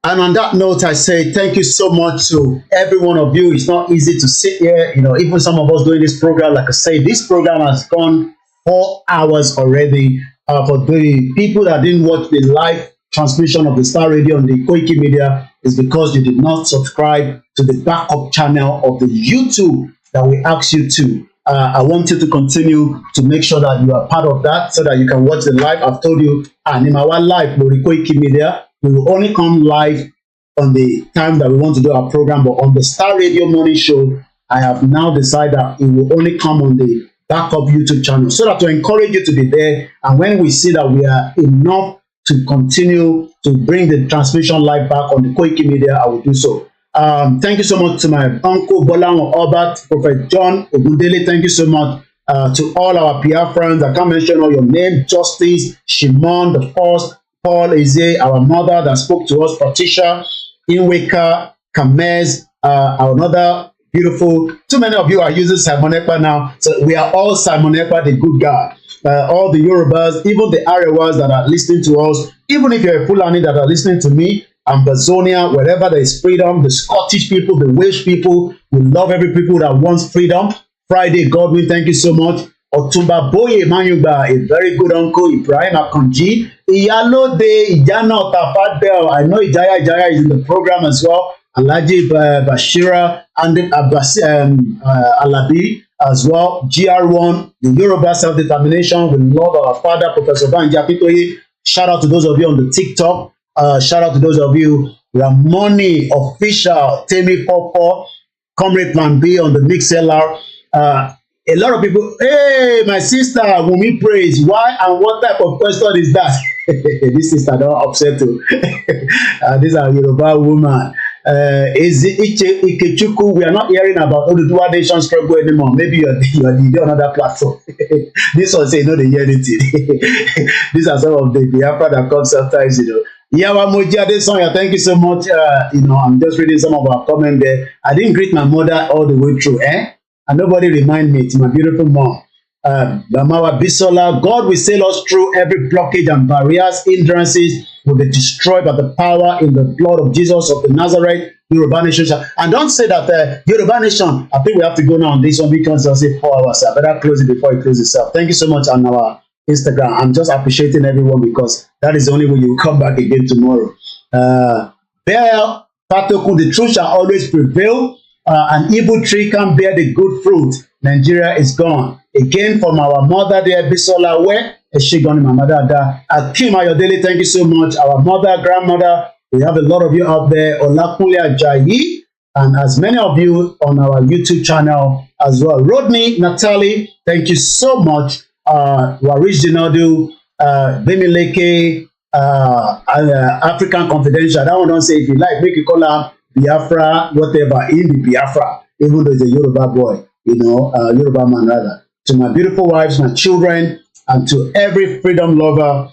And on that note, I say thank you so much to every one of you. It's not easy to sit here, even some of us doing this program. Like I say, this program has gone 4 hours already. For the people that didn't watch the live transmission of the Starr Radio on the Koiki Media, is because you did not subscribe to the backup channel of the YouTube that we asked you to. I want you to continue to make sure that you are part of that so that you can watch the live. I've told you, and in our live, Koiki Media, we will only come live on the time that we want to do our program. But on the Starr Radio Morning Show, I have now decided that it will only come on the backup YouTube channel so that to encourage you to be there. And when we see that we are enough to continue to bring the transmission live back on the Koiki Media, I will do so. Thank you so much to my uncle Bolanwo Albert, Prophet John Ogundele. Thank you so much to all our PR friends. I can't mention all your name. Justice, Shimon, the first, Paul Eze, our mother that spoke to us, Patricia, Inweka, Kamez, another beautiful. Too many of you are using Simon Ekpa now, so we are all Simon Ekpa, the good guy. All the Yorubas, even the Arewas that are listening to us, even if you're a Fulani that are listening to me, Ambazonia, wherever there is freedom, the Scottish people, the Welsh people, we love every people that wants freedom. Friday, Godwin, thank you so much. Otumba Boye Manyuba, a very good uncle, Ibrahim Akonji, Iyalode, Ijana Otafadel, I know Ijaya is in the program as well, Alhaji Bashira, and Alabi as well, GR1, the Yoruba Self-Determination, we love our father, Professor Banji Akitoye. Shout out to those of you on the TikTok. Shout out to those of you, Ramoni Official, Temi Popo, Comrade Plan B on the MixLR. A lot of people, hey, my sister, Wumi praise. Why and what type of question is that? This sister don't upset too. This is a Yoruba woman. Is Ikechukwu, we are not hearing about Oduduwa Nation struggle anymore. Maybe you are on another platform. This one say no, they hear anything. These are some of the Biafra that comes sometimes, Yawa Moji Adesanya, thank you so much. I'm just reading some of our comment there. I didn't greet my mother all the way through, and nobody remind me. It's my beautiful mom. Bamawa Bisola, God will sail us through every blockage and barriers, hindrances will be destroyed by the power in the blood of Jesus of the Nazareth, Yoruba Nation. And don't say that Yoruba Nation, I think we have to go now on this one because I'll say 4 hours. I better close it before it closes itself. Thank you so much on our Instagram. I'm just appreciating everyone because that is the only way you will come back again tomorrow. Bear Patoku, the truth shall always prevail. An evil tree can bear the good fruit. Nigeria is gone. Again from our mother there, Bisola, where is she gone, my mother? Akim Ayodele, thank you so much. Our mother, grandmother, we have a lot of you out there. Olakunle Ajayi, and as many of you on our YouTube channel as well. Rodney, Natalie, thank you so much. Warish Dinodu, Bemileke, African Confidential. That one don't say if you like, make you call her Biafra, whatever, in the Biafra, even though he's a Yoruba boy, Yoruba man rather. To my beautiful wives, my children, and to every freedom lover,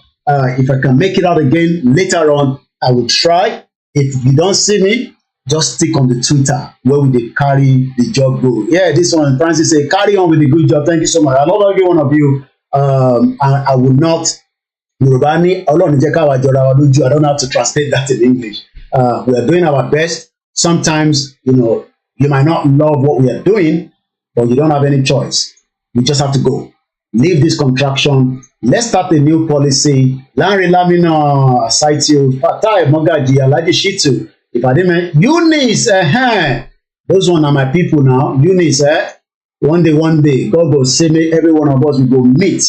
if I can make it out again later on, I will try. If you don't see me, just stick on the Twitter where we dey carry the job go. Yeah, this one, Francis say, carry on with the good job. Thank you so much. I love every one of you. I will not, Yorubani, I don't have to translate that in English. We are doing our best. Sometimes, you might not love what we are doing, but you don't have any choice. You just have to go. Leave this contraction. Let's start a new policy. Larry Lamina, cite you. Fatai Mogaji, Alaji Shitu. If I didn't, Eunice, those one are my people now. Eunice, one day, God will save me. Every one of us will go meet.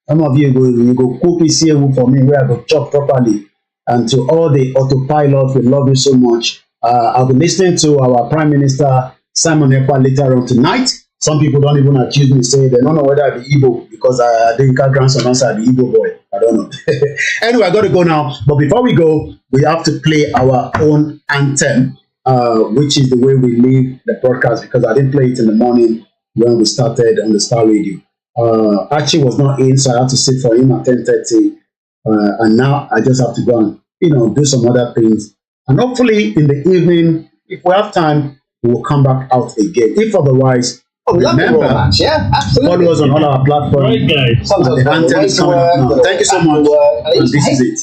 Some of you go cook this here for me where I go chop properly. And to all the autopilots, we love you so much. I'll be listening to our Prime Minister Simon Ekpa later on tonight. Some people don't even accuse me, say they don't know whether I be Igbo because I didn't got grandson answer the Igbo boy. I don't know. Anyway, I got to go now. But before we go, we have to play our own anthem, which is the way we leave the broadcast because I didn't play it in the morning when we started on the Starr Radio. Archie was not in, so I had to sit for him at 10:30. And now I just have to go and do some other things. And hopefully in the evening, if we have time, we will come back out again. If otherwise, remember, follow us on all our platforms. Right, guys. The anthem is coming up now. Thank you so much. And this is it.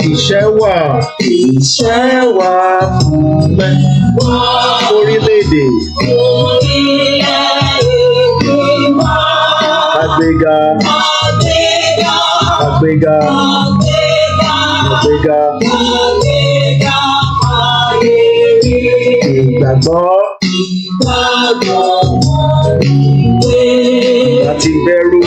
Iṣẹ́ wa fún orílẹ̀-èdè. Àgbéga. Ìgbàgbọ́. Àti bẹ̀rù.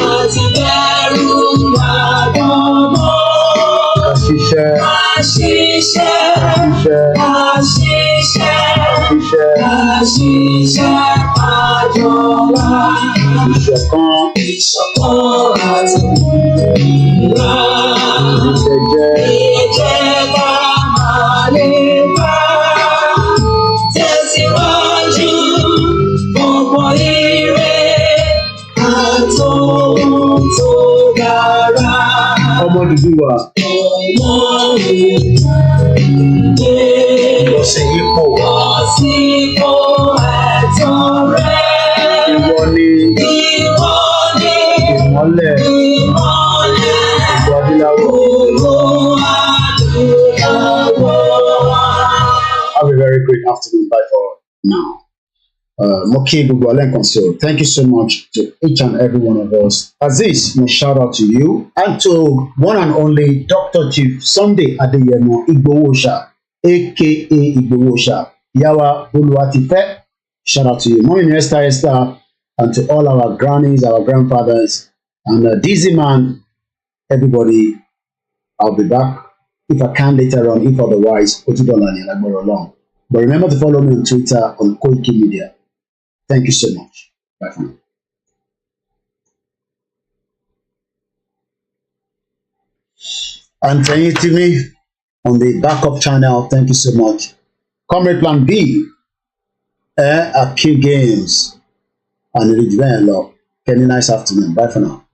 Ìṣọ̀kan àti ìrà ìjẹ́ ká máa lè bá tẹ̀síwájú gbogbo ire àtòhun tó dára. Ọmọ Odùduwà. Lọ sí ipò ẹ̀tọ́ rẹ̀. Ìwọ ni ìmọ́lẹ̀ Have a very great afternoon. Bye for now. Moki Bubualenkonso, thank you so much to each and every one of us. Aziz, my shout out to you and to one and only Dr. Chief Sunday Adeyemo Igbowosha, aka Igbowosha, Yawa Buluwatife. Shout out to you, Mommy Esther, and to all our grannies, our grandfathers, and Dizzy Man, everybody. I'll be back if I can later on. If otherwise, along. But remember to follow me on Twitter on Koiki Media. Thank you so much. Bye for now. And thank you, Timmy, on the backup channel. Thank you so much. Comrade Plan B, at Key Games, and Ridge Kenny, nice afternoon. Bye for now.